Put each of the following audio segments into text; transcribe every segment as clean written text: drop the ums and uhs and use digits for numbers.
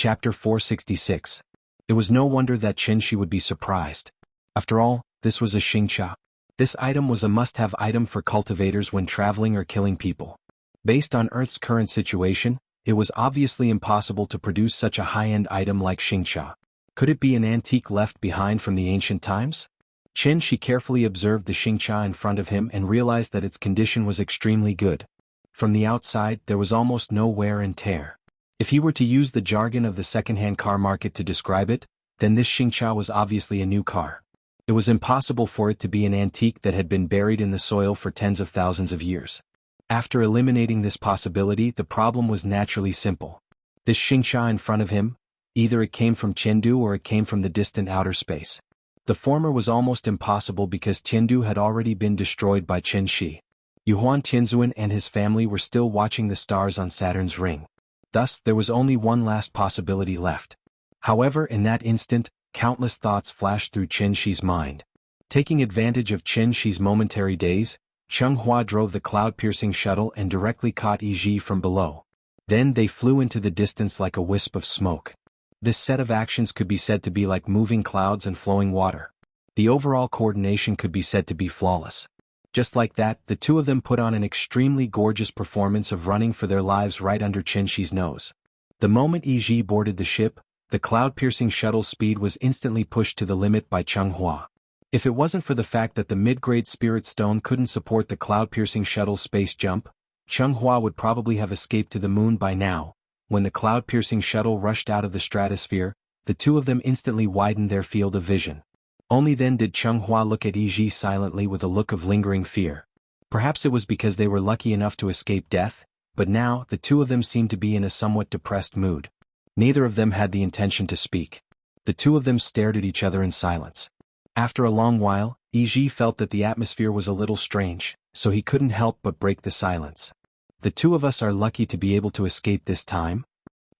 Chapter 466. It was no wonder that Qinshi would be surprised. After all, this was a xingxia. This item was a must-have item for cultivators when traveling or killing people. Based on Earth's current situation, it was obviously impossible to produce such a high-end item like xingxia. Could it be an antique left behind from the ancient times? Qinshi carefully observed the xingxia in front of him and realized that its condition was extremely good. From the outside, there was almost no wear and tear. If he were to use the jargon of the second-hand car market to describe it, then this xingxia was obviously a new car. It was impossible for it to be an antique that had been buried in the soil for tens of thousands of years. After eliminating this possibility, the problem was naturally simple. This xingxia in front of him, either it came from Chengdu or it came from the distant outer space. The former was almost impossible because Chengdu had already been destroyed by Qinshi. Yuhuan Tianzuan and his family were still watching the stars on Saturn's ring. Thus, there was only one last possibility left. However, in that instant, countless thoughts flashed through Qinshi's mind. Taking advantage of Qinshi's momentary daze, Chenghua drove the cloud-piercing shuttle and directly caught Yiji from below. Then they flew into the distance like a wisp of smoke. This set of actions could be said to be like moving clouds and flowing water. The overall coordination could be said to be flawless. Just like that, the two of them put on an extremely gorgeous performance of running for their lives right under Qinshi's nose. The moment Yiji boarded the ship, the cloud-piercing shuttle's speed was instantly pushed to the limit by Chenghua. If it wasn't for the fact that the mid-grade spirit stone couldn't support the cloud-piercing shuttle's space jump, Chenghua would probably have escaped to the moon by now. When the cloud-piercing shuttle rushed out of the stratosphere, the two of them instantly widened their field of vision. Only then did Chenghua look at Yiji silently with a look of lingering fear. Perhaps it was because they were lucky enough to escape death, but now the two of them seemed to be in a somewhat depressed mood. Neither of them had the intention to speak. The two of them stared at each other in silence. After a long while, Yiji felt that the atmosphere was a little strange, so he couldn't help but break the silence. The two of us are lucky to be able to escape this time?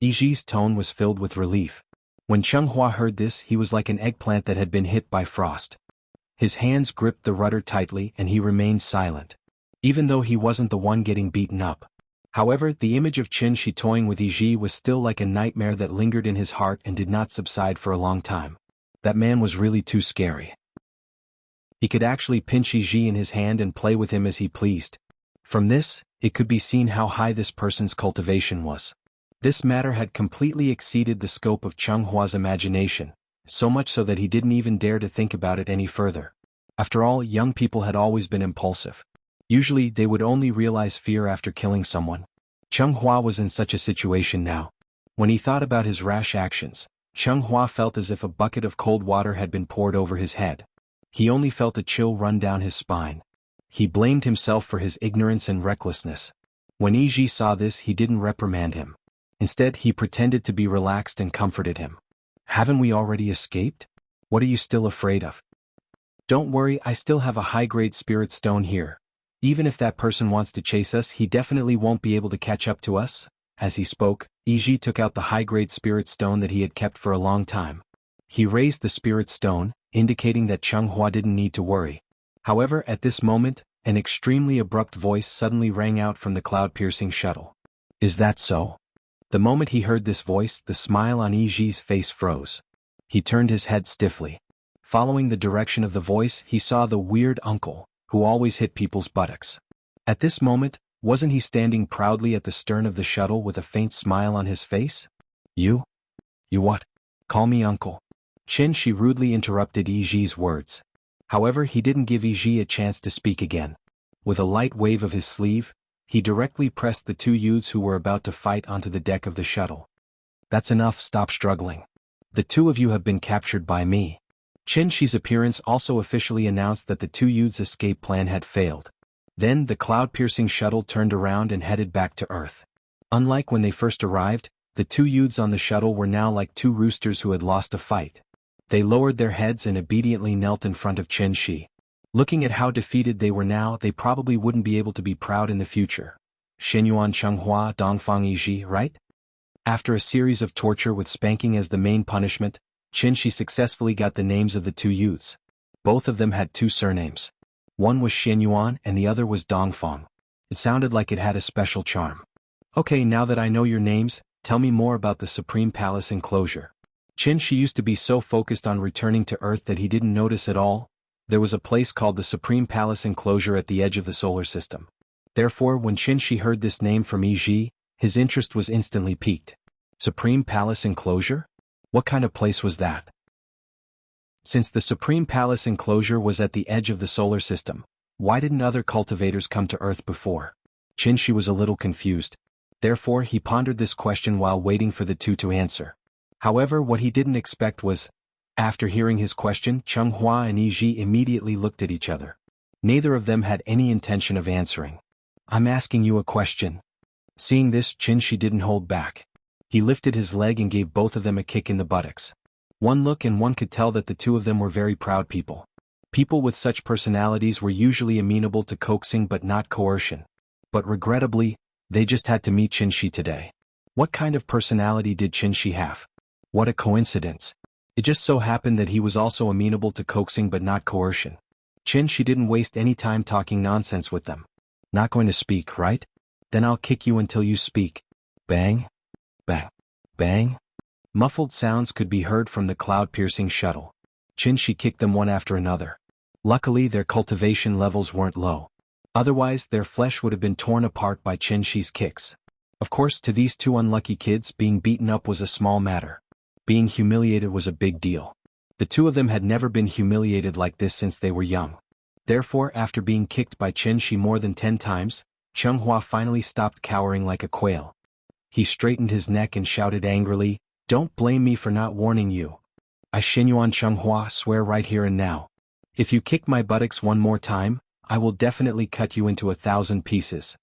Yiji's tone was filled with relief. When Chenghua heard this, he was like an eggplant that had been hit by frost. His hands gripped the rudder tightly and he remained silent. Even though he wasn't the one getting beaten up. However, the image of Qinshi toying with Yiji was still like a nightmare that lingered in his heart and did not subside for a long time. That man was really too scary. He could actually pinch Yiji in his hand and play with him as he pleased. From this, it could be seen how high this person's cultivation was. This matter had completely exceeded the scope of Chenghua's imagination, so much so that he didn't even dare to think about it any further. After all, young people had always been impulsive. Usually, they would only realize fear after killing someone. Chenghua was in such a situation now. When he thought about his rash actions, Chenghua felt as if a bucket of cold water had been poured over his head. He only felt a chill run down his spine. He blamed himself for his ignorance and recklessness. When Yiji saw this, he didn't reprimand him. Instead, he pretended to be relaxed and comforted him. Haven't we already escaped? What are you still afraid of? Don't worry, I still have a high-grade spirit stone here. Even if that person wants to chase us, he definitely won't be able to catch up to us. As he spoke, Yiji took out the high-grade spirit stone that he had kept for a long time. He raised the spirit stone, indicating that Chenghua didn't need to worry. However, at this moment, an extremely abrupt voice suddenly rang out from the cloud-piercing shuttle. Is that so? The moment he heard this voice, the smile on Yiji's face froze. He turned his head stiffly. Following the direction of the voice, he saw the weird uncle, who always hit people's buttocks. At this moment, wasn't he standing proudly at the stern of the shuttle with a faint smile on his face? You what? Call me uncle. Qinshi rudely interrupted Yiji's words. However, he didn't give Yiji a chance to speak again. With a light wave of his sleeve, he directly pressed the two youths who were about to fight onto the deck of the shuttle. That's enough, stop struggling. The two of you have been captured by me. Qinshi's appearance also officially announced that the two youths' escape plan had failed. Then the cloud-piercing shuttle turned around and headed back to Earth. Unlike when they first arrived, the two youths on the shuttle were now like two roosters who had lost a fight. They lowered their heads and obediently knelt in front of Qinshi. Looking at how defeated they were now, they probably wouldn't be able to be proud in the future. Shenyuan Chenghua Dongfang Yiji, right? After a series of torture with spanking as the main punishment, Qinshi successfully got the names of the two youths. Both of them had two surnames. One was Shenyuan and the other was Dongfang. It sounded like it had a special charm. Okay, now that I know your names, tell me more about the Supreme Palace enclosure. Qin Shi used to be so focused on returning to Earth that he didn't notice at all. There was a place called the Supreme Palace enclosure at the edge of the solar system. Therefore, when Qin Shi heard this name from Yi Ji, his interest was instantly piqued. Supreme Palace enclosure? What kind of place was that? Since the Supreme Palace enclosure was at the edge of the solar system, why didn't other cultivators come to Earth before? Qin Shi was a little confused. Therefore, he pondered this question while waiting for the two to answer. However, what he didn't expect was, after hearing his question, Changhua and Yi Ji immediately looked at each other. Neither of them had any intention of answering. I'm asking you a question. Seeing this, Qin Shi didn't hold back. He lifted his leg and gave both of them a kick in the buttocks. One look and one could tell that the two of them were very proud people. People with such personalities were usually amenable to coaxing but not coercion. But regrettably, they just had to meet Qin Shi today. What kind of personality did Qin Shi have? What a coincidence. It just so happened that he was also amenable to coaxing but not coercion. Qin Shi didn't waste any time talking nonsense with them. Not going to speak, right? Then I'll kick you until you speak. Bang. Bang. Bang. Muffled sounds could be heard from the cloud-piercing shuttle. Qin Shi kicked them one after another. Luckily, their cultivation levels weren't low. Otherwise, their flesh would have been torn apart by Qin Shi's kicks. Of course, to these two unlucky kids, being beaten up was a small matter. Being humiliated was a big deal. The two of them had never been humiliated like this since they were young. Therefore, after being kicked by Qin Shi more than 10 times, Changhua finally stopped cowering like a quail. He straightened his neck and shouted angrily, "Don't blame me for not warning you. I Xinyuan Changhua swear right here and now. If you kick my buttocks one more time, I will definitely cut you into 1,000 pieces."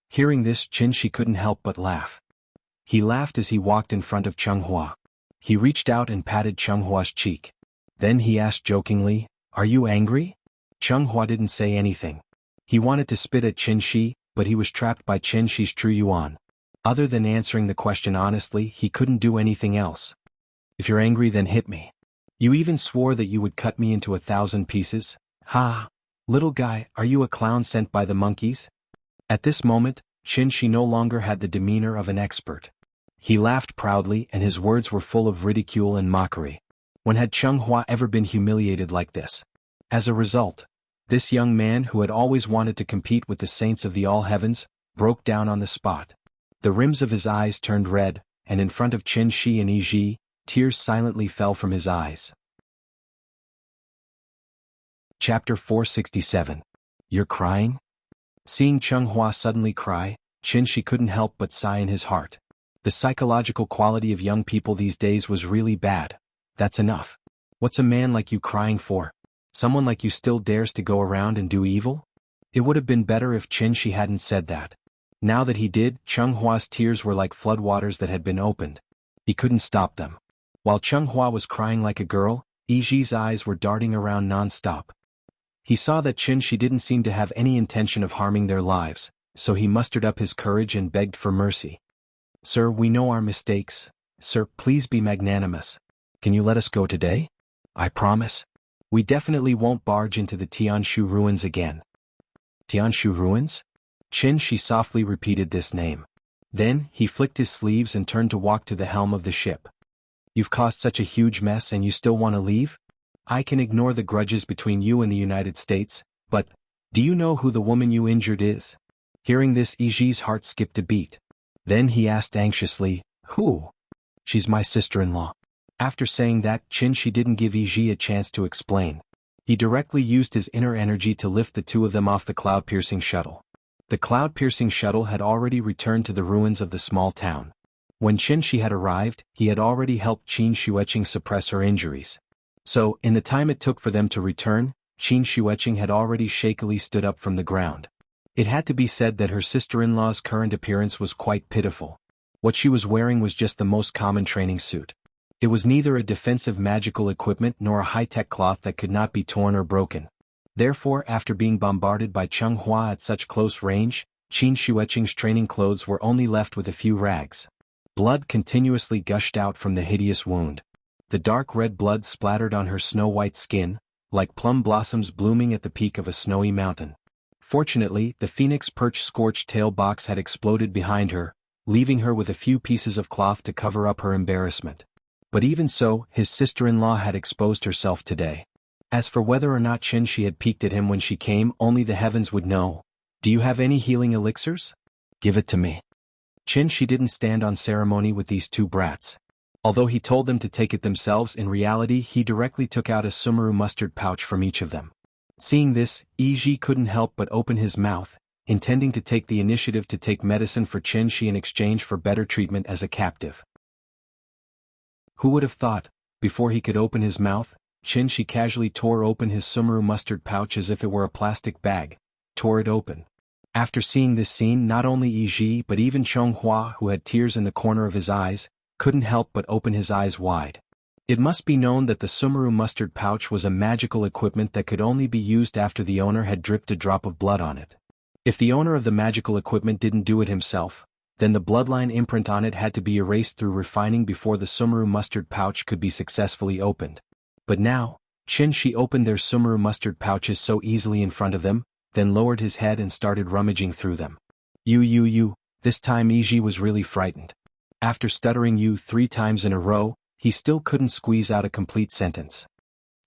Hearing this, Qin Shi couldn't help but laugh. He laughed as he walked in front of Changhua. He reached out and patted Chenghua's cheek. Then he asked jokingly, "Are you angry?" Changhua didn't say anything. He wanted to spit at Qin Shi, but he was trapped by Qin Shi's true yuan. Other than answering the question honestly, he couldn't do anything else. "If you're angry, then hit me. You even swore that you would cut me into 1,000 pieces. Ha! Little guy, are you a clown sent by the monkeys?" At this moment, Qin Shi no longer had the demeanor of an expert. He laughed proudly and his words were full of ridicule and mockery. When had Changhua ever been humiliated like this? As a result, this young man who had always wanted to compete with the saints of the all heavens, broke down on the spot. The rims of his eyes turned red, and in front of Qin Shi and Yi Ji, tears silently fell from his eyes. Chapter 467. You're crying? Seeing Changhua suddenly cry, Qin Shi couldn't help but sigh in his heart. The psychological quality of young people these days was really bad. That's enough. What's a man like you crying for? Someone like you still dares to go around and do evil? It would have been better if Qin Shi hadn't said that. Now that he did, Chenghua's tears were like floodwaters that had been opened. He couldn't stop them. While Changhua was crying like a girl, Yi Ji's eyes were darting around non-stop. He saw that Qin Shi didn't seem to have any intention of harming their lives, so he mustered up his courage and begged for mercy. "Sir, we know our mistakes. Sir, please be magnanimous. Can you let us go today? I promise. We definitely won't barge into the Tianshu ruins again." Tianshu ruins? Qin Shi softly repeated this name. Then, he flicked his sleeves and turned to walk to the helm of the ship. "You've caused such a huge mess and you still want to leave? I can ignore the grudges between you and the United States, but, do you know who the woman you injured is?" Hearing this, Yi Ji's heart skipped a beat. Then he asked anxiously, "Who?" "She's my sister-in-law." After saying that, Qin Shi didn't give Yi Ji a chance to explain. He directly used his inner energy to lift the two of them off the cloud-piercing shuttle. The cloud-piercing shuttle had already returned to the ruins of the small town. When Qin Shi had arrived, he had already helped Qin Xueqing suppress her injuries. So, in the time it took for them to return, Qin Xueqing had already shakily stood up from the ground. It had to be said that her sister-in-law's current appearance was quite pitiful. What she was wearing was just the most common training suit. It was neither a defensive magical equipment nor a high-tech cloth that could not be torn or broken. Therefore, after being bombarded by Changhua at such close range, Qin Xueqing's training clothes were only left with a few rags. Blood continuously gushed out from the hideous wound. The dark red blood splattered on her snow-white skin, like plum blossoms blooming at the peak of a snowy mountain. Fortunately, the phoenix perch scorched tail box had exploded behind her, leaving her with a few pieces of cloth to cover up her embarrassment. But even so, his sister-in-law had exposed herself today. As for whether or not Qin had peeked at him when she came, only the heavens would know. Do you have any healing elixirs? Give it to me. Qin didn't stand on ceremony with these two brats. Although he told them to take it themselves, in reality he directly took out a sumaru mustard pouch from each of them. Seeing this, Yi couldn't help but open his mouth, intending to take the initiative to take medicine for Qin in exchange for better treatment as a captive. Who would have thought? Before he could open his mouth, Qin casually tore open his sumaru mustard pouch as if it were a plastic bag, tore it open. After seeing this scene, not only Yi but even Chonghua, who had tears in the corner of his eyes, couldn't help but open his eyes wide. It must be known that the sumaru mustard pouch was a magical equipment that could only be used after the owner had dripped a drop of blood on it. If the owner of the magical equipment didn't do it himself, then the bloodline imprint on it had to be erased through refining before the sumaru mustard pouch could be successfully opened. But now, Qin opened their sumaru mustard pouches so easily in front of them, then lowered his head and started rummaging through them. You. This time Yi was really frightened. After stuttering you 3 times in a row, he still couldn't squeeze out a complete sentence.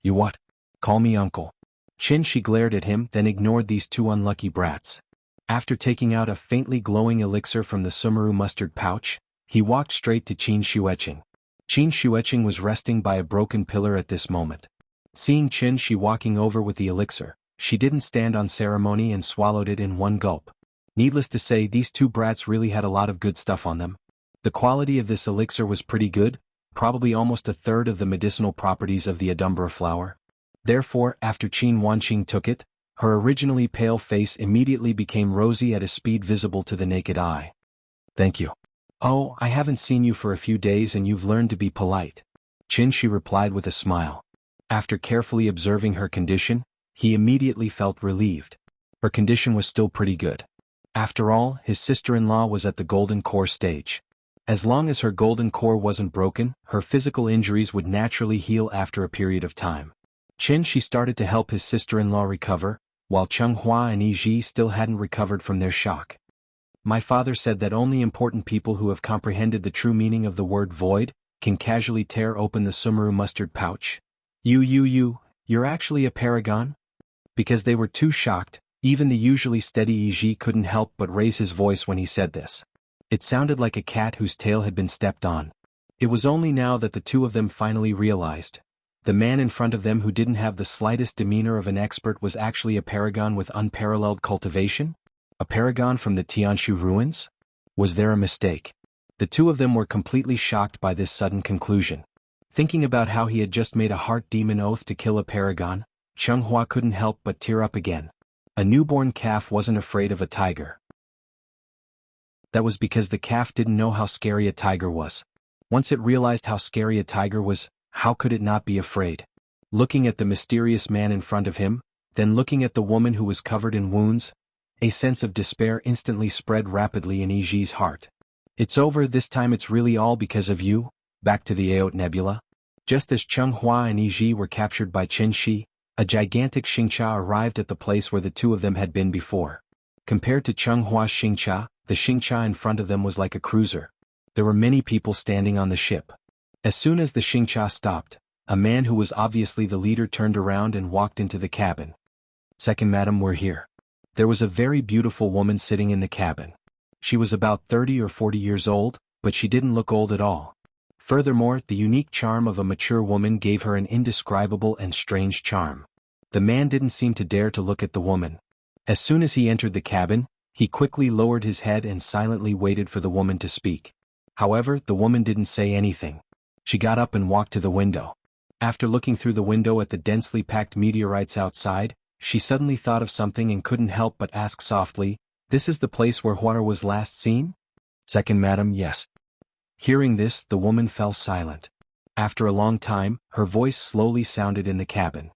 You what? Call me uncle. Qin glared at him, then ignored these 2 unlucky brats. After taking out a faintly glowing elixir from the sumaru mustard pouch, he walked straight to Qin Xueqing. Qin Xueqing was resting by a broken pillar at this moment. Seeing Qin walking over with the elixir, she didn't stand on ceremony and swallowed it in one gulp. Needless to say, these 2 brats really had a lot of good stuff on them. The quality of this elixir was pretty good, probably almost a third of the medicinal properties of the Adumbra flower. Therefore, after Qin Wanqing took it, her originally pale face immediately became rosy at a speed visible to the naked eye. Thank you. Oh, I haven't seen you for a few days and you've learned to be polite. Qin replied with a smile. After carefully observing her condition, he immediately felt relieved. Her condition was still pretty good. After all, his sister-in-law was at the golden core stage. As long as her golden core wasn't broken, her physical injuries would naturally heal after a period of time. Qin started to help his sister-in-law recover, while Chonghua and Yi still hadn't recovered from their shock. My father said that only important people who have comprehended the true meaning of the word void can casually tear open the sumaru mustard pouch. You're actually a paragon? Because they were too shocked, even the usually steady Yi couldn't help but raise his voice when he said this. It sounded like a cat whose tail had been stepped on. It was only now that the 2 of them finally realized. The man in front of them who didn't have the slightest demeanor of an expert was actually a paragon with unparalleled cultivation? A paragon from the Tianshu ruins? Was there a mistake? The 2 of them were completely shocked by this sudden conclusion. Thinking about how he had just made a heart demon oath to kill a paragon, Chonghua couldn't help but tear up again. A newborn calf wasn't afraid of a tiger. That was because the calf didn't know how scary a tiger was. Once it realized how scary a tiger was, how could it not be afraid? Looking at the mysterious man in front of him, then looking at the woman who was covered in wounds, a sense of despair instantly spread rapidly in Yi's heart. It's over, this time it's really all because of you. Back to the Aot Nebula. Just as Chonghua and Yi were captured by Qin, a gigantic Xingcha arrived at the place where the 2 of them had been before. Compared to Chonghua's Xingcha, the Xingcha in front of them was like a cruiser. There were many people standing on the ship. As soon as the Xingcha stopped, a man who was obviously the leader turned around and walked into the cabin. Second madam, we're here. There was a very beautiful woman sitting in the cabin. She was about 30 or 40 years old, but she didn't look old at all. Furthermore, the unique charm of a mature woman gave her an indescribable and strange charm. The man didn't seem to dare to look at the woman. As soon as he entered the cabin, he quickly lowered his head and silently waited for the woman to speak. However, the woman didn't say anything. She got up and walked to the window. After looking through the window at the densely packed meteorites outside, she suddenly thought of something and couldn't help but ask softly, "This is the place where water was last seen?" "Second madam, yes." Hearing this, the woman fell silent. After a long time, her voice slowly sounded in the cabin.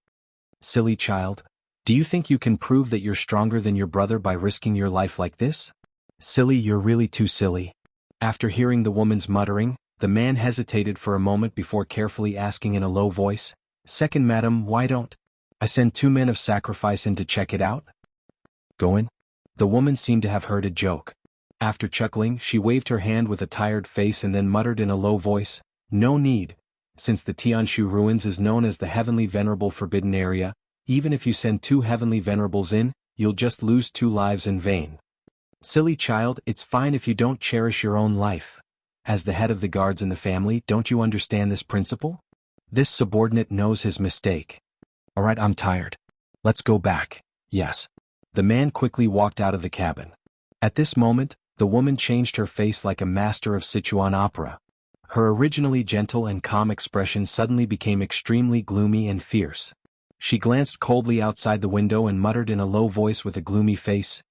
"Silly child. Do you think you can prove that you're stronger than your brother by risking your life like this? Silly, you're really too silly." After hearing the woman's muttering, the man hesitated for a moment before carefully asking in a low voice, "Second madam, why don't I send 2 men of sacrifice in to check it out?" "Go in." The woman seemed to have heard a joke. After chuckling, she waved her hand with a tired face and then muttered in a low voice, "No need. Since the Tianshu ruins is known as the Heavenly Venerable Forbidden Area, even if you send 2 Heavenly Venerables in, you'll just lose 2 lives in vain. Silly child, it's fine if you don't cherish your own life. As the head of the guards in the family, don't you understand this principle? This subordinate knows his mistake. Alright, I'm tired. Let's go back." "Yes." The man quickly walked out of the cabin. At this moment, the woman changed her face like a master of Sichuan opera. Her originally gentle and calm expression suddenly became extremely gloomy and fierce. She glanced coldly outside the window and muttered in a low voice with a gloomy face,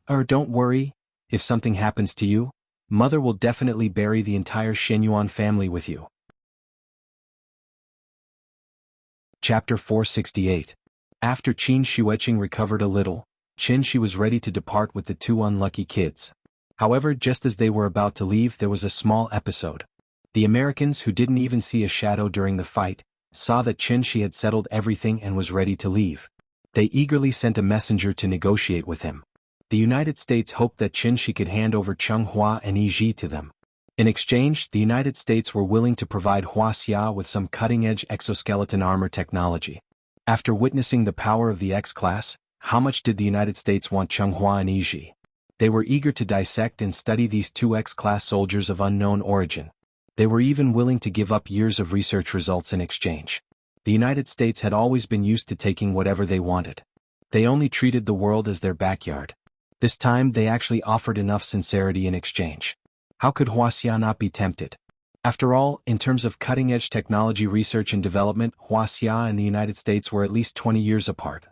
Don't worry. If something happens to you, Mother will definitely bury the entire Shenyuan family with you." Chapter 468. After Qin Shueqing recovered a little, Qin Shi was ready to depart with the 2 unlucky kids. However, just as they were about to leave, there was a small episode. The Americans, who didn't even see a shadow during the fight, saw that Qin Shi had settled everything and was ready to leave. They eagerly sent a messenger to negotiate with him. The United States hoped that Qin Shi could hand over Changhua and Yi to them. In exchange, the United States were willing to provide Huaxia with some cutting-edge exoskeleton armor technology. After witnessing the power of the X-Class, how much did the United States want Changhua and Yi? They were eager to dissect and study these 2 X-Class soldiers of unknown origin. They were even willing to give up years of research results in exchange. The United States had always been used to taking whatever they wanted. They only treated the world as their backyard. This time they actually offered enough sincerity in exchange. How could Huaxia not be tempted? After all, in terms of cutting-edge technology research and development, Huaxia and the United States were at least 20 years apart.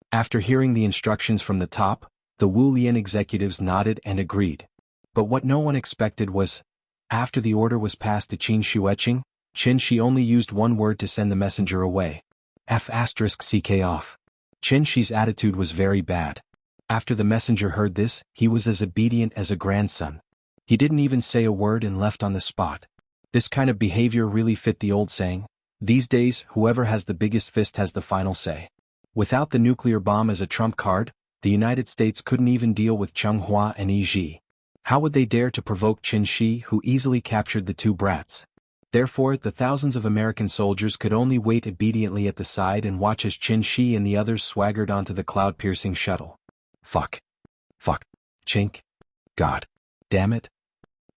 After hearing the instructions from the top, the Wu Lian executives nodded and agreed. But what no one expected was, after the order was passed to Qin Shueqing, Qin Shi only used one word to send the messenger away. F***ck off. Qin Shi's attitude was very bad. After the messenger heard this, he was as obedient as a grandson. He didn't even say a word and left on the spot. This kind of behavior really fit the old saying, these days whoever has the biggest fist has the final say. Without the nuclear bomb as a trump card, the United States couldn't even deal with Changhua and Yi. How would they dare to provoke Qin Shi, who easily captured the 2 brats? Therefore, the thousands of American soldiers could only wait obediently at the side and watch as Qin Shi and the others swaggered onto the cloud-piercing shuttle. Fuck. Chink. God. Damn it.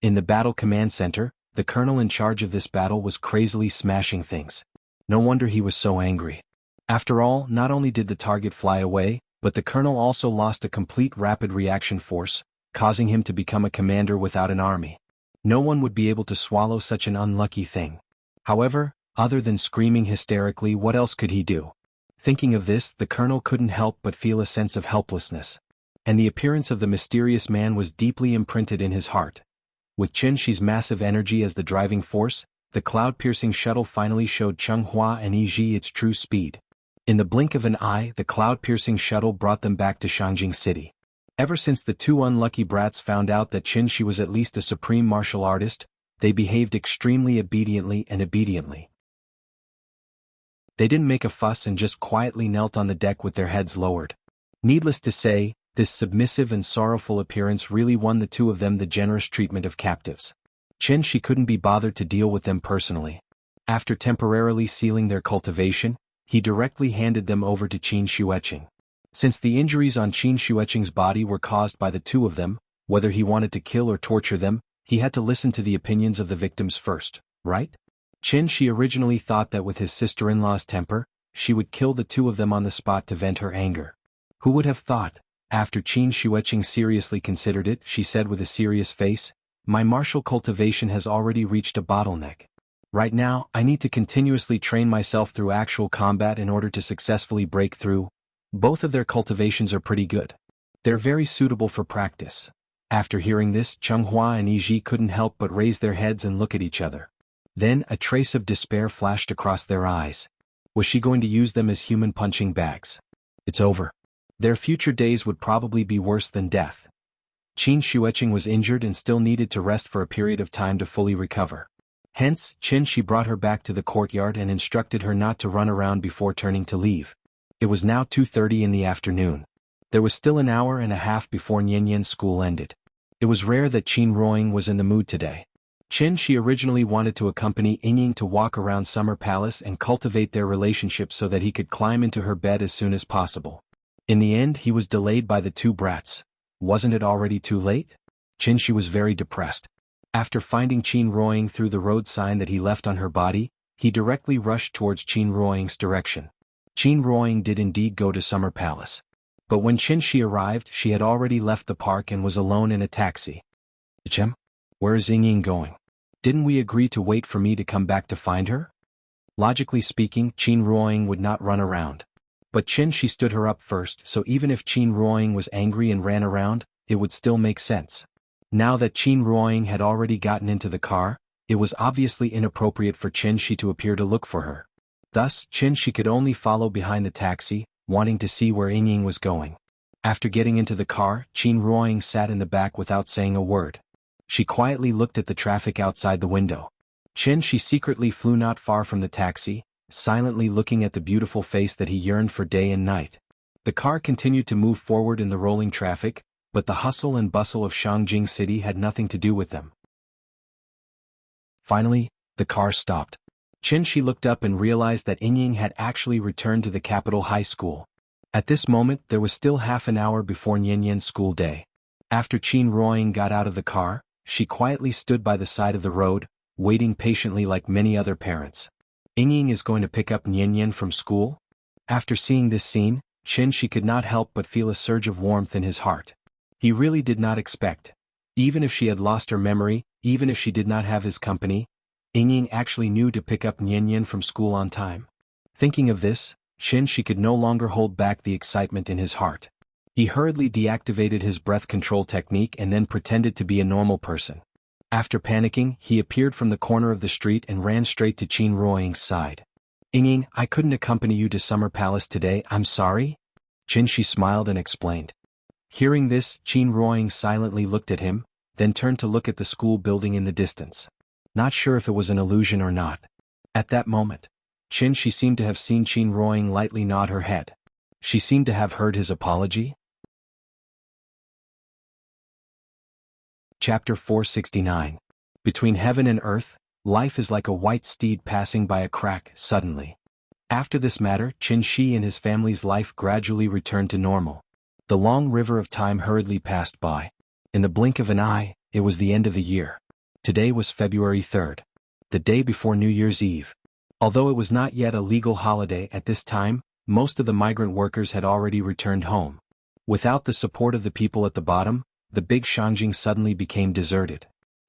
In the battle command center, the colonel in charge of this battle was crazily smashing things. No wonder he was so angry. After all, not only did the target fly away, but the colonel also lost a complete rapid reaction force, causing him to become a commander without an army. No one would be able to swallow such an unlucky thing. However, other than screaming hysterically, what else could he do? Thinking of this, the colonel couldn't help but feel a sense of helplessness. And the appearance of the mysterious man was deeply imprinted in his heart. With Qin Shi's massive energy as the driving force, the cloud-piercing shuttle finally showed Changhua and Yi its true speed. In the blink of an eye, the cloud-piercing shuttle brought them back to Shangjing City. Ever since the 2 unlucky brats found out that Qin Shi was at least a supreme martial artist, they behaved extremely obediently. They didn't make a fuss and just quietly knelt on the deck with their heads lowered. Needless to say, this submissive and sorrowful appearance really won the 2 of them the generous treatment of captives. Qin Shi couldn't be bothered to deal with them personally. After temporarily sealing their cultivation, he directly handed them over to Qin Shueqing. Since the injuries on Qin Shueqing's body were caused by the 2 of them, whether he wanted to kill or torture them, he had to listen to the opinions of the victims first, right? Qin Shi originally thought that with his sister-in-law's temper, she would kill the 2 of them on the spot to vent her anger. Who would have thought? After Qin Shueqing seriously considered it, she said with a serious face, "My martial cultivation has already reached a bottleneck. Right now, I need to continuously train myself through actual combat in order to successfully break through. Both of their cultivations are pretty good. They're very suitable for practice." After hearing this, Changhua and Yi couldn't help but raise their heads and look at each other. Then, a trace of despair flashed across their eyes. Was she going to use them as human punching bags? It's over. Their future days would probably be worse than death. Qin Shueqing was injured and still needed to rest for a period of time to fully recover. Hence, Qin Shi brought her back to the courtyard and instructed her not to run around before turning to leave. It was now 2:30 in the afternoon. There was still an hour and a half before Nian Yan's school ended. It was rare that Qin Ruoying was in the mood today. She originally wanted to accompany Ying to walk around Summer Palace and cultivate their relationship so that he could climb into her bed as soon as possible. In the end he was delayed by the two brats. Wasn't it already too late? She was very depressed. After finding Qin Ruoying through the road sign that he left on her body, he directly rushed towards Qin Ruoying's direction. Qin Ruoying did indeed go to Summer Palace. But when Shi arrived, she had already left the park and was alone in a taxi. Chem? Where is Ying going? Didn't we agree to wait for me to come back to find her? Logically speaking, Qin Ruoying would not run around. But she stood her up first, so even if Qin Ruoying was angry and ran around, it would still make sense. Now that Qin Ruoying had already gotten into the car, it was obviously inappropriate for Shi to appear to look for her. Thus, Shi could only follow behind the taxi, wanting to see where Ying was going. After getting into the car, Qin Ruoying sat in the back without saying a word. She quietly looked at the traffic outside the window. She secretly flew not far from the taxi, silently looking at the beautiful face that he yearned for day and night. The car continued to move forward in the rolling traffic, but the hustle and bustle of Shangjing City had nothing to do with them. Finally, the car stopped. She looked up and realized that Ying had actually returned to the capital high school. At this moment there was still half an hour before Nianyan's school day. After Qin Ruoying got out of the car, she quietly stood by the side of the road, waiting patiently like many other parents. Ying is going to pick up Nianyan from school? After seeing this scene, she could not help but feel a surge of warmth in his heart. He really did not expect. Even if she had lost her memory, even if she did not have his company, Ying actually knew to pick up Nianyan from school on time. Thinking of this, she could no longer hold back the excitement in his heart. He hurriedly deactivated his breath control technique and then pretended to be a normal person. After panicking, he appeared from the corner of the street and ran straight to Qin Ruoying's side. Ying, I couldn't accompany you to Summer Palace today, I'm sorry? She smiled and explained. Hearing this, Qin Ruoying silently looked at him, then turned to look at the school building in the distance. Not sure if it was an illusion or not. At that moment, she seemed to have seen Qin Ruoying lightly nod her head. She seemed to have heard his apology. Chapter 469. Between heaven and earth, life is like a white steed passing by a crack, suddenly. After this matter, Qin Shi and his family's life gradually returned to normal. The long river of time hurriedly passed by. In the blink of an eye, it was the end of the year. Today was February 3rd, the day before New Year's Eve. Although it was not yet a legal holiday at this time, most of the migrant workers had already returned home. Without the support of the people at the bottom, the big Shangjing suddenly became deserted.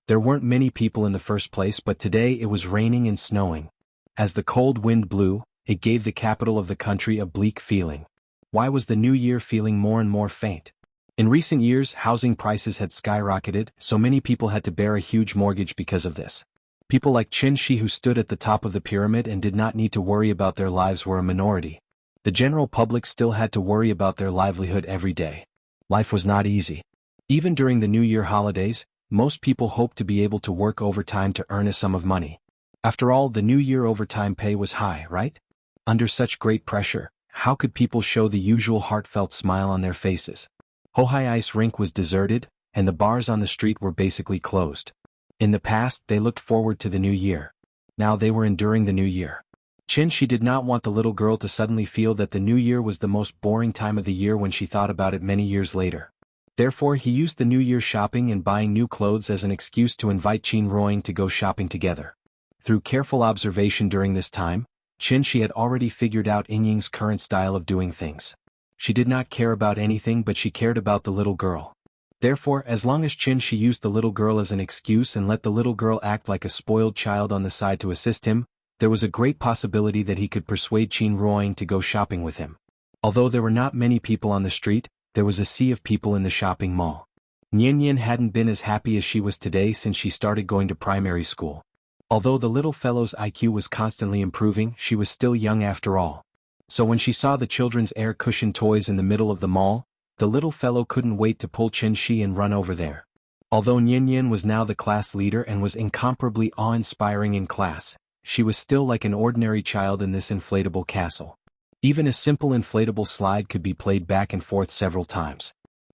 There weren't many people in the first place, but today it was raining and snowing. As the cold wind blew, it gave the capital of the country a bleak feeling. Why was the new year feeling more and more faint? In recent years, housing prices had skyrocketed, so many people had to bear a huge mortgage because of this. People like Qin Shi, who stood at the top of the pyramid and did not need to worry about their lives, were a minority. The general public still had to worry about their livelihood every day. Life was not easy. Even during the New Year holidays, most people hoped to be able to work overtime to earn a sum of money. After all, the New Year overtime pay was high, right? Under such great pressure, how could people show the usual heartfelt smile on their faces? Hohai Ice Rink was deserted, and the bars on the street were basically closed. In the past, they looked forward to the new year. Now they were enduring the new year. Qin Shi did not want the little girl to suddenly feel that the new year was the most boring time of the year when she thought about it many years later. Therefore, he used the new year shopping and buying new clothes as an excuse to invite Qin Ruoying to go shopping together. Through careful observation during this time, Qin Shi had already figured out Ying's current style of doing things. She did not care about anything, but she cared about the little girl. Therefore, as long as Qin Shi used the little girl as an excuse and let the little girl act like a spoiled child on the side to assist him, there was a great possibility that he could persuade Qin Ruoying to go shopping with him. Although there were not many people on the street, there was a sea of people in the shopping mall. Nianyan hadn't been as happy as she was today since she started going to primary school. Although the little fellow's IQ was constantly improving, she was still young after all. So when she saw the children's air cushion toys in the middle of the mall, the little fellow couldn't wait to pull Qin Shi and run over there. Although Nianyan was now the class leader and was incomparably awe-inspiring in class, she was still like an ordinary child in this inflatable castle. Even a simple inflatable slide could be played back and forth several times.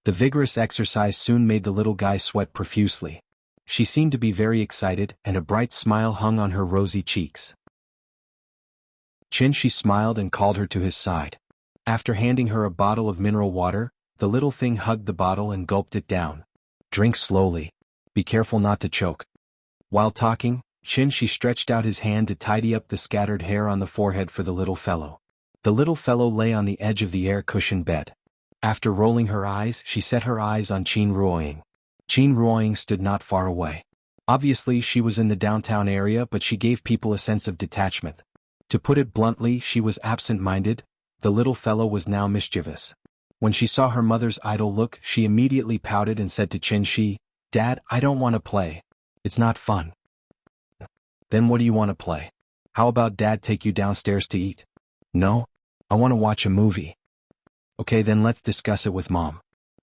The vigorous exercise soon made the little guy sweat profusely. She seemed to be very excited, and a bright smile hung on her rosy cheeks. Qin Shi smiled and called her to his side. After handing her a bottle of mineral water, the little thing hugged the bottle and gulped it down. Drink slowly. Be careful not to choke. While talking, Qin Shi stretched out his hand to tidy up the scattered hair on the forehead for the little fellow. The little fellow lay on the edge of the air-cushioned bed. After rolling her eyes, she set her eyes on Qin Ruoying. Qin Ruoying stood not far away. Obviously she was in the downtown area, but she gave people a sense of detachment. To put it bluntly, she was absent-minded. The little fellow was now mischievous. When she saw her mother's idle look, she immediately pouted and said to Qin Shi, "Dad, I don't want to play. It's not fun." "Then what do you want to play? How about Dad take you downstairs to eat?" "No, I want to watch a movie." "Okay, then let's discuss it with Mom."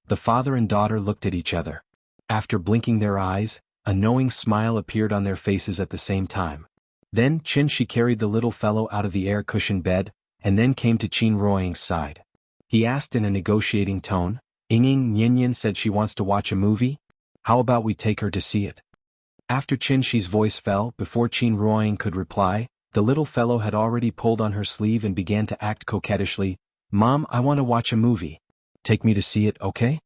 The father and daughter looked at each other. After blinking their eyes, a knowing smile appeared on their faces at the same time. Then Qin Shi carried the little fellow out of the air-cushioned bed, and then came to Qin Ruoying's side. He asked in a negotiating tone, "Ying Yin said she wants to watch a movie? How about we take her to see it?" After Qin Shi's voice fell, before Qin Ruoying could reply, the little fellow had already pulled on her sleeve and began to act coquettishly. "Mom, I want to watch a movie. Take me to see it, okay?"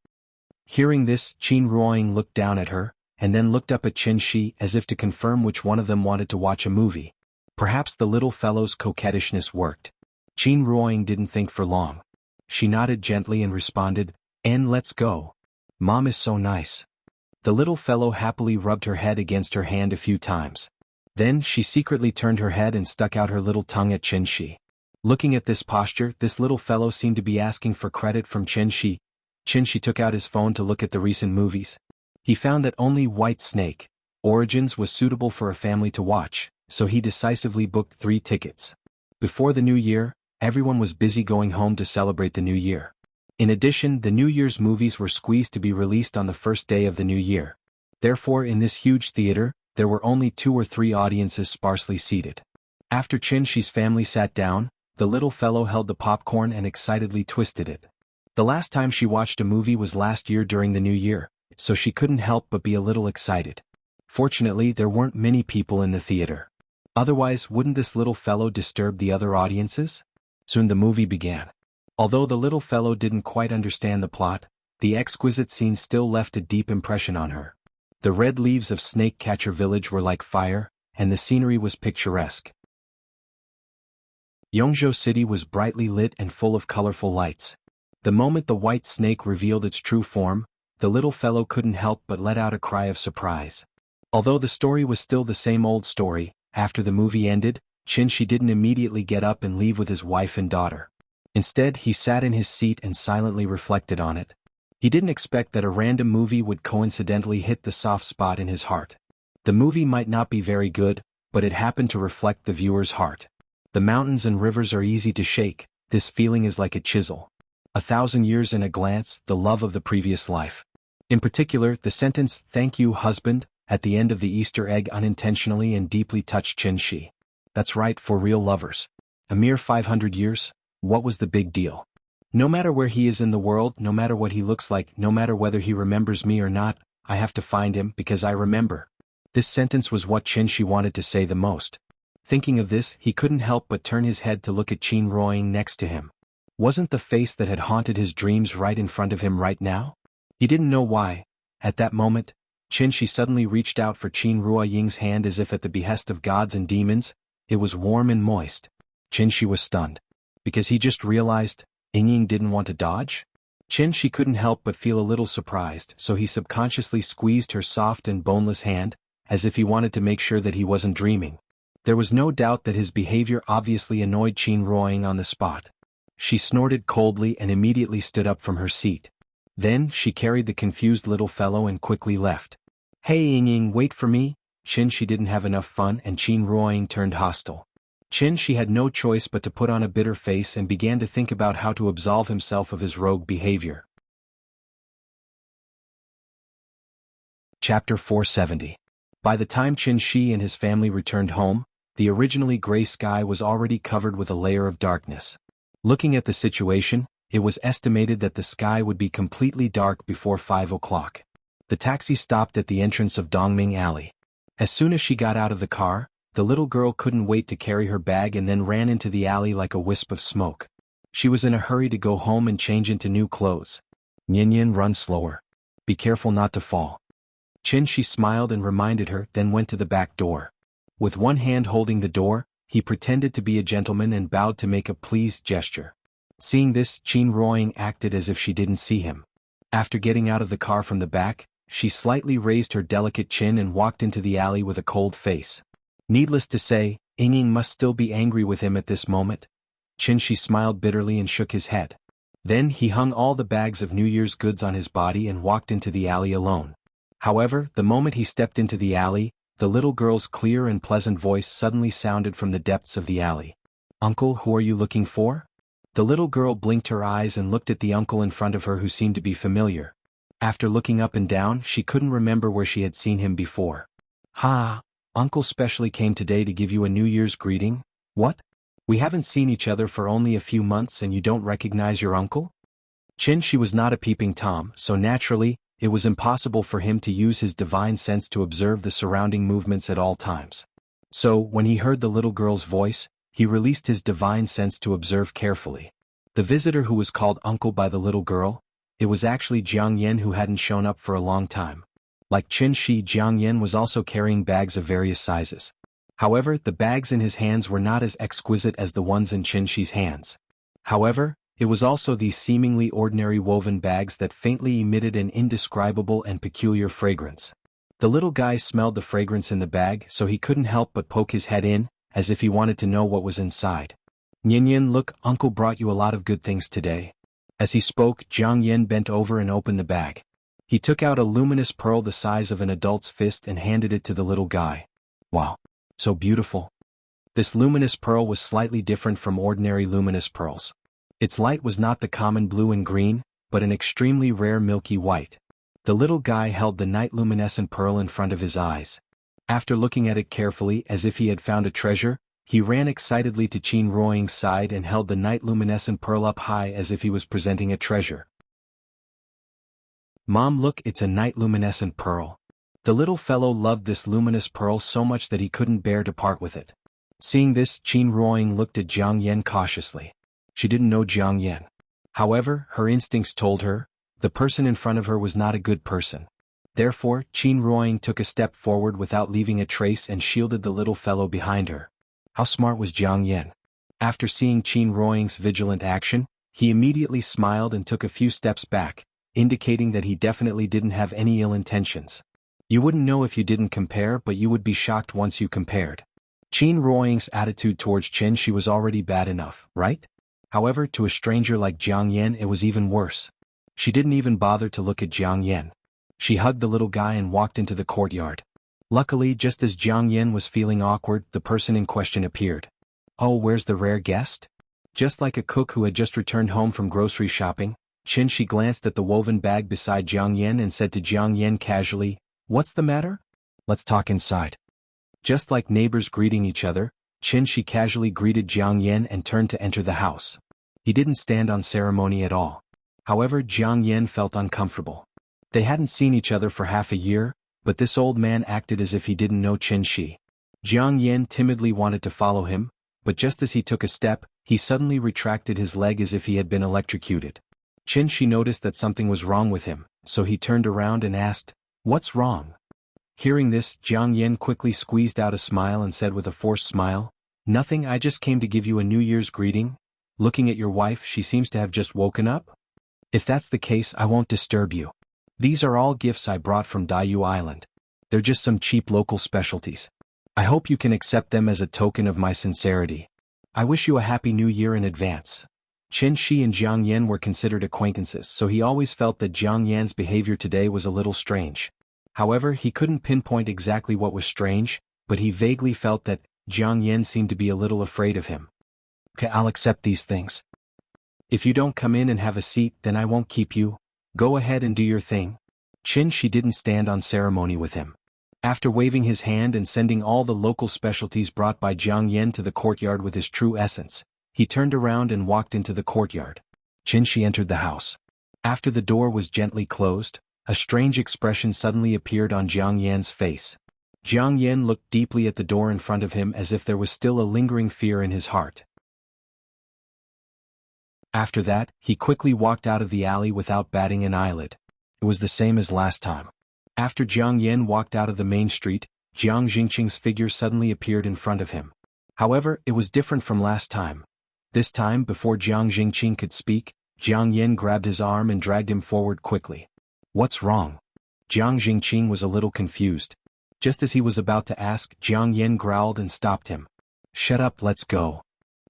Hearing this, Qin Ruoying looked down at her, and then looked up at Qin Shi as if to confirm which one of them wanted to watch a movie. Perhaps the little fellow's coquettishness worked. Qin Ruoying didn't think for long. She nodded gently and responded, "And let's go. Mom is so nice." The little fellow happily rubbed her head against her hand a few times. Then she secretly turned her head and stuck out her little tongue at Qin Shi. Looking at this posture, this little fellow seemed to be asking for credit from Qin Shi. Qin Shi took out his phone to look at the recent movies. He found that only White Snake Origins was suitable for a family to watch, so he decisively booked 3 tickets. Before the new year, everyone was busy going home to celebrate the new year. In addition, the New Year's movies were squeezed to be released on the first day of the new year. Therefore, in this huge theater, there were only 2 or 3 audiences sparsely seated. After Qin Shi's family sat down, the little fellow held the popcorn and excitedly twisted it. The last time she watched a movie was last year during the new year, so she couldn't help but be a little excited. Fortunately, there weren't many people in the theater. Otherwise, wouldn't this little fellow disturb the other audiences? Soon the movie began. Although the little fellow didn't quite understand the plot, the exquisite scene still left a deep impression on her. The red leaves of Snake Catcher Village were like fire, and the scenery was picturesque. Yongzhou City was brightly lit and full of colorful lights. The moment the white snake revealed its true form, the little fellow couldn't help but let out a cry of surprise. Although the story was still the same old story, after the movie ended, Qin Shi didn't immediately get up and leave with his wife and daughter. Instead, he sat in his seat and silently reflected on it. He didn't expect that a random movie would coincidentally hit the soft spot in his heart. The movie might not be very good, but it happened to reflect the viewer's heart. The mountains and rivers are easy to shake, this feeling is like a chisel. 1,000 years in a glance, the love of the previous life. In particular, the sentence, "Thank you, husband," at the end of the Easter egg unintentionally and deeply touched Qin Shi. That's right, for real lovers. A mere 500 years? What was the big deal? No matter where he is in the world, no matter what he looks like, no matter whether he remembers me or not, I have to find him because I remember. This sentence was what Qin Shi wanted to say the most. Thinking of this, he couldn't help but turn his head to look at Qin Ruoying next to him. Wasn't the face that had haunted his dreams right in front of him right now? He didn't know why. At that moment, Qin Shi suddenly reached out for Qin Ruoying's hand as if at the behest of gods and demons. It was warm and moist. Qin Shi was stunned. Because he just realized, Ying didn't want to dodge? Qin Shi couldn't help but feel a little surprised, so he subconsciously squeezed her soft and boneless hand, as if he wanted to make sure that he wasn't dreaming. There was no doubt that his behavior obviously annoyed Qin Ruoying on the spot. She snorted coldly and immediately stood up from her seat. Then, she carried the confused little fellow and quickly left. "Hey Ying, wait for me." Qin Shi didn't have enough fun and Qin Ruoying turned hostile. Qin Shi had no choice but to put on a bitter face and began to think about how to absolve himself of his rogue behavior. Chapter 470. By the time Qin Shi and his family returned home, the originally gray sky was already covered with a layer of darkness. Looking at the situation, It was estimated that the sky would be completely dark before 5 o'clock. The taxi stopped at the entrance of Dongming Alley. As soon as she got out of the car, the little girl couldn't wait to carry her bag and then ran into the alley like a wisp of smoke. She was in a hurry to go home and change into new clothes. Nyin, run slower. Be careful not to fall. She smiled and reminded her, then went to the back door. With one hand holding the door, he pretended to be a gentleman and bowed to make a pleased gesture. Seeing this, Qin Ruoying acted as if she didn't see him. After getting out of the car from the back, she slightly raised her delicate chin and walked into the alley with a cold face. Needless to say, Ying must still be angry with him at this moment. She smiled bitterly and shook his head. Then he hung all the bags of New Year's goods on his body and walked into the alley alone. However, the moment he stepped into the alley, the little girl's clear and pleasant voice suddenly sounded from the depths of the alley. "Uncle, who are you looking for?" The little girl blinked her eyes and looked at the uncle in front of her who seemed to be familiar. After looking up and down, she couldn't remember where she had seen him before. "Ha! Uncle specially came today to give you a New Year's greeting? What? We haven't seen each other for only a few months and you don't recognize your uncle?" She was not a peeping Tom, so naturally, it was impossible for him to use his divine sense to observe the surrounding movements at all times. So, when he heard the little girl's voice, he released his divine sense to observe carefully. The visitor who was called uncle by the little girl, it was actually Jiang Yan who hadn't shown up for a long time. Like Jiang Yan was also carrying bags of various sizes. However, the bags in his hands were not as exquisite as the ones in Shi's hands. However, it was also these seemingly ordinary woven bags that faintly emitted an indescribable and peculiar fragrance. The little guy smelled the fragrance in the bag, so he couldn't help but poke his head in, as if he wanted to know what was inside. "Nyin, look, Uncle brought you a lot of good things today." As he spoke, Jiang Yan bent over and opened the bag. He took out a luminous pearl the size of an adult's fist and handed it to the little guy. "Wow, so beautiful." This luminous pearl was slightly different from ordinary luminous pearls. Its light was not the common blue and green, but an extremely rare milky white. The little guy held the night luminescent pearl in front of his eyes. After looking at it carefully as if he had found a treasure, he ran excitedly to Qin Ruoying's side and held the night luminescent pearl up high as if he was presenting a treasure. "Mom, look, it's a night luminescent pearl." The little fellow loved this luminous pearl so much that he couldn't bear to part with it. Seeing this, Qin Ruoying looked at Jiang Yan cautiously. She didn't know Jiang Yan. However, her instincts told her, the person in front of her was not a good person. Therefore, Qin Ruoying took a step forward without leaving a trace and shielded the little fellow behind her. How smart was Jiang Yan? After seeing Qin Ruoying's vigilant action, he immediately smiled and took a few steps back, indicating that he definitely didn't have any ill intentions. You wouldn't know if you didn't compare, but you would be shocked once you compared. Qin Ruoying's attitude towards She was already bad enough, right? However, to a stranger like Jiang Yan it was even worse. She didn't even bother to look at Jiang Yan. She hugged the little guy and walked into the courtyard. Luckily, just as Jiang Yan was feeling awkward, the person in question appeared. "Oh, where's the rare guest?" Just like a cook who had just returned home from grocery shopping, She glanced at the woven bag beside Jiang Yan and said to Jiang Yan casually, "What's the matter? Let's talk inside." Just like neighbors greeting each other, She casually greeted Jiang Yan and turned to enter the house. He didn't stand on ceremony at all. However, Jiang Yan felt uncomfortable. They hadn't seen each other for half a year, but this old man acted as if he didn't know Shi. Jiang Yan timidly wanted to follow him, but just as he took a step, he suddenly retracted his leg as if he had been electrocuted. Shi noticed that something was wrong with him, so he turned around and asked, "What's wrong?" Hearing this, Jiang Yan quickly squeezed out a smile and said with a forced smile, "Nothing, I just came to give you a New Year's greeting. Looking at your wife, she seems to have just woken up. If that's the case, I won't disturb you. These are all gifts I brought from Daiyu Island. They're just some cheap local specialties. I hope you can accept them as a token of my sincerity. I wish you a happy new year in advance." Shi and Jiang Yan were considered acquaintances, so he always felt that Jiang Yan's behavior today was a little strange. However, he couldn't pinpoint exactly what was strange, but he vaguely felt that Jiang Yan seemed to be a little afraid of him. "Okay, I'll accept these things. If you don't come in and have a seat, then I won't keep you. Go ahead and do your thing." She didn't stand on ceremony with him. After waving his hand and sending all the local specialties brought by Jiang Yan to the courtyard with his true essence, he turned around and walked into the courtyard. Qin Shi entered the house. After the door was gently closed, a strange expression suddenly appeared on Jiang Yan's face. Jiang Yan looked deeply at the door in front of him as if there was still a lingering fear in his heart. After that, he quickly walked out of the alley without batting an eyelid. It was the same as last time. After Jiang Yan walked out of the main street, Jiang Jingqing's figure suddenly appeared in front of him. However, it was different from last time. This time, before Jiang Jingqing could speak, Jiang Yan grabbed his arm and dragged him forward quickly. "What's wrong?" Jiang Jingqing was a little confused. Just as he was about to ask, Jiang Yan growled and stopped him. "Shut up, let's go."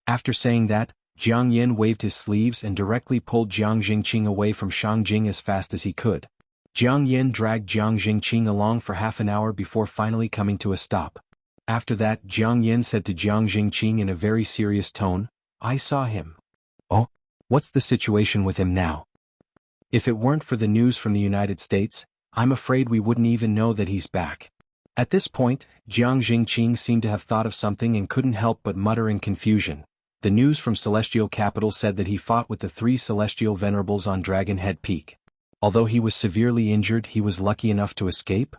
After saying that, Jiang Yan waved his sleeves and directly pulled Jiang Jingqing away from Shang Jing as fast as he could. Jiang Yan dragged Jiang Jingqing along for half an hour before finally coming to a stop. After that, Jiang Yan said to Jiang Jingqing in a very serious tone, "I saw him." "Oh? What's the situation with him now?" "If it weren't for the news from the United States, I'm afraid we wouldn't even know that he's back." At this point, Jiang Jingqing seemed to have thought of something and couldn't help but mutter in confusion. The news from Celestial Capital said that he fought with the 3 Celestial Venerables on Dragon Head Peak. Although he was severely injured, he was lucky enough to escape?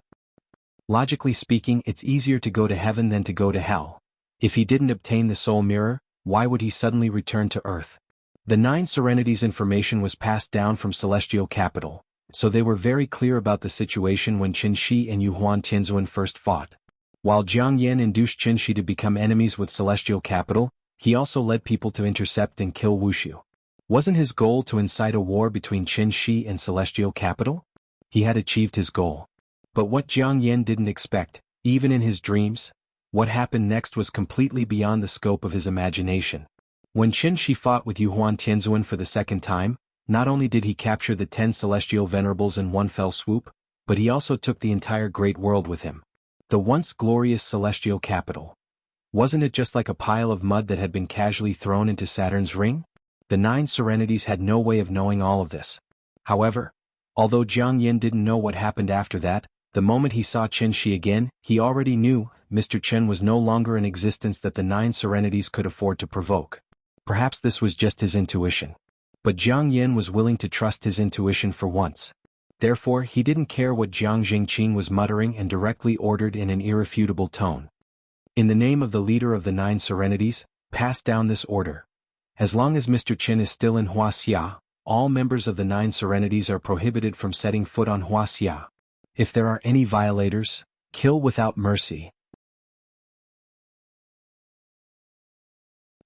Logically speaking, it's easier to go to heaven than to go to hell. If he didn't obtain the Soul Mirror, why would he suddenly return to Earth? The 9 Serenities information was passed down from Celestial Capital, so they were very clear about the situation when Qin Shi and Yuhuan Tianzuan first fought. While Jiang Yan induced Qin Shi to become enemies with Celestial Capital, he also led people to intercept and kill Wuxia. Wasn't his goal to incite a war between Qin Shi and Celestial Capital? He had achieved his goal. But what Jiang Yan didn't expect, even in his dreams, what happened next was completely beyond the scope of his imagination. When Qin Shi fought with Yuhuan Tianzuan for the second time, not only did he capture the 10 Celestial Venerables in one fell swoop, but he also took the entire Great World with him. The once glorious Celestial Capital. Wasn't it just like a pile of mud that had been casually thrown into Saturn's ring? The 9 Serenities had no way of knowing all of this. However, although Jiang Yan didn't know what happened after that, the moment he saw Qin Shi again, he already knew Mr. Chen was no longer an existence that the 9 Serenities could afford to provoke. Perhaps this was just his intuition. But Jiang Yan was willing to trust his intuition for once. Therefore, he didn't care what Jiang Jingqing was muttering and directly ordered in an irrefutable tone. "In the name of the leader of the 9 Serenities, pass down this order. As long as Mr. Chen is still in Wuxia, all members of the 9 Serenities are prohibited from setting foot on Wuxia. If there are any violators, kill without mercy."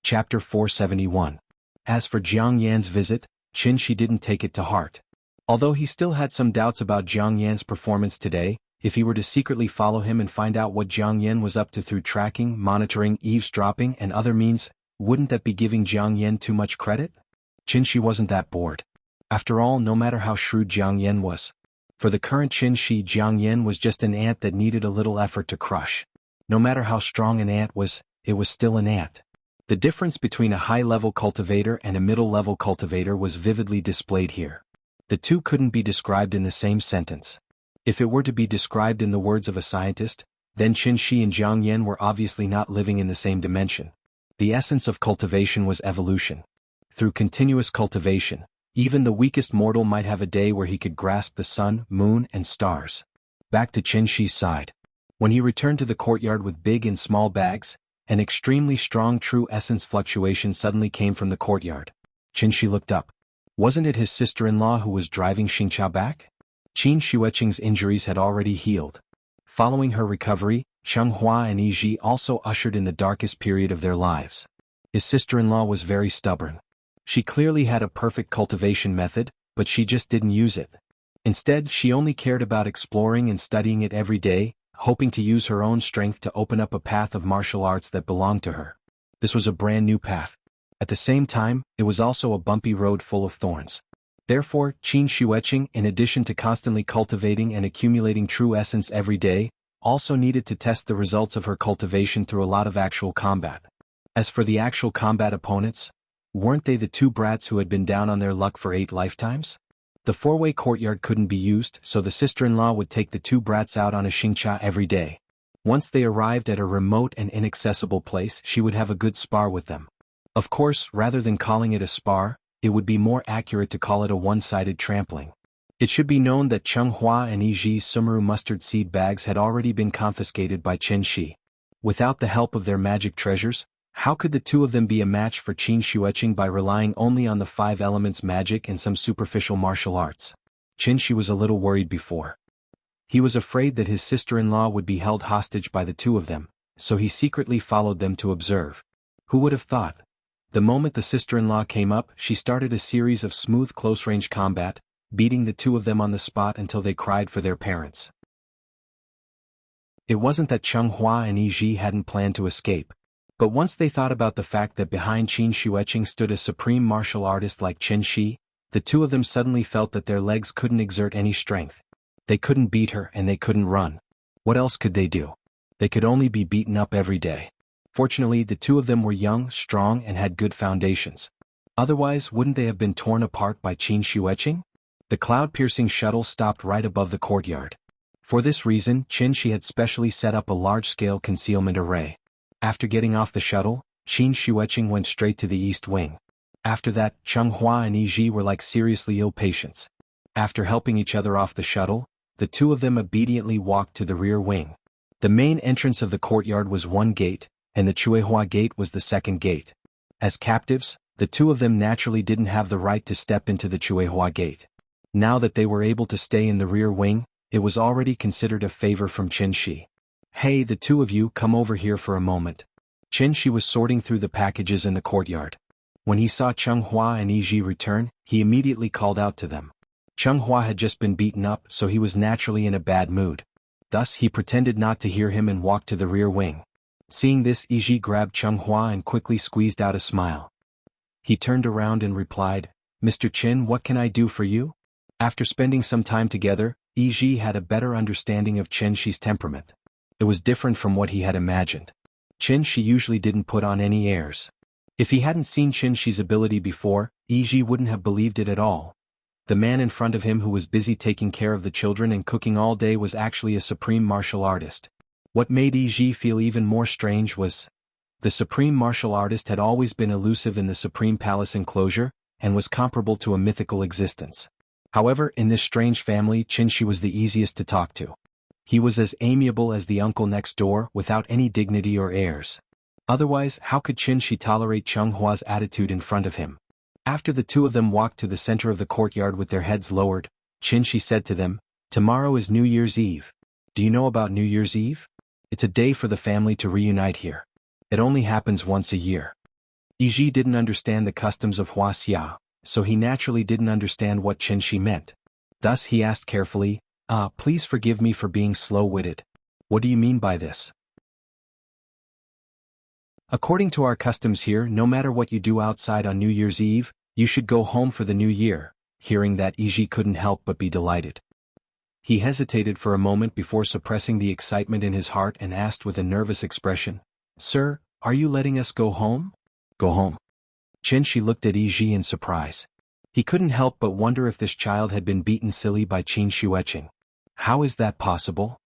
Chapter 471. As for Jiang Yan's visit, Qin Shi didn't take it to heart. Although he still had some doubts about Jiang Yan's performance today, if he were to secretly follow him and find out what Jiang Yan was up to through tracking, monitoring, eavesdropping, and other means, wouldn't that be giving Jiang Yan too much credit? Qin Shi wasn't that bored. After all, no matter how shrewd Jiang Yan was, for the current Qin Shi, Jiang Yan was just an ant that needed a little effort to crush. No matter how strong an ant was, it was still an ant. The difference between a high-level cultivator and a middle-level cultivator was vividly displayed here. The two couldn't be described in the same sentence. If it were to be described in the words of a scientist, then Qin Shi and Jiang Yan were obviously not living in the same dimension. The essence of cultivation was evolution. Through continuous cultivation, even the weakest mortal might have a day where he could grasp the sun, moon, and stars. Back to Qin Shi's side. When he returned to the courtyard with big and small bags, an extremely strong true essence fluctuation suddenly came from the courtyard. Qin Shi looked up. Wasn't it his sister-in-law who was driving Xingqiao back? Qin Xueqing's injuries had already healed. Following her recovery, Changhua and Yiji also ushered in the darkest period of their lives. His sister-in-law was very stubborn. She clearly had a perfect cultivation method, but she just didn't use it. Instead, she only cared about exploring and studying it every day, hoping to use her own strength to open up a path of martial arts that belonged to her. This was a brand new path. At the same time, it was also a bumpy road full of thorns. Therefore, Qin Xueqing, in addition to constantly cultivating and accumulating true essence every day, also needed to test the results of her cultivation through a lot of actual combat. As for the actual combat opponents, weren't they the 2 brats who had been down on their luck for 8 lifetimes? The 4-way courtyard couldn't be used, so the sister-in-law would take the 2 brats out on a Xingqiao every day. Once they arrived at a remote and inaccessible place, she would have a good spar with them. Of course, rather than calling it a spar, it would be more accurate to call it a one-sided trampling. It should be known that Cheng Hua and Yiji's Sumeru mustard seed bags had already been confiscated by Qin Shi. Without the help of their magic treasures, how could the two of them be a match for Qin Shueqing by relying only on the 5 elements magic and some superficial martial arts? Qin Shi was a little worried before. He was afraid that his sister-in-law would be held hostage by the two of them, so he secretly followed them to observe. Who would have thought? The moment the sister-in-law came up, she started a series of smooth close-range combat, beating the two of them on the spot until they cried for their parents. It wasn't that Cheng Hua and Yiji hadn't planned to escape, but once they thought about the fact that behind Qin Shueqing stood a supreme martial artist like Qin Shi, the two of them suddenly felt that their legs couldn't exert any strength. They couldn't beat her and they couldn't run. What else could they do? They could only be beaten up every day. Fortunately, the two of them were young, strong, and had good foundations. Otherwise, wouldn't they have been torn apart by Qin Shueqing? The cloud-piercing shuttle stopped right above the courtyard. For this reason, Qin Shi had specially set up a large-scale concealment array. After getting off the shuttle, Qin Shueqing went straight to the east wing. After that, Cheng Hua and Yiji were like seriously ill patients. After helping each other off the shuttle, the two of them obediently walked to the rear wing. The main entrance of the courtyard was one gate, and the Chuehua gate was the second gate. As captives, the two of them naturally didn't have the right to step into the Chuehua gate. Now that they were able to stay in the rear wing, it was already considered a favor from Qin Shi. Hey, the two of you, come over here for a moment. Qin Shi was sorting through the packages in the courtyard. When he saw Cheng Hua and Yiji return, he immediately called out to them. Cheng Hua had just been beaten up, so he was naturally in a bad mood. Thus, he pretended not to hear him and walked to the rear wing. Seeing this, Yiji grabbed Cheng Hua and quickly squeezed out a smile. He turned around and replied, "Mr. Qin, what can I do for you?" After spending some time together, Yiji had a better understanding of Qin Shi's temperament. It was different from what he had imagined. Qin Shi usually didn't put on any airs. If he hadn't seen Qin Shi's ability before, Yiji wouldn't have believed it at all. The man in front of him who was busy taking care of the children and cooking all day was actually a supreme martial artist. What made Yiji feel even more strange was, the supreme martial artist had always been elusive in the Supreme Palace enclosure, and was comparable to a mythical existence. However, in this strange family, Qin Shi was the easiest to talk to. He was as amiable as the uncle next door, without any dignity or airs. Otherwise, how could Qin Shi tolerate Cheng Hua's attitude in front of him? After the two of them walked to the center of the courtyard with their heads lowered, Qin Shi said to them, "Tomorrow is New Year's Eve. Do you know about New Year's Eve? It's a day for the family to reunite here. It only happens once a year." Yiji didn't understand the customs of Wuxia, so he naturally didn't understand what Qin Shi meant. Thus he asked carefully, please forgive me for being slow-witted. What do you mean by this?" "According to our customs here, no matter what you do outside on New Year's Eve, you should go home for the new year." Hearing that, Yiji couldn't help but be delighted. He hesitated for a moment before suppressing the excitement in his heart and asked with a nervous expression, "Sir, are you letting us go home?" "Go home?" Qin Shi looked at Yiji in surprise. He couldn't help but wonder if this child had been beaten silly by Qin Shueqing. How is that possible?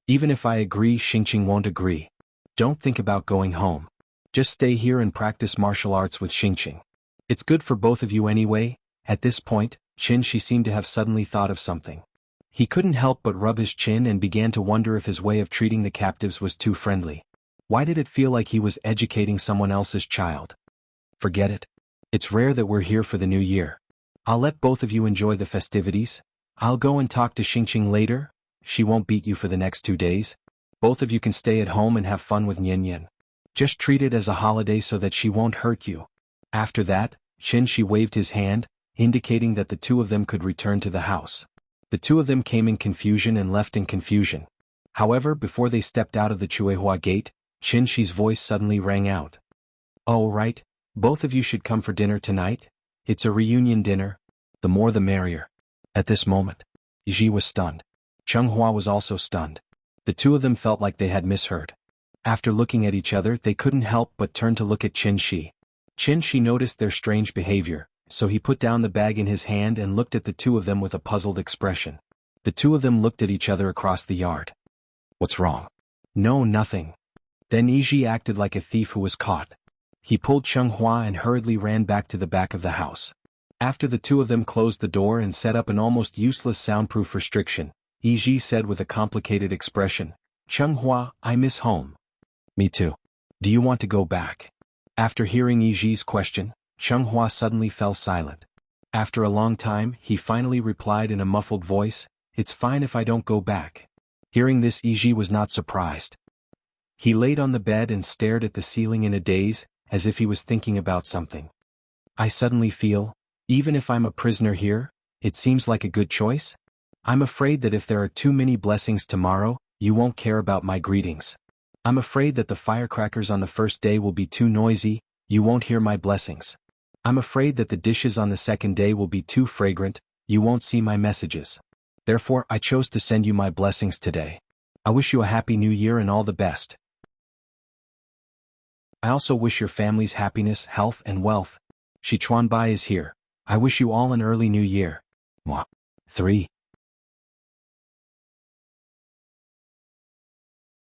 Even if I agree, Xingqing won't agree. Don't think about going home. Just stay here and practice martial arts with Xingqing. It's good for both of you anyway." At this point, Qin Shi seemed to have suddenly thought of something. He couldn't help but rub his chin and began to wonder if his way of treating the captives was too friendly. Why did it feel like he was educating someone else's child? Forget it. It's rare that we're here for the new year. I'll let both of you enjoy the festivities. I'll go and talk to Xingqing later. She won't beat you for the next 2 days. Both of you can stay at home and have fun with Nian Nian. Just treat it as a holiday so that she won't hurt you. After that, Qin Shi waved his hand, indicating that the two of them could return to the house. The two of them came in confusion and left in confusion. However, before they stepped out of the Chuehua gate, Qin Shi's voice suddenly rang out. "Oh right, both of you should come for dinner tonight. It's a reunion dinner. The more the merrier." At this moment, Yiji was stunned. Cheng Hua was also stunned. The two of them felt like they had misheard. After looking at each other, they couldn't help but turn to look at Qin Shi. Qin Shi noticed their strange behavior, so he put down the bag in his hand and looked at the two of them with a puzzled expression. The two of them looked at each other across the yard. "What's wrong?" "No, nothing." Then Yiji acted like a thief who was caught. He pulled Cheng Hua and hurriedly ran back to the back of the house. After the two of them closed the door and set up an almost useless soundproof restriction, Yi said with a complicated expression, "Chunghua, I miss home." "Me too. Do you want to go back?" After hearing Yi's question, Chunghua suddenly fell silent. After a long time, he finally replied in a muffled voice, "It's fine if I don't go back." Hearing this, Yi was not surprised. He laid on the bed and stared at the ceiling in a daze, as if he was thinking about something. "I suddenly feel, even if I'm a prisoner here, it seems like a good choice? I'm afraid that if there are too many blessings tomorrow, you won't care about my greetings. I'm afraid that the firecrackers on the first day will be too noisy, you won't hear my blessings. I'm afraid that the dishes on the second day will be too fragrant, you won't see my messages. Therefore I chose to send you my blessings today. I wish you a happy new year and all the best. I also wish your family's happiness, health and wealth. Sichuan Bai is here. I wish you all an early new year. Mwah. 3.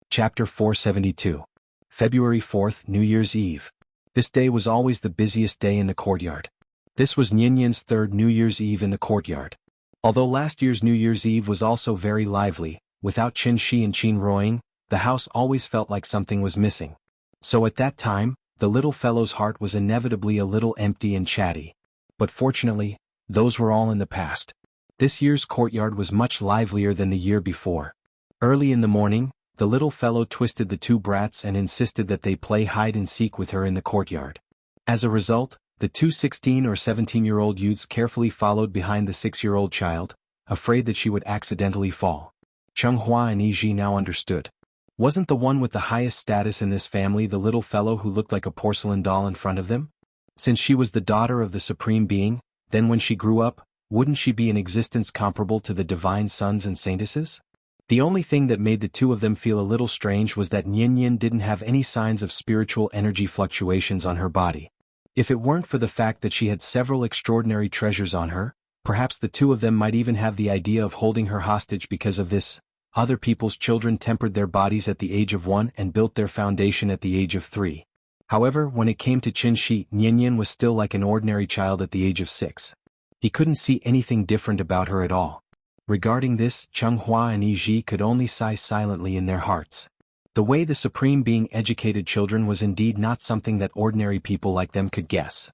Chapter 472. February 4th, New Year's Eve. This day was always the busiest day in the courtyard. This was Nianyan's third New Year's Eve in the courtyard. Although last year's New Year's Eve was also very lively, without Qin Shi and Qin Ruoying, the house always felt like something was missing. So at that time, the little fellow's heart was inevitably a little empty and chatty. But fortunately, those were all in the past. This year's courtyard was much livelier than the year before. Early in the morning, the little fellow twisted the two brats and insisted that they play hide-and-seek with her in the courtyard. As a result, the two 16 or 17-year-old youths carefully followed behind the 6-year-old child, afraid that she would accidentally fall. Chunghua and Yi now understood. Wasn't the one with the highest status in this family the little fellow who looked like a porcelain doll in front of them? Since she was the daughter of the Supreme Being, then when she grew up, wouldn't she be in existence comparable to the divine sons and saintesses? The only thing that made the two of them feel a little strange was that Nianyan didn't have any signs of spiritual energy fluctuations on her body. If it weren't for the fact that she had several extraordinary treasures on her, perhaps the two of them might even have the idea of holding her hostage because of this. Other people's children tempered their bodies at the age of 1 and built their foundation at the age of 3. However, when it came to Qin Shi, Nianyan was still like an ordinary child at the age of 6. He couldn't see anything different about her at all. Regarding this, Chunghua and Yi could only sigh silently in their hearts. The way the Supreme Being educated children was indeed not something that ordinary people like them could guess.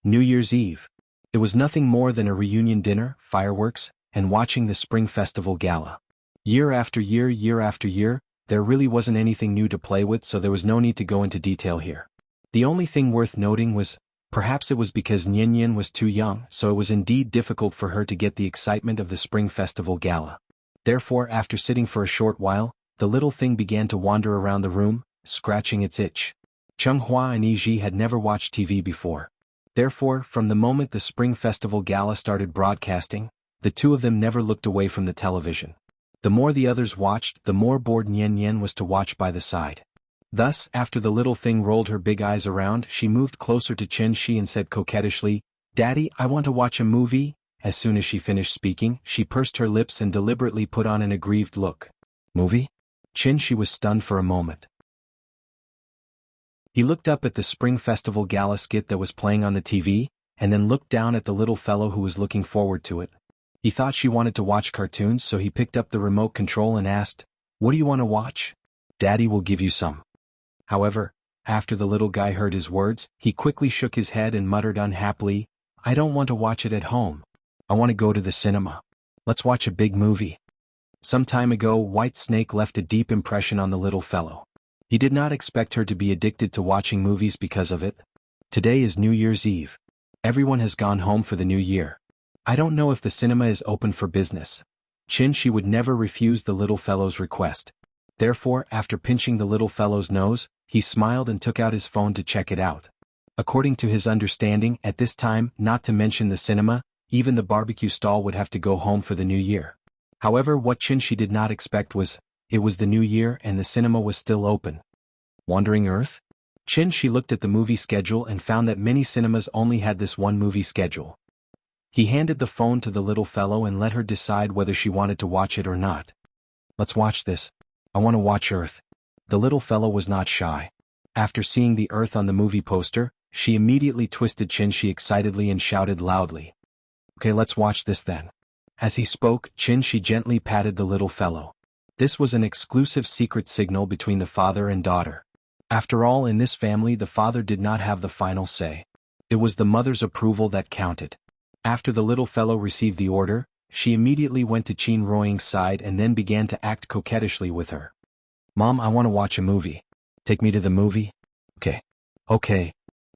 New Year's Eve. It was nothing more than a reunion dinner, fireworks, and watching the Spring Festival Gala. Year after year, there really wasn't anything new to play with, so there was no need to go into detail here. The only thing worth noting was, perhaps it was because Nianyan was too young, so it was indeed difficult for her to get the excitement of the Spring Festival Gala. Therefore, after sitting for a short while, the little thing began to wander around the room, scratching its itch. Chunghua and Yi had never watched TV before. Therefore, from the moment the Spring Festival Gala started broadcasting, the two of them never looked away from the television. The more the others watched, the more bored Nianyan was to watch by the side. Thus, after the little thing rolled her big eyes around, she moved closer to Qin Shi and said coquettishly, "Daddy, I want to watch a movie." As soon as she finished speaking, she pursed her lips and deliberately put on an aggrieved look. "Movie?" Qin Shi was stunned for a moment. He looked up at the Spring Festival Gala skit that was playing on the TV, and then looked down at the little fellow who was looking forward to it. He thought she wanted to watch cartoons, so he picked up the remote control and asked, "What do you want to watch?" "Daddy will give you some." However, after the little guy heard his words, he quickly shook his head and muttered unhappily, "I don't want to watch it at home. I want to go to the cinema. Let's watch a big movie." Some time ago, White Snake left a deep impression on the little fellow. He did not expect her to be addicted to watching movies because of it. Today is New Year's Eve. Everyone has gone home for the new year. I don't know if the cinema is open for business. Qin Shi would never refuse the little fellow's request. Therefore, after pinching the little fellow's nose, he smiled and took out his phone to check it out. According to his understanding, at this time, not to mention the cinema, even the barbecue stall would have to go home for the new year. However, what Qin Shi did not expect was, it was the new year and the cinema was still open. Wandering Earth? Qin Shi looked at the movie schedule and found that many cinemas only had this one movie schedule. He handed the phone to the little fellow and let her decide whether she wanted to watch it or not. "Let's watch this. I want to watch Earth." The little fellow was not shy. After seeing the Earth on the movie poster, she immediately twisted Qin Shi excitedly and shouted loudly, Okay, let's watch this then. As he spoke, Qin gently patted the little fellow. This was an exclusive secret signal between the father and daughter. After all, in this family the father did not have the final say. It was the mother's approval that counted. After the little fellow received the order, she immediately went to Qin Ruoying's side and then began to act coquettishly with her. Mom, I want to watch a movie. Take me to the movie? Okay.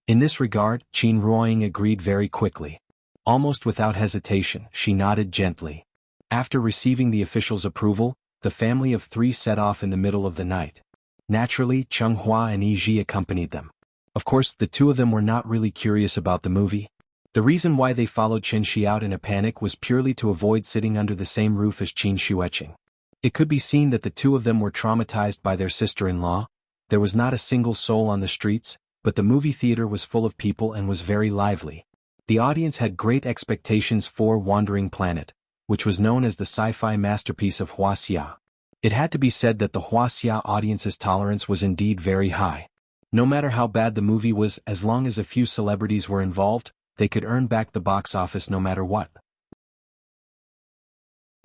In this regard, Qin Ruoying agreed very quickly. Almost without hesitation, she nodded gently. After receiving the official's approval, the family of three set off in the middle of the night. Naturally, Chenghua and Yi accompanied them. Of course, the two of them were not really curious about the movie. The reason why they followed Qin out in a panic was purely to avoid sitting under the same roof as Qin Shueqing. It could be seen that the two of them were traumatized by their sister-in-law. There was not a single soul on the streets, but the movie theater was full of people and was very lively. The audience had great expectations for Wandering Planet, which was known as the sci-fi masterpiece of Wuxia. It had to be said that the Wuxia audience's tolerance was indeed very high. No matter how bad the movie was, as long as a few celebrities were involved, they could earn back the box office no matter what.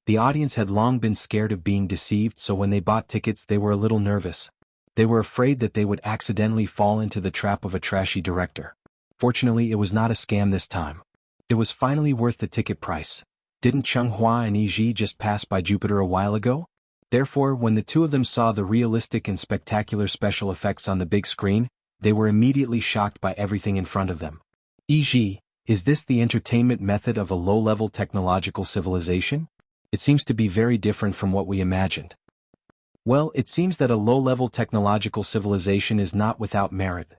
The audience had long been scared of being deceived, so when they bought tickets they were a little nervous. They were afraid that they would accidentally fall into the trap of a trashy director. Fortunately, it was not a scam this time. It was finally worth the ticket price. Didn't Chenghua and Yi just pass by Jupiter a while ago? Therefore, when the two of them saw the realistic and spectacular special effects on the big screen, they were immediately shocked by everything in front of them. Yi, is this the entertainment method of a low-level technological civilization? It seems to be very different from what we imagined. Well, it seems that a low-level technological civilization is not without merit.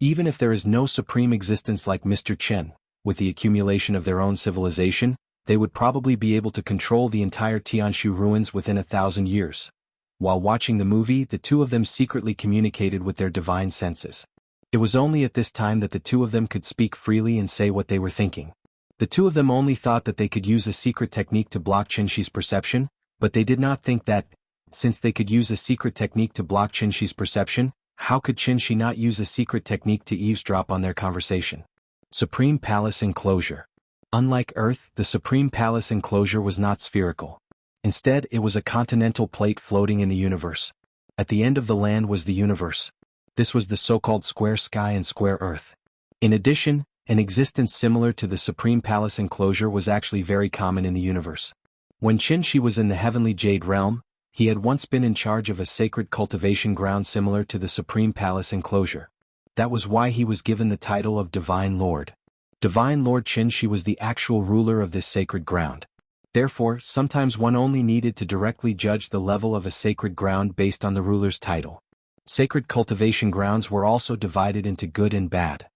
Even if there is no supreme existence like Mr. Chen, with the accumulation of their own civilization, they would probably be able to control the entire Tianshu ruins within 1,000 years. While watching the movie, the two of them secretly communicated with their divine senses. It was only at this time that the two of them could speak freely and say what they were thinking. The two of them only thought that they could use a secret technique to block Qinshi's perception, but they did not think that, since they could use a secret technique to block Qinshi's perception, how could Qinshi not use a secret technique to eavesdrop on their conversation? Supreme Palace Enclosure. Unlike Earth, the Supreme Palace Enclosure was not spherical. Instead, it was a continental plate floating in the universe. At the end of the land was the universe. This was the so-called square sky and square Earth. In addition, an existence similar to the Supreme Palace Enclosure was actually very common in the universe. When Qinshi was in the Heavenly Jade Realm, he had once been in charge of a sacred cultivation ground similar to the Supreme Palace Enclosure. That was why he was given the title of Divine Lord. Divine Lord Qinshi was the actual ruler of this sacred ground. Therefore, sometimes one only needed to directly judge the level of a sacred ground based on the ruler's title. Sacred cultivation grounds were also divided into good and bad.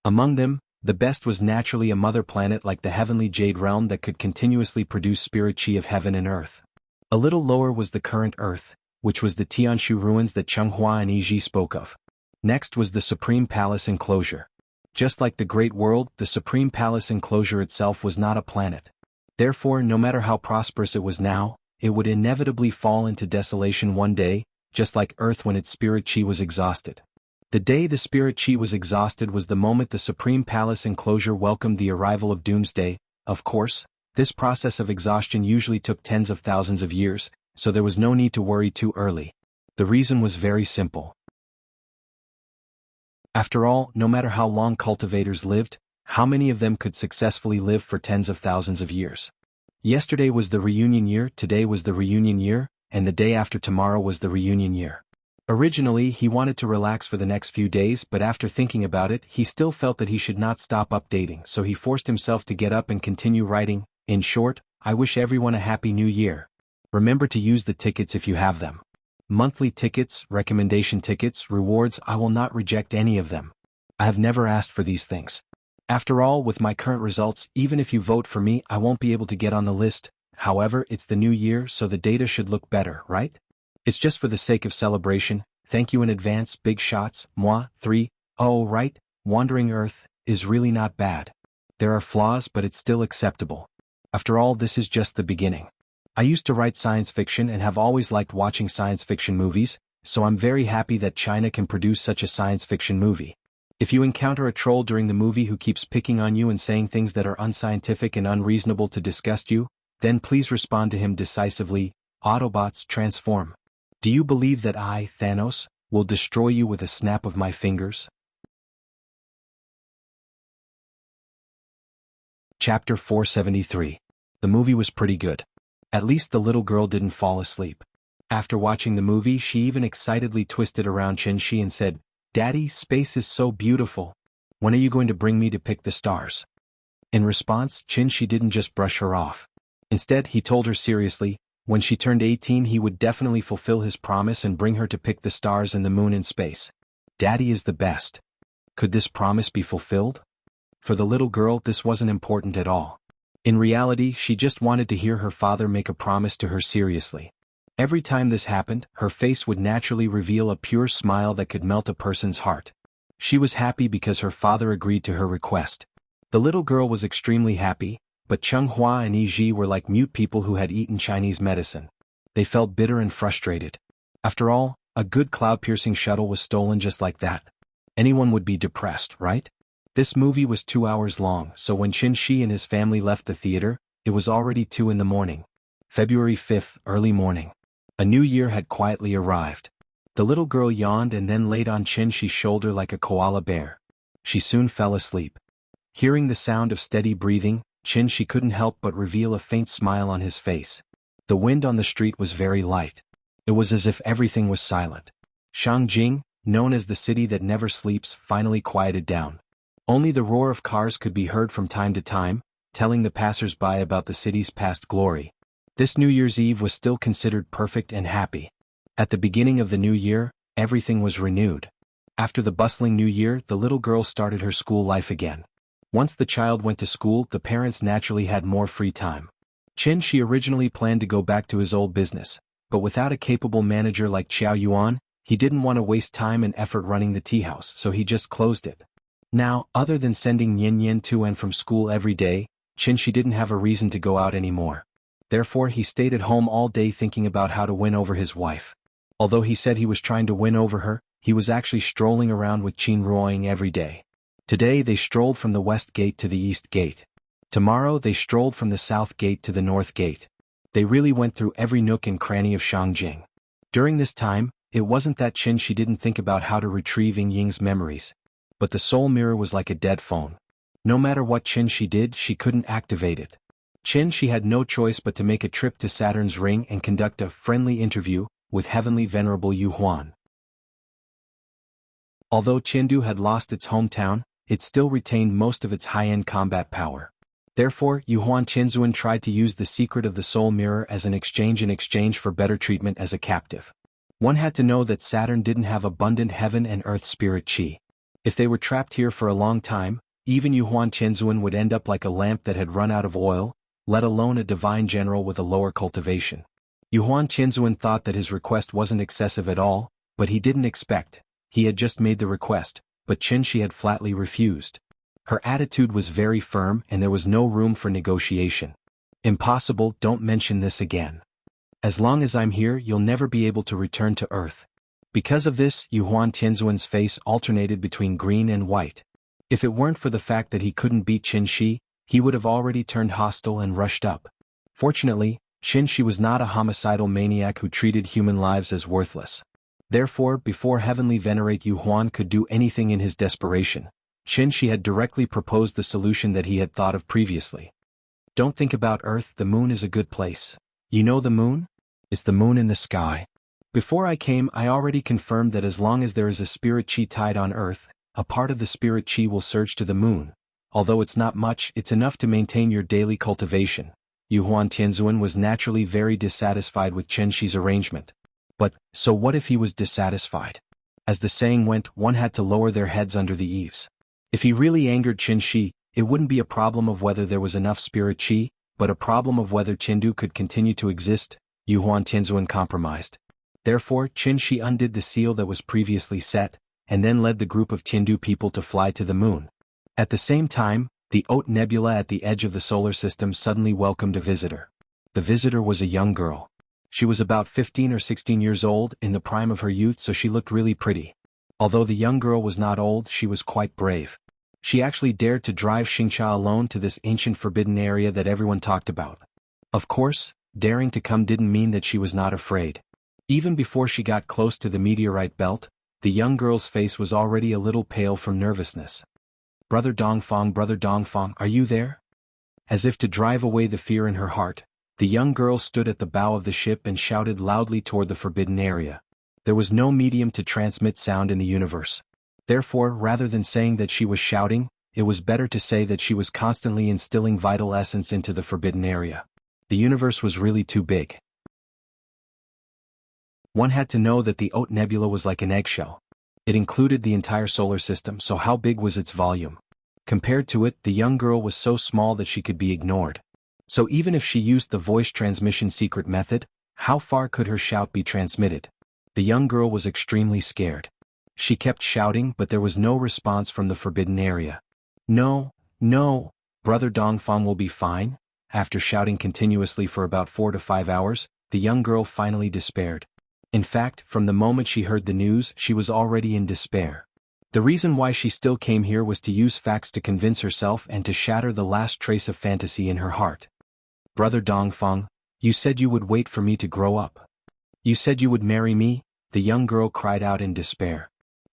Among them, the best was naturally a mother planet like the Heavenly Jade Realm that could continuously produce spirit chi of heaven and earth. A little lower was the current Earth, which was the Tianshu ruins that Chenghua and Yi spoke of. Next was the Supreme Palace Enclosure. Just like the Great World, the Supreme Palace Enclosure itself was not a planet. Therefore, no matter how prosperous it was now, it would inevitably fall into desolation one day, just like Earth when its spirit chi was exhausted. The day the spirit chi was exhausted was the moment the Supreme Palace Enclosure welcomed the arrival of Doomsday. Of course, this process of exhaustion usually took tens of thousands of years, so there was no need to worry too early. The reason was very simple. After all, no matter how long cultivators lived, how many of them could successfully live for tens of thousands of years? Yesterday was the reunion year, today was the reunion year, and the day after tomorrow was the reunion year. Originally, he wanted to relax for the next few days, but after thinking about it, he still felt that he should not stop updating, so he forced himself to get up and continue writing. In short, I wish everyone a happy new year. Remember to use the tickets if you have them. Monthly tickets, recommendation tickets, rewards, I will not reject any of them. I have never asked for these things. After all, with my current results, even if you vote for me, I won't be able to get on the list. However, it's the new year, so the data should look better, right? It's just for the sake of celebration. Thank you in advance, big shots, moi, 3. Oh, right, Wandering Earth is really not bad. There are flaws, but it's still acceptable. After all, this is just the beginning. I used to write science fiction and have always liked watching science fiction movies, so I'm very happy that China can produce such a science fiction movie. If you encounter a troll during the movie who keeps picking on you and saying things that are unscientific and unreasonable to disgust you, then please respond to him decisively. Autobots transform. Do you believe that I, Thanos, will destroy you with a snap of my fingers? Chapter 473. The movie was pretty good. At least the little girl didn't fall asleep. After watching the movie, she even excitedly twisted around Qin-Shi and said, "Daddy, space is so beautiful. When are you going to bring me to pick the stars?" In response, Qin-Shi didn't just brush her off. Instead, he told her seriously, when she turned 18 he would definitely fulfill his promise and bring her to pick the stars and the moon in space. Daddy is the best. Could this promise be fulfilled? For the little girl, this wasn't important at all. In reality, she just wanted to hear her father make a promise to her seriously. Every time this happened, her face would naturally reveal a pure smile that could melt a person's heart. She was happy because her father agreed to her request. The little girl was extremely happy, but Cheng-Hua and Yi were like mute people who had eaten Chinese medicine. They felt bitter and frustrated. After all, a good cloud-piercing shuttle was stolen just like that. Anyone would be depressed, right? This movie was 2 hours long, so when Qin-Shi and his family left the theater, it was already 2 in the morning. February 5th, early morning. A new year had quietly arrived. The little girl yawned and then laid on Qin-Shi's shoulder like a koala bear. She soon fell asleep. Hearing the sound of steady breathing, Qin-Shi couldn't help but reveal a faint smile on his face. The wind on the street was very light. It was as if everything was silent. Shangjing, known as the city that never sleeps, finally quieted down. Only the roar of cars could be heard from time to time, telling the passers-by about the city's past glory. This New Year's Eve was still considered perfect and happy. At the beginning of the new year, everything was renewed. After the bustling new year, the little girl started her school life again. Once the child went to school, the parents naturally had more free time. Qin-Shi originally planned to go back to his old business, but without a capable manager like Qiao Yuan, he didn't want to waste time and effort running the tea house, so he just closed it. Now, other than sending Yin to and from school every day, Qin-Shi didn't have a reason to go out anymore. Therefore, he stayed at home all day thinking about how to win over his wife. Although he said he was trying to win over her, he was actually strolling around with Qin Ruoying every day. Today they strolled from the west gate to the east gate. Tomorrow they strolled from the south gate to the north gate. They really went through every nook and cranny of Shangjing. During this time, it wasn't that Qin-Shi didn't think about how to retrieve Ying's memories. But the soul mirror was like a dead phone. No matter what Qin-Shi did, she couldn't activate it. Qin-Shi had no choice but to make a trip to Saturn's ring and conduct a friendly interview with Heavenly Venerable Yu Huan. Although Chengdu had lost its hometown, it still retained most of its high-end combat power. Therefore, Yu Huan Qinzuan tried to use the secret of the soul mirror as an exchange in exchange for better treatment as a captive. One had to know that Saturn didn't have abundant heaven and earth spirit qi. If they were trapped here for a long time, even Yu Huan Qinzuan would end up like a lamp that had run out of oil, let alone a divine general with a lower cultivation. Yu Huan Qinzuan thought that his request wasn't excessive at all, but he didn't expect. He had just made the request, but Qin-Shi had flatly refused. Her attitude was very firm and there was no room for negotiation. "Impossible, don't mention this again. As long as I'm here, you'll never be able to return to Earth." Because of this, Yu Huan Qinzuan's face alternated between green and white. If it weren't for the fact that he couldn't beat Qin-Shi, he would have already turned hostile and rushed up. Fortunately, Qin-Shi was not a homicidal maniac who treated human lives as worthless. Therefore, before Heavenly Venerate Yu Huan could do anything in his desperation, Qin-Shi had directly proposed the solution that he had thought of previously. "Don't think about Earth, the moon is a good place. You know the moon? It's the moon in the sky. Before I came, I already confirmed that as long as there is a spirit chi tied on Earth, a part of the spirit chi will surge to the moon. Although it's not much, it's enough to maintain your daily cultivation." Yu Huan Tianzuan was naturally very dissatisfied with Qin-Shi's arrangement. But, so what if he was dissatisfied? As the saying went, one had to lower their heads under the eaves. If he really angered Qin-Shi, it wouldn't be a problem of whether there was enough spirit chi, but a problem of whether Qindu could continue to exist. Yu Huan Tianzuan compromised. Therefore, Qin-Shi undid the seal that was previously set, and then led the group of Qindu people to fly to the moon. At the same time, the Haute Nebula at the edge of the solar system suddenly welcomed a visitor. The visitor was a young girl. She was about 15 or 16 years old, in the prime of her youth, so she looked really pretty. Although the young girl was not old, she was quite brave. She actually dared to drive Xingcha alone to this ancient forbidden area that everyone talked about. Of course, daring to come didn't mean that she was not afraid. Even before she got close to the meteorite belt, the young girl's face was already a little pale from nervousness. Brother Dongfang, are you there? As if to drive away the fear in her heart, the young girl stood at the bow of the ship and shouted loudly toward the forbidden area. There was no medium to transmit sound in the universe. Therefore, rather than saying that she was shouting, it was better to say that she was constantly instilling vital essence into the forbidden area. The universe was really too big. One had to know that the Oat Nebula was like an eggshell. It included the entire solar system, so how big was its volume? Compared to it, the young girl was so small that she could be ignored. So even if she used the voice transmission secret method, how far could her shout be transmitted? The young girl was extremely scared. She kept shouting, but there was no response from the forbidden area. No, Brother Dongfang will be fine. After shouting continuously for about 4 to 5 hours, the young girl finally despaired. In fact, from the moment she heard the news, she was already in despair. The reason why she still came here was to use facts to convince herself and to shatter the last trace of fantasy in her heart. Brother Dongfang, you said you would wait for me to grow up. You said you would marry me, the young girl cried out in despair.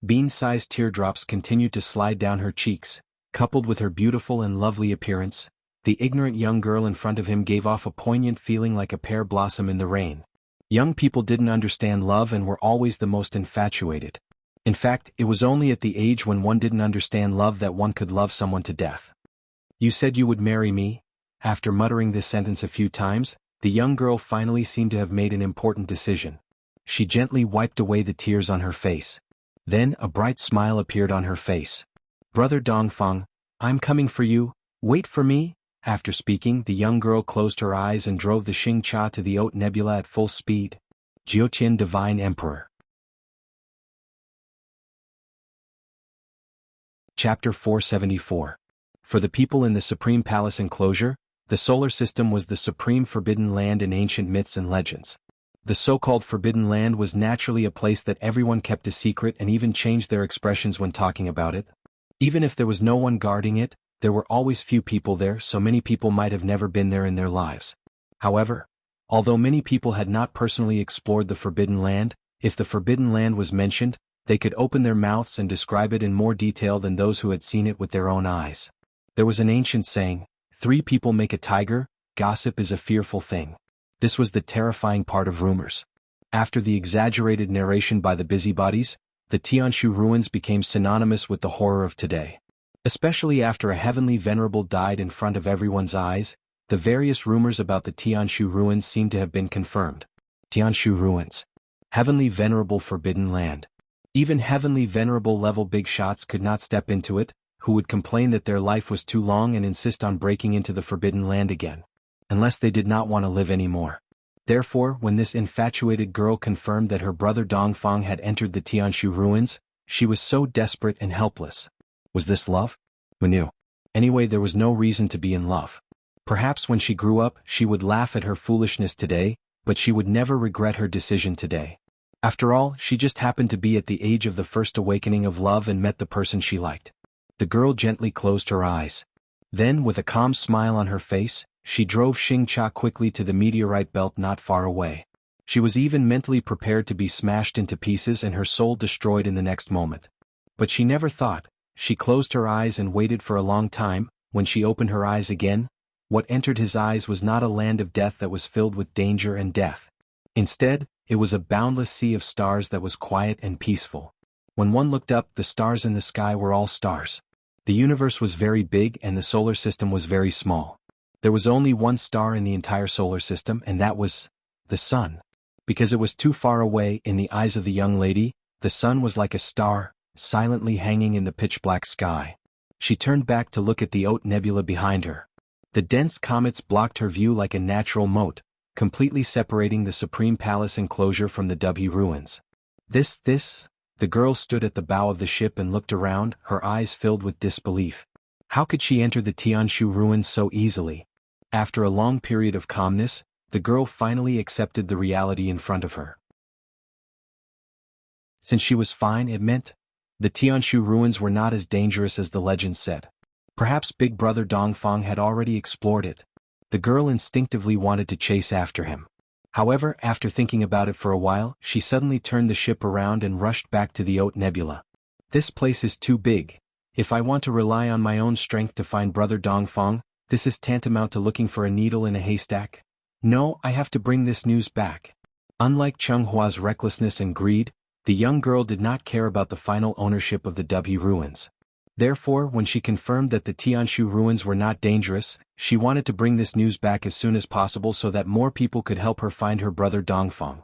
Bean-sized teardrops continued to slide down her cheeks. Coupled with her beautiful and lovely appearance, the ignorant young girl in front of him gave off a poignant feeling like a pear blossom in the rain. Young people didn't understand love and were always the most infatuated. In fact, it was only at the age when one didn't understand love that one could love someone to death. You said you would marry me? After muttering this sentence a few times, the young girl finally seemed to have made an important decision. She gently wiped away the tears on her face. Then a bright smile appeared on her face. Brother Dongfang, I'm coming for you, wait for me. After speaking, the young girl closed her eyes and drove the Xingcha to the Oat Nebula at full speed. Jiutian Divine Emperor. Chapter 474. For the people in the Supreme Palace enclosure, the solar system was the supreme forbidden land in ancient myths and legends. The so-called Forbidden Land was naturally a place that everyone kept a secret and even changed their expressions when talking about it. Even if there was no one guarding it, there were always few people there, so many people might have never been there in their lives. However, although many people had not personally explored the Forbidden Land, if the Forbidden Land was mentioned, they could open their mouths and describe it in more detail than those who had seen it with their own eyes. There was an ancient saying, 3 people make a tiger, gossip is a fearful thing. This was the terrifying part of rumors. After the exaggerated narration by the busybodies, the Tianshu ruins became synonymous with the horror of today. Especially after a heavenly venerable died in front of everyone's eyes, the various rumors about the Tianshu ruins seemed to have been confirmed. Tianshu ruins. Heavenly venerable forbidden land. Even heavenly venerable level big shots could not step into it, who would complain that their life was too long and insist on breaking into the forbidden land again. Unless they did not want to live anymore. Therefore, when this infatuated girl confirmed that her brother Dongfang had entered the Tianshu ruins, she was so desperate and helpless. Was this love? Who knew? Anyway, there was no reason to be in love. Perhaps when she grew up, she would laugh at her foolishness today, but she would never regret her decision today. After all, she just happened to be at the age of the first awakening of love and met the person she liked. The girl gently closed her eyes. Then, with a calm smile on her face, she drove Xingcha quickly to the meteorite belt not far away. She was even mentally prepared to be smashed into pieces and her soul destroyed in the next moment. But she never thought. She closed her eyes and waited for a long time. When she opened her eyes again, what entered his eyes was not a land of death that was filled with danger and death. Instead, it was a boundless sea of stars that was quiet and peaceful. When one looked up, the stars in the sky were all stars. The universe was very big and the solar system was very small. There was only one star in the entire solar system, and that was the sun. Because it was too far away, in the eyes of the young lady, the sun was like a star, silently hanging in the pitch-black sky. She turned back to look at the Oat Nebula behind her. The dense comets blocked her view like a natural moat, completely separating the Supreme Palace enclosure from the Dubhe ruins. The girl stood at the bow of the ship and looked around, her eyes filled with disbelief. How could she enter the Tianshu ruins so easily? After a long period of calmness, the girl finally accepted the reality in front of her. Since she was fine, it meant The Tianshu ruins were not as dangerous as the legend said. Perhaps Big Brother Dongfang had already explored it. The girl instinctively wanted to chase after him. However, after thinking about it for a while, she suddenly turned the ship around and rushed back to the Oat Nebula. This place is too big. If I want to rely on my own strength to find Brother Dongfang, this is tantamount to looking for a needle in a haystack. No, I have to bring this news back. Unlike Cheng Hua's recklessness and greed, the young girl did not care about the final ownership of the Dubhe ruins. Therefore, when she confirmed that the Tianshu ruins were not dangerous, she wanted to bring this news back as soon as possible so that more people could help her find her brother Dongfang.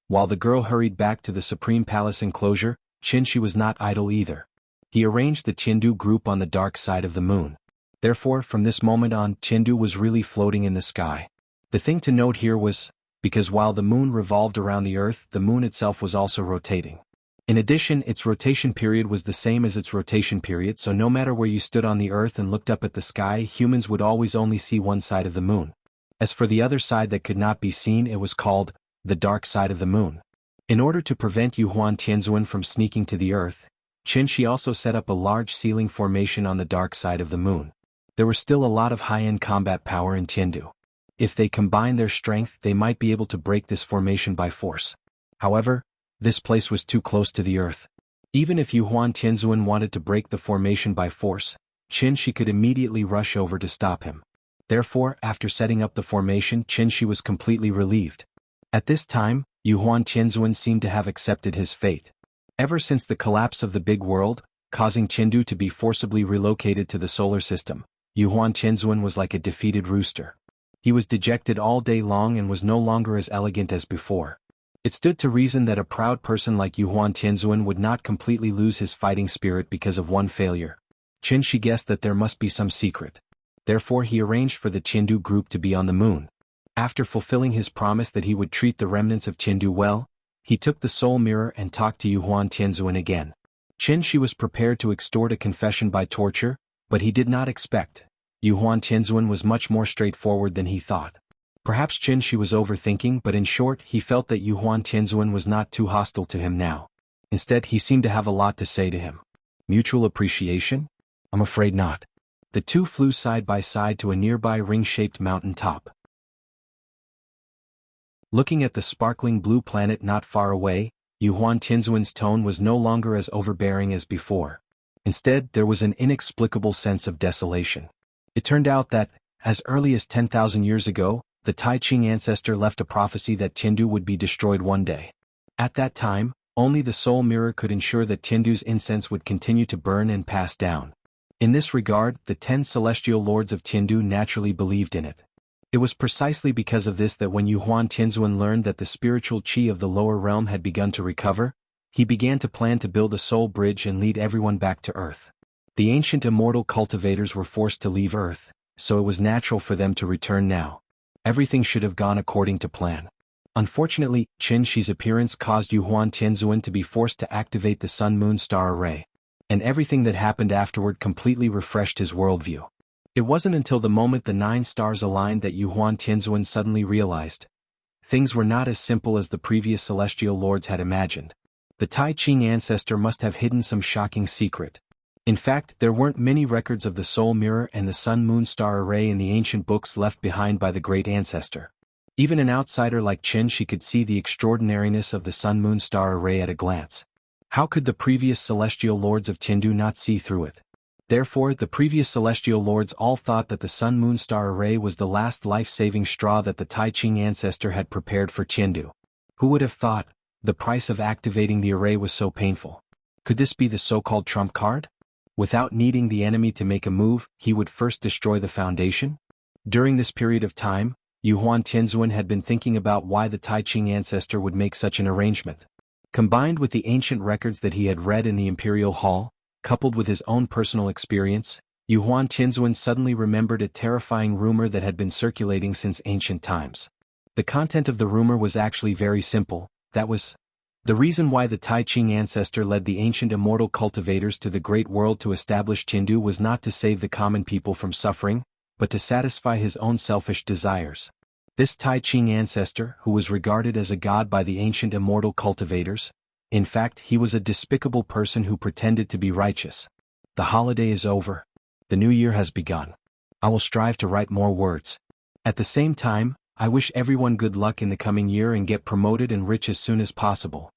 While the girl hurried back to the Supreme Palace enclosure, Qinshi was not idle either. He arranged the Qindu group on the dark side of the moon. Therefore, from this moment on, Qindu was really floating in the sky. The thing to note here was, because while the moon revolved around the Earth, the moon itself was also rotating. In addition, its rotation period was the same as its rotation period, so no matter where you stood on the Earth and looked up at the sky, humans would always only see one side of the moon. As for the other side that could not be seen, it was called the dark side of the moon. In order to prevent Yuhuan Tianzuan from sneaking to the Earth, Qinshi also set up a large ceiling formation on the dark side of the moon. There was still a lot of high-end combat power in Tiandu. If they combined their strength, they might be able to break this formation by force. However, this place was too close to the Earth. Even if Yuhuan Tianzuan wanted to break the formation by force, Qinshi could immediately rush over to stop him. Therefore, after setting up the formation, Qinshi was completely relieved. At this time, Yuhuan Tianzuan seemed to have accepted his fate. Ever since the collapse of the big world, causing Qindu to be forcibly relocated to the solar system, Yuhuan Tianzuan was like a defeated rooster. He was dejected all day long and was no longer as elegant as before. It stood to reason that a proud person like Yuhuan Tianzuan would not completely lose his fighting spirit because of one failure. Qinshi guessed that there must be some secret. Therefore he arranged for the Qindu group to be on the moon. After fulfilling his promise that he would treat the remnants of Qindu well, he took the soul mirror and talked to Yuhuan Tianzuan again. Qinshi was prepared to extort a confession by torture, but he did not expect. Yuhuan Tianzuan was much more straightforward than he thought. Perhaps Qinshi was overthinking, but in short, he felt that Yuhuan Tianzuan was not too hostile to him now. Instead, he seemed to have a lot to say to him. Mutual appreciation? I'm afraid not. The two flew side by side to a nearby ring-shaped mountain top. Looking at the sparkling blue planet not far away, Yuhuan Tianzuan's tone was no longer as overbearing as before. Instead, there was an inexplicable sense of desolation. It turned out that, as early as 10,000 years ago, the Tai Ching ancestor left a prophecy that Tiandu would be destroyed one day. At that time, only the soul mirror could ensure that Tiandu's incense would continue to burn and pass down. In this regard, the 10 celestial lords of Tiandu naturally believed in it. It was precisely because of this that when Yuhuan Tianzuan learned that the spiritual qi of the lower realm had begun to recover, he began to plan to build a soul bridge and lead everyone back to Earth. The ancient immortal cultivators were forced to leave Earth, so it was natural for them to return now. Everything should have gone according to plan. Unfortunately, Qinshi's appearance caused Yuhuan Tianzuan to be forced to activate the Sun-Moon Star Array, and everything that happened afterward completely refreshed his worldview. It wasn't until the moment the 9 stars aligned that Yuhuan Tianzuan suddenly realized. Things were not as simple as the previous celestial lords had imagined. The Tai Ching ancestor must have hidden some shocking secret. In fact, there weren't many records of the Soul Mirror and the Sun-Moon Star Array in the ancient books left behind by the great ancestor. Even an outsider like Qinshi could see the extraordinariness of the Sun-Moon Star Array at a glance. How could the previous celestial lords of Tiandu not see through it? Therefore, the previous celestial lords all thought that the Sun-Moon Star Array was the last life-saving straw that the Tai Ching ancestor had prepared for Tiandu. Who would have thought the price of activating the array was so painful? Could this be the so-called trump card? Without needing the enemy to make a move, he would first destroy the foundation? During this period of time, Yuhuan Tianzuan had been thinking about why the Tai Ching ancestor would make such an arrangement. Combined with the ancient records that he had read in the Imperial Hall, coupled with his own personal experience, Yuhuan Tianzuan suddenly remembered a terrifying rumor that had been circulating since ancient times. The content of the rumor was actually very simple. That was the reason why the Tai Ching ancestor led the ancient immortal cultivators to the great world to establish Tiandu was not to save the common people from suffering, but to satisfy his own selfish desires. This Tai Ching ancestor, who was regarded as a god by the ancient immortal cultivators, In fact, he was a despicable person who pretended to be righteous. The holiday is over. The new year has begun. I will strive to write more words. At the same time, I wish everyone good luck in the coming year and get promoted and rich as soon as possible.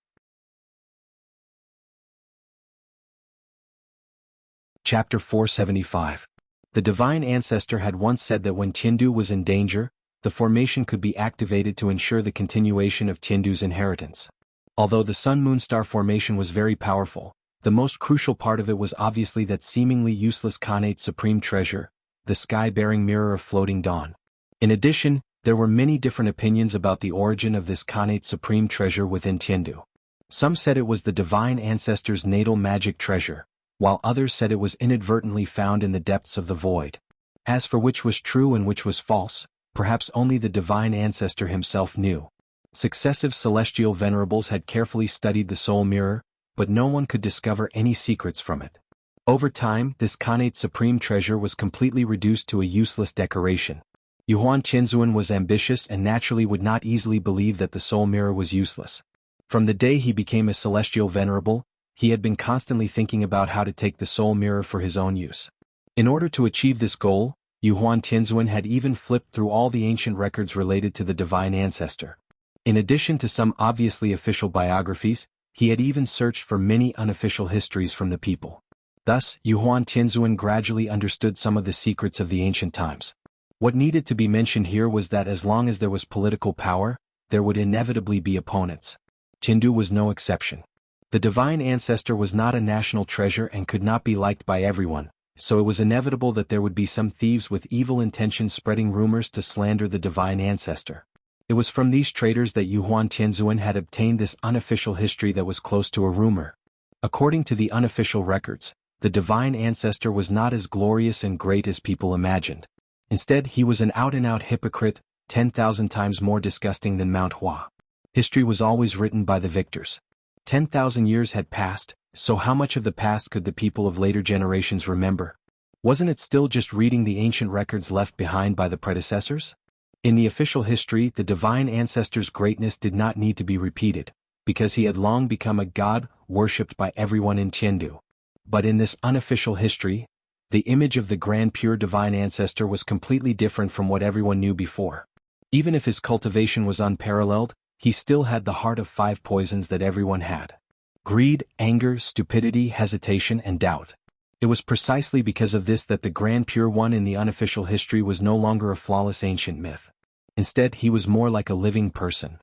Chapter 475. The Divine Ancestor had once said that when Tiandu was in danger, the formation could be activated to ensure the continuation of Tiandu's inheritance. Although the Sun-Moon-Star formation was very powerful, the most crucial part of it was obviously that seemingly useless Khanate Supreme Treasure, the sky-bearing mirror of floating dawn. In addition, there were many different opinions about the origin of this Khanate Supreme Treasure within Tiandu. Some said it was the Divine Ancestor's natal magic treasure, while others said it was inadvertently found in the depths of the void. As for which was true and which was false, perhaps only the Divine Ancestor himself knew. Successive celestial venerables had carefully studied the soul mirror, but no one could discover any secrets from it. Over time, this Khanate Supreme Treasure was completely reduced to a useless decoration. Yuhuan Tianzuan was ambitious and naturally would not easily believe that the soul mirror was useless. From the day he became a celestial venerable, he had been constantly thinking about how to take the soul mirror for his own use. In order to achieve this goal, Yuhuan Tianzuan had even flipped through all the ancient records related to the Divine Ancestor. In addition to some obviously official biographies, he had even searched for many unofficial histories from the people. Thus, Yuhuan Tianzuan gradually understood some of the secrets of the ancient times. What needed to be mentioned here was that as long as there was political power, there would inevitably be opponents. Tiandu was no exception. The Divine Ancestor was not a national treasure and could not be liked by everyone, so it was inevitable that there would be some thieves with evil intentions spreading rumors to slander the Divine Ancestor. It was from these traitors that Yuhuan Tianzuan had obtained this unofficial history that was close to a rumor. According to the unofficial records, the Divine Ancestor was not as glorious and great as people imagined. Instead, he was an out-and-out hypocrite, 10,000 times more disgusting than Mount Hua. History was always written by the victors. 10,000 years had passed, so how much of the past could the people of later generations remember? Wasn't it still just reading the ancient records left behind by the predecessors? In the official history, the Divine Ancestor's greatness did not need to be repeated, because he had long become a god worshipped by everyone in Tiandu. But in this unofficial history, the image of the grand pure Divine Ancestor was completely different from what everyone knew before. Even if his cultivation was unparalleled, he still had the heart of 5 poisons that everyone had: greed, anger, stupidity, hesitation, and doubt. It was precisely because of this that the Grand Pure One in the unofficial history was no longer a flawless ancient myth. Instead, he was more like a living person.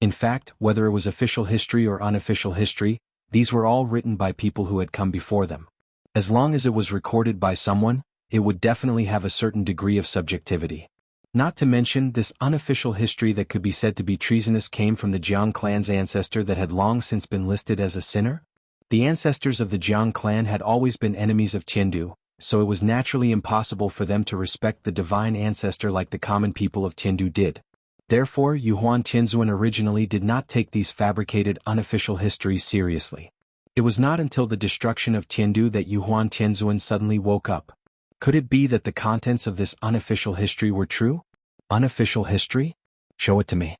In fact, whether it was official history or unofficial history, these were all written by people who had come before them. As long as it was recorded by someone, it would definitely have a certain degree of subjectivity. Not to mention, this unofficial history that could be said to be treasonous came from the Jiang clan's ancestor that had long since been listed as a sinner. The ancestors of the Jiang clan had always been enemies of Tiandu, so it was naturally impossible for them to respect the Divine Ancestor like the common people of Tiandu did. Therefore, Yuhuan Tianzuan originally did not take these fabricated unofficial histories seriously. It was not until the destruction of Tiandu that Yuhuan Tianzuan suddenly woke up. Could it be that the contents of this unofficial history were true? Unofficial history? Show it to me.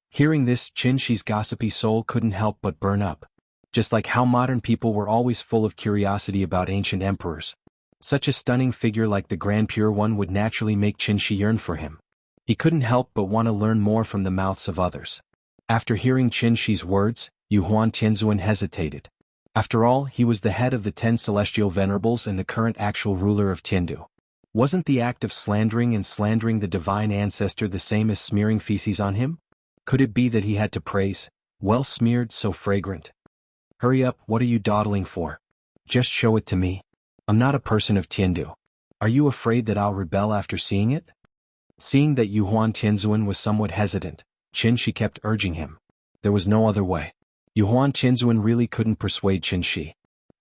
Hearing this, Qin Shi's gossipy soul couldn't help but burn up. Just like how modern people were always full of curiosity about ancient emperors. Such a stunning figure like the Grand Pure One would naturally make Qin Shi yearn for him. He couldn't help but want to learn more from the mouths of others. After hearing Qin Shi's words, Yuhuan Tianzuan hesitated. After all, he was the head of the 10 celestial venerables and the current actual ruler of Tiandu. Wasn't the act of slandering the Divine Ancestor the same as smearing feces on him? Could it be that he had to praise, well smeared, so fragrant? Hurry up, what are you dawdling for? Just show it to me. I'm not a person of Tiandu. Are you afraid that I'll rebel after seeing it? Seeing that Yuhuan Tianzuan was somewhat hesitant, Qin Shi kept urging him. There was no other way. Yuhuan Tianzuan really couldn't persuade Qin Shi.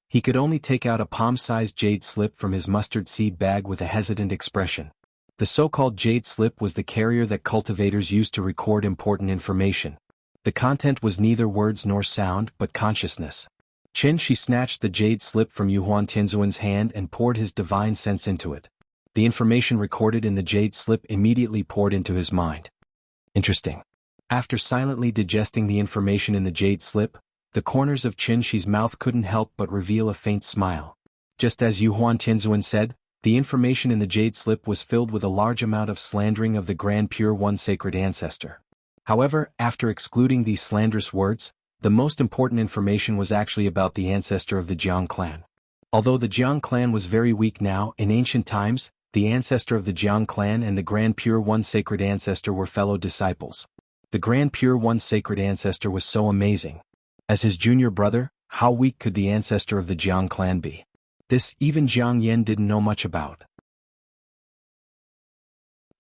He could only take out a palm-sized jade slip from his mustard seed bag with a hesitant expression. The so-called jade slip was the carrier that cultivators used to record important information. The content was neither words nor sound, but consciousness. Qin Shi snatched the jade slip from Yuhuan Tianzuan's hand and poured his divine sense into it. The information recorded in the jade slip immediately poured into his mind. Interesting. After silently digesting the information in the jade slip, the corners of Qin Shi's mouth couldn't help but reveal a faint smile. Just as Yuhuan Tianzuan said, the information in the jade slip was filled with a large amount of slandering of the Grand Pure One sacred ancestor. However, after excluding these slanderous words, the most important information was actually about the ancestor of the Jiang clan. Although the Jiang clan was very weak now, in ancient times, the ancestor of the Jiang clan and the Grand Pure One sacred ancestor were fellow disciples. The Grand Pure One sacred ancestor was so amazing. As his junior brother, how weak could the ancestor of the Jiang clan be? This even Jiang Yan didn't know much about.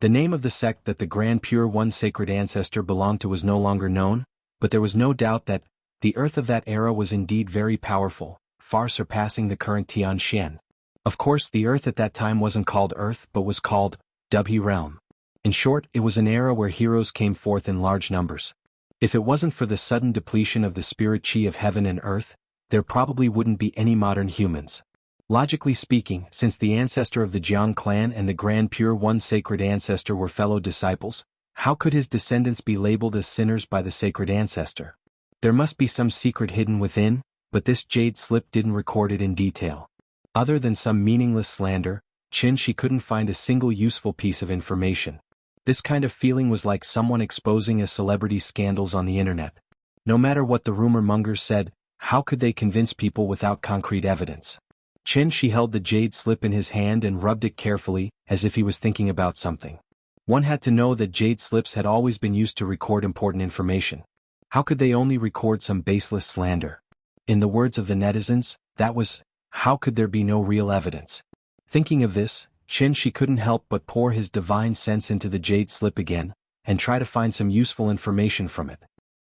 The name of the sect that the Grand Pure One sacred ancestor belonged to was no longer known, but there was no doubt that the earth of that era was indeed very powerful, far surpassing the current Tianxian. Of course, the earth at that time wasn't called Earth but was called Dubhe Realm. In short, it was an era where heroes came forth in large numbers. If it wasn't for the sudden depletion of the spirit chi of heaven and earth, there probably wouldn't be any modern humans. Logically speaking, since the ancestor of the Jiang clan and the Grand Pure One sacred ancestor were fellow disciples, how could his descendants be labeled as sinners by the sacred ancestor? There must be some secret hidden within, but this jade slip didn't record it in detail. Other than some meaningless slander, Qin Shi couldn't find a single useful piece of information. This kind of feeling was like someone exposing a celebrity's scandals on the internet. No matter what the rumor mongers said, how could they convince people without concrete evidence? Qin Shi held the jade slip in his hand and rubbed it carefully, as if he was thinking about something. One had to know that jade slips had always been used to record important information. How could they only record some baseless slander? In the words of the netizens, that was, how could there be no real evidence? Thinking of this, Qin Shi couldn't help but pour his divine sense into the jade slip again, and try to find some useful information from it.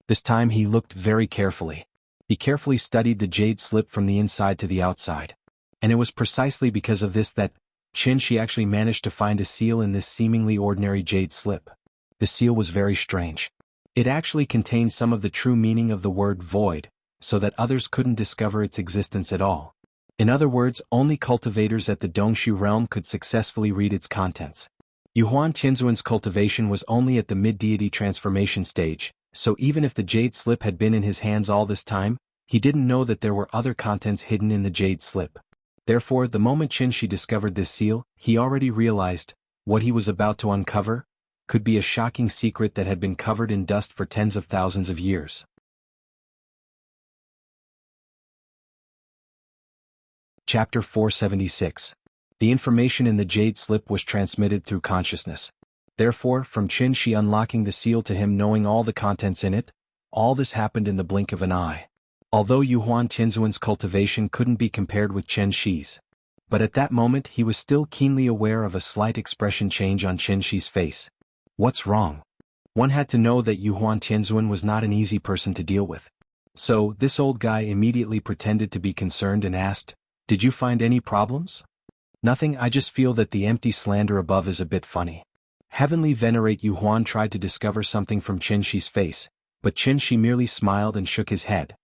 This time he looked very carefully. He carefully studied the jade slip from the inside to the outside. And it was precisely because of this that Qin Shi actually managed to find a seal in this seemingly ordinary jade slip. The seal was very strange. It actually contained some of the true meaning of the word void, so that others couldn't discover its existence at all. In other words, only cultivators at the Dongshu realm could successfully read its contents. Yuhuan Tianzuan's cultivation was only at the mid-deity transformation stage, so even if the jade slip had been in his hands all this time, he didn't know that there were other contents hidden in the jade slip. Therefore, the moment Qin Shi discovered this seal, he already realized, what he was about to uncover could be a shocking secret that had been covered in dust for tens of thousands of years. Chapter 476. The information in the jade slip was transmitted through consciousness. Therefore, from Qin Shi unlocking the seal to him knowing all the contents in it, all this happened in the blink of an eye. Although Yuhuan Tianzuan's cultivation couldn't be compared with Qin Shi's. But at that moment he was still keenly aware of a slight expression change on Qin Shi's face. What's wrong? One had to know that Yuhuan Tianzuan was not an easy person to deal with. So, this old guy immediately pretended to be concerned and asked, "Did you find any problems?" "Nothing, I just feel that the empty slander above is a bit funny." Heavenly Venerate Yuhuan tried to discover something from Qin Shi's face, but Qin Shi merely smiled and shook his head.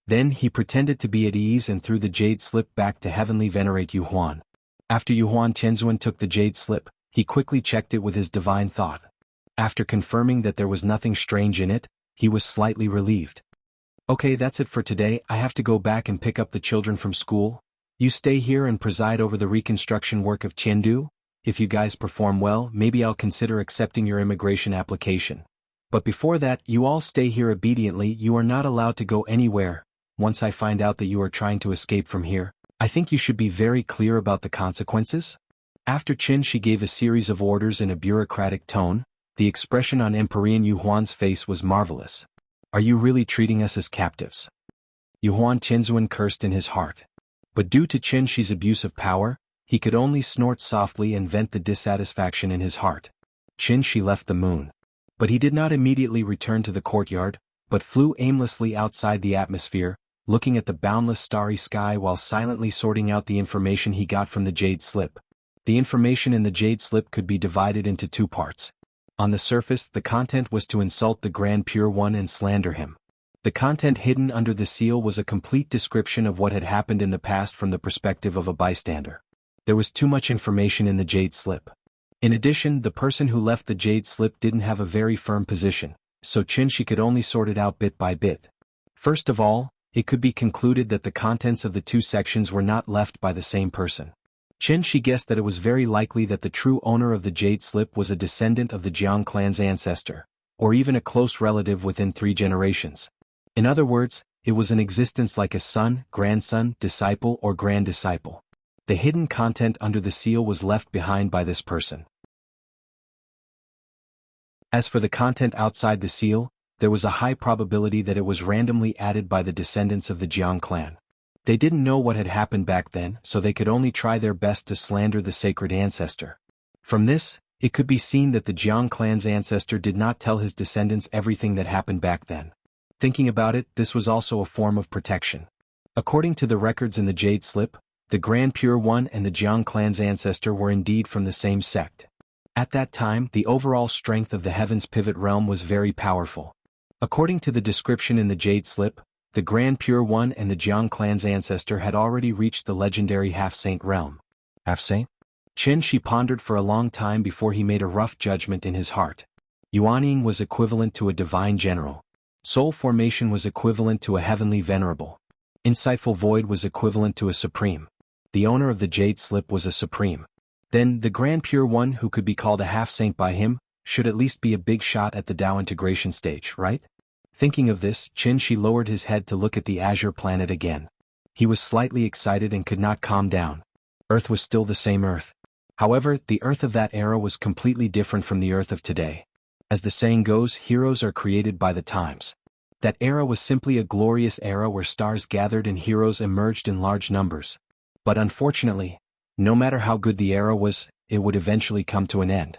Then he pretended to be at ease and threw the jade slip back to Heavenly Venerate Yuhuan. After Yuhuan Tianzuan took the jade slip, he quickly checked it with his divine thought. After confirming that there was nothing strange in it, he was slightly relieved. "Okay, that's it for today, I have to go back and pick up the children from school. You stay here and preside over the reconstruction work of Tiandu. If you guys perform well, maybe I'll consider accepting your immigration application. But before that, you all stay here obediently, you are not allowed to go anywhere. Once I find out that you are trying to escape from here, I think you should be very clear about the consequences." After Qin Shi gave a series of orders in a bureaucratic tone, the expression on Emperor Yuhuan's face was marvelous. "Are you really treating us as captives?" Yuhuan Tianzuan cursed in his heart. But due to Qin Shi's abuse of power, he could only snort softly and vent the dissatisfaction in his heart. Qin Shi left the moon. But he did not immediately return to the courtyard, but flew aimlessly outside the atmosphere, looking at the boundless starry sky while silently sorting out the information he got from the jade slip. The information in the jade slip could be divided into two parts. On the surface, the content was to insult the Grand Pure One and slander him. The content hidden under the seal was a complete description of what had happened in the past from the perspective of a bystander. There was too much information in the jade slip. In addition, the person who left the jade slip didn't have a very firm position, so Qin could only sort it out bit by bit. First of all, it could be concluded that the contents of the two sections were not left by the same person. Qin guessed that it was very likely that the true owner of the jade slip was a descendant of the Jiang clan's ancestor, or even a close relative within 3 generations. In other words, it was in existence like a son, grandson, disciple, or grand disciple. The hidden content under the seal was left behind by this person. As for the content outside the seal, there was a high probability that it was randomly added by the descendants of the Jiang clan. They didn't know what had happened back then, so they could only try their best to slander the sacred ancestor. From this, it could be seen that the Jiang clan's ancestor did not tell his descendants everything that happened back then. Thinking about it, this was also a form of protection. According to the records in the Jade Slip, the Grand Pure One and the Jiang clan's ancestor were indeed from the same sect. At that time, the overall strength of the Heaven's Pivot Realm was very powerful. According to the description in the Jade Slip, the Grand Pure One and the Jiang clan's ancestor had already reached the legendary Half-Saint realm. Half-Saint? Qin pondered for a long time before he made a rough judgment in his heart. Yuanying was equivalent to a divine general. Soul Formation was equivalent to a heavenly venerable. Insightful Void was equivalent to a supreme. The owner of the Jade Slip was a supreme. Then, the Grand Pure One who could be called a half-saint by him, should at least be a big shot at the Tao integration stage, right? Thinking of this, Qin lowered his head to look at the azure planet again. He was slightly excited and could not calm down. Earth was still the same Earth. However, the Earth of that era was completely different from the Earth of today. As the saying goes, heroes are created by the times. That era was simply a glorious era where stars gathered and heroes emerged in large numbers. But unfortunately, no matter how good the era was, it would eventually come to an end.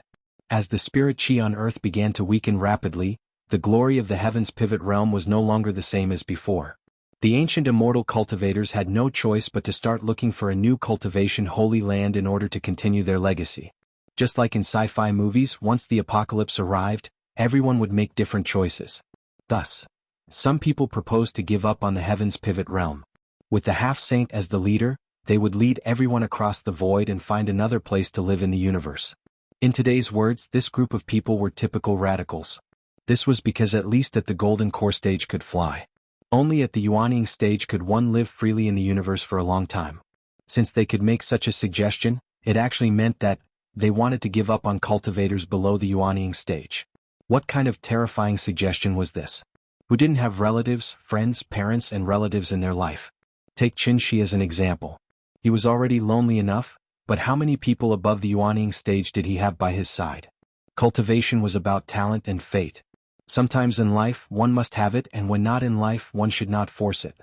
As the spirit chi on Earth began to weaken rapidly, the glory of the Heaven's Pivot Realm was no longer the same as before. The ancient immortal cultivators had no choice but to start looking for a new cultivation holy land in order to continue their legacy. Just like in sci-fi movies, once the apocalypse arrived, everyone would make different choices. Thus, some people proposed to give up on the Heaven's Pivot Realm. With the half-saint as the leader, they would lead everyone across the void and find another place to live in the universe. In today's words, this group of people were typical radicals. This was because at least at the Golden Core stage could fly. Only at the Yuanying stage could one live freely in the universe for a long time. Since they could make such a suggestion, it actually meant that they wanted to give up on cultivators below the Yuanying stage. What kind of terrifying suggestion was this? Who didn't have relatives, friends, parents, and relatives in their life? Take Qin as an example. He was already lonely enough, but how many people above the Yuanying stage did he have by his side? Cultivation was about talent and fate. Sometimes in life, one must have it, and when not in life, one should not force it.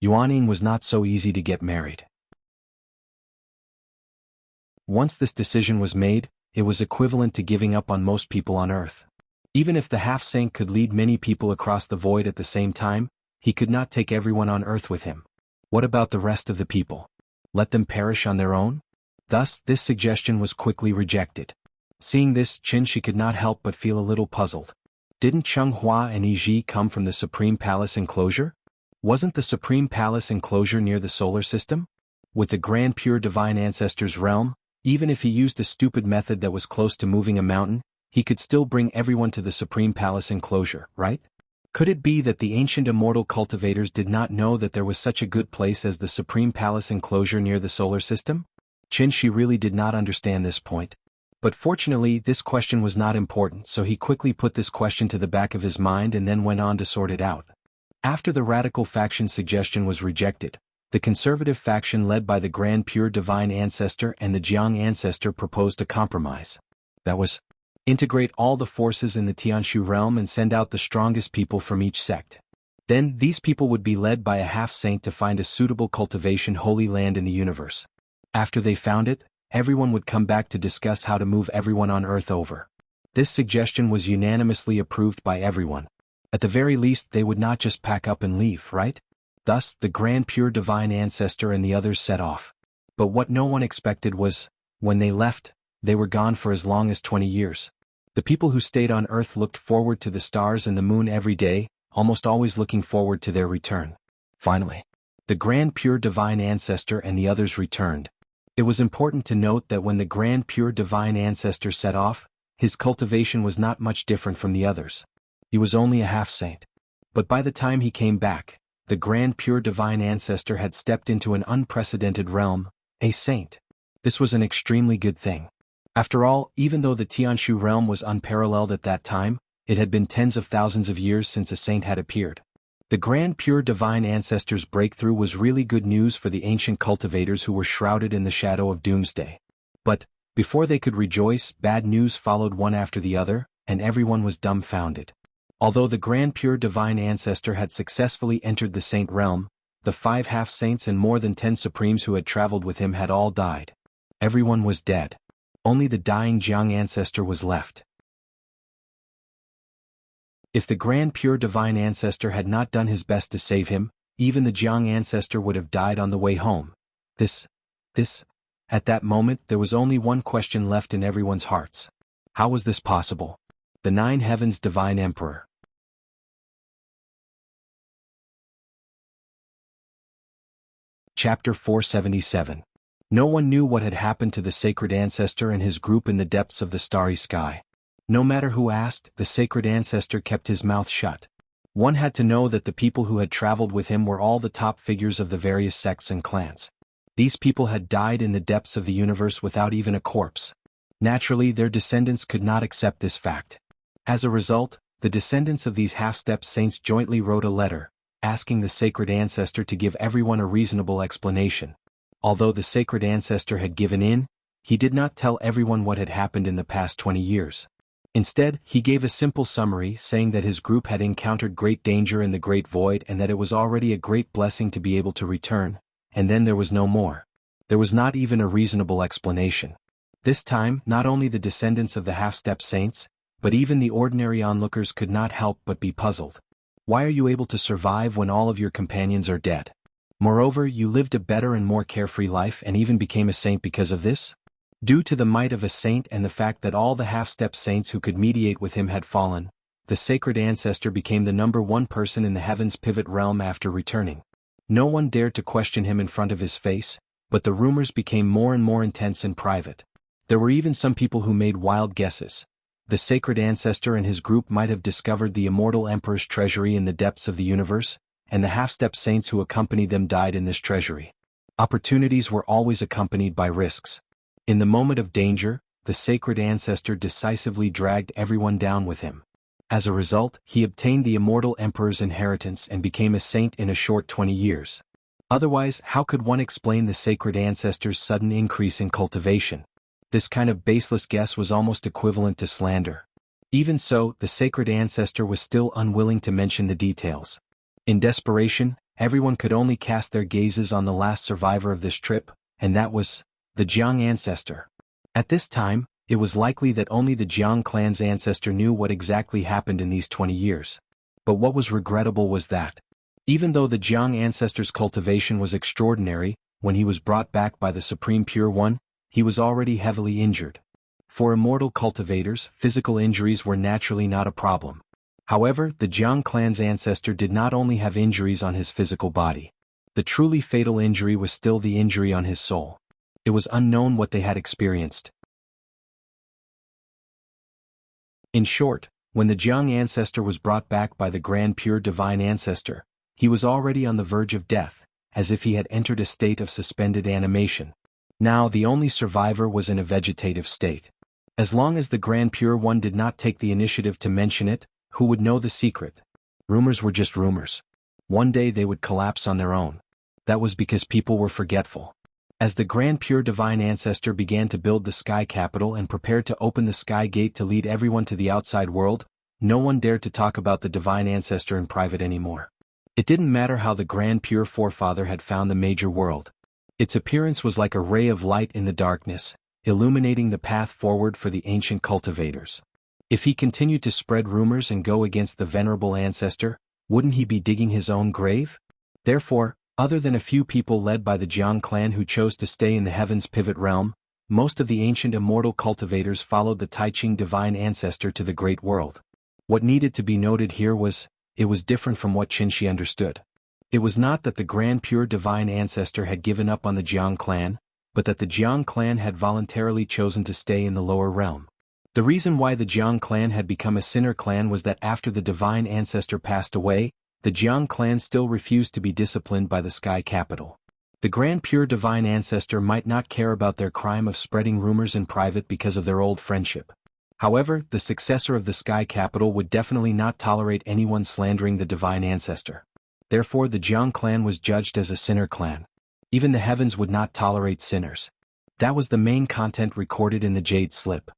Yuanying was not so easy to get married. Once this decision was made, it was equivalent to giving up on most people on Earth. Even if the half-saint could lead many people across the void at the same time, he could not take everyone on Earth with him. What about the rest of the people? Let them perish on their own? Thus, this suggestion was quickly rejected. Seeing this, Qin could not help but feel a little puzzled. Didn't Changhua and Yiji come from the Supreme Palace enclosure? Wasn't the Supreme Palace enclosure near the solar system? With the Grand Pure Divine Ancestor's realm, even if he used a stupid method that was close to moving a mountain, he could still bring everyone to the Supreme Palace enclosure, right? Could it be that the ancient immortal cultivators did not know that there was such a good place as the Supreme Palace enclosure near the solar system? Qin really did not understand this point. But fortunately, this question was not important, so he quickly put this question to the back of his mind and then went on to sort it out. After the radical faction's suggestion was rejected, the conservative faction led by the Grand Pure Divine Ancestor and the Jiang Ancestor proposed a compromise. That was, integrate all the forces in the Tianshu realm and send out the strongest people from each sect. Then, these people would be led by a half-saint to find a suitable cultivation holy land in the universe. After they found it, everyone would come back to discuss how to move everyone on Earth over. This suggestion was unanimously approved by everyone. At the very least, they would not just pack up and leave, right? Thus, the Grand Pure Divine Ancestor and the others set off. But what no one expected was, when they left, they were gone for as long as 20 years. The people who stayed on Earth looked forward to the stars and the moon every day, almost always looking forward to their return. Finally, the Grand Pure Divine Ancestor and the others returned. It was important to note that when the Grand Pure Divine Ancestor set off, his cultivation was not much different from the others. He was only a half-saint. But by the time he came back, the grand pure divine ancestor had stepped into an unprecedented realm, a saint. This was an extremely good thing. After all, even though the Tianshu realm was unparalleled at that time, it had been tens of thousands of years since a saint had appeared. The grand pure divine ancestor's breakthrough was really good news for the ancient cultivators who were shrouded in the shadow of doomsday. But, before they could rejoice, bad news followed one after the other, and everyone was dumbfounded. Although the grand pure divine ancestor had successfully entered the saint realm, the 5 half-saints and more than 10 supremes who had traveled with him had all died. Everyone was dead. Only the dying Jiang ancestor was left. If the grand pure divine ancestor had not done his best to save him, even the Jiang ancestor would have died on the way home. At that moment there was only one question left in everyone's hearts. How was this possible? The 9 Heavens Divine Emperor. Chapter 477. No one knew what had happened to the sacred ancestor and his group in the depths of the starry sky. No matter who asked, the sacred ancestor kept his mouth shut. One had to know that the people who had traveled with him were all the top figures of the various sects and clans. These people had died in the depths of the universe without even a corpse. Naturally, their descendants could not accept this fact. As a result, the descendants of these half-step saints jointly wrote a letter, asking the sacred ancestor to give everyone a reasonable explanation. Although the sacred ancestor had given in, he did not tell everyone what had happened in the past 20 years. Instead, he gave a simple summary saying that his group had encountered great danger in the great void and that it was already a great blessing to be able to return, and then there was no more. There was not even a reasonable explanation. This time, not only the descendants of the half-step saints, but even the ordinary onlookers could not help but be puzzled. Why are you able to survive when all of your companions are dead? Moreover, you lived a better and more carefree life and even became a saint because of this? Due to the might of a saint and the fact that all the half-step saints who could mediate with him had fallen, the sacred ancestor became the #1 person in the heavens pivot realm after returning. No one dared to question him in front of his face, but the rumors became more and more intense and private. There were even some people who made wild guesses. The sacred ancestor and his group might have discovered the immortal emperor's treasury in the depths of the universe, and the half-step saints who accompanied them died in this treasury. Opportunities were always accompanied by risks. In the moment of danger, the sacred ancestor decisively dragged everyone down with him. As a result, he obtained the immortal emperor's inheritance and became a saint in a short 20 years. Otherwise, how could one explain the sacred ancestor's sudden increase in cultivation? This kind of baseless guess was almost equivalent to slander. Even so, the sacred ancestor was still unwilling to mention the details. In desperation, everyone could only cast their gazes on the last survivor of this trip, and that was the Jiang ancestor. At this time, it was likely that only the Jiang clan's ancestor knew what exactly happened in these 20 years. But what was regrettable was that, even though the Jiang ancestor's cultivation was extraordinary, when he was brought back by the Supreme Pure One, he was already heavily injured. For immortal cultivators, physical injuries were naturally not a problem. However, the Jiang clan's ancestor did not only have injuries on his physical body. The truly fatal injury was still the injury on his soul. It was unknown what they had experienced. In short, when the Jiang ancestor was brought back by the grand pure divine ancestor, he was already on the verge of death, as if he had entered a state of suspended animation. Now the only survivor was in a vegetative state. As long as the Grand Pure One did not take the initiative to mention it, who would know the secret? Rumors were just rumors. One day they would collapse on their own. That was because people were forgetful. As the Grand Pure Divine Ancestor began to build the Sky Capital and prepared to open the Sky Gate to lead everyone to the outside world, no one dared to talk about the Divine Ancestor in private anymore. It didn't matter how the Grand Pure Forefather had found the major world. Its appearance was like a ray of light in the darkness, illuminating the path forward for the ancient cultivators. If he continued to spread rumors and go against the venerable ancestor, wouldn't he be digging his own grave? Therefore, other than a few people led by the Jiang clan who chose to stay in the heavens pivot realm, most of the ancient immortal cultivators followed the Taiching divine ancestor to the great world. What needed to be noted here was, it was different from what Qinshi understood. It was not that the grand pure divine ancestor had given up on the Jiang clan, but that the Jiang clan had voluntarily chosen to stay in the lower realm. The reason why the Jiang clan had become a sinner clan was that after the divine ancestor passed away, the Jiang clan still refused to be disciplined by the Sky Capital. The Grand Pure Divine Ancestor might not care about their crime of spreading rumors in private because of their old friendship. However, the successor of the Sky Capital would definitely not tolerate anyone slandering the Divine Ancestor. Therefore the Jiang clan was judged as a sinner clan. Even the heavens would not tolerate sinners. That was the main content recorded in the Jade Slip.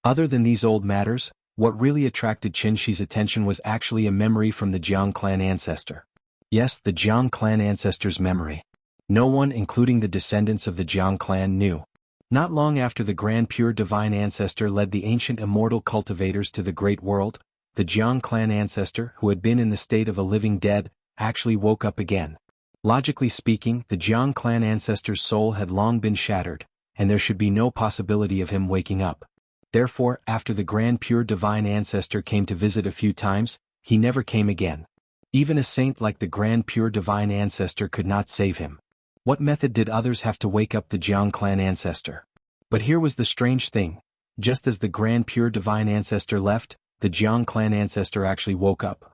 Other than these old matters, what really attracted Qin Shi's attention was actually a memory from the Jiang clan ancestor. Yes, the Jiang clan ancestor's memory. No one, including the descendants of the Jiang clan, knew. Not long after the Grand Pure Divine Ancestor led the ancient immortal cultivators to the Great World, the Jiang clan ancestor, who had been in the state of a living dead, actually woke up again. Logically speaking, the Jiang clan ancestor's soul had long been shattered, and there should be no possibility of him waking up. Therefore, after the Grand Pure Divine Ancestor came to visit a few times, he never came again. Even a saint like the Grand Pure Divine Ancestor could not save him. What method did others have to wake up the Jiang clan ancestor? But here was the strange thing. Just as the Grand Pure Divine Ancestor left, the Jiang clan ancestor actually woke up.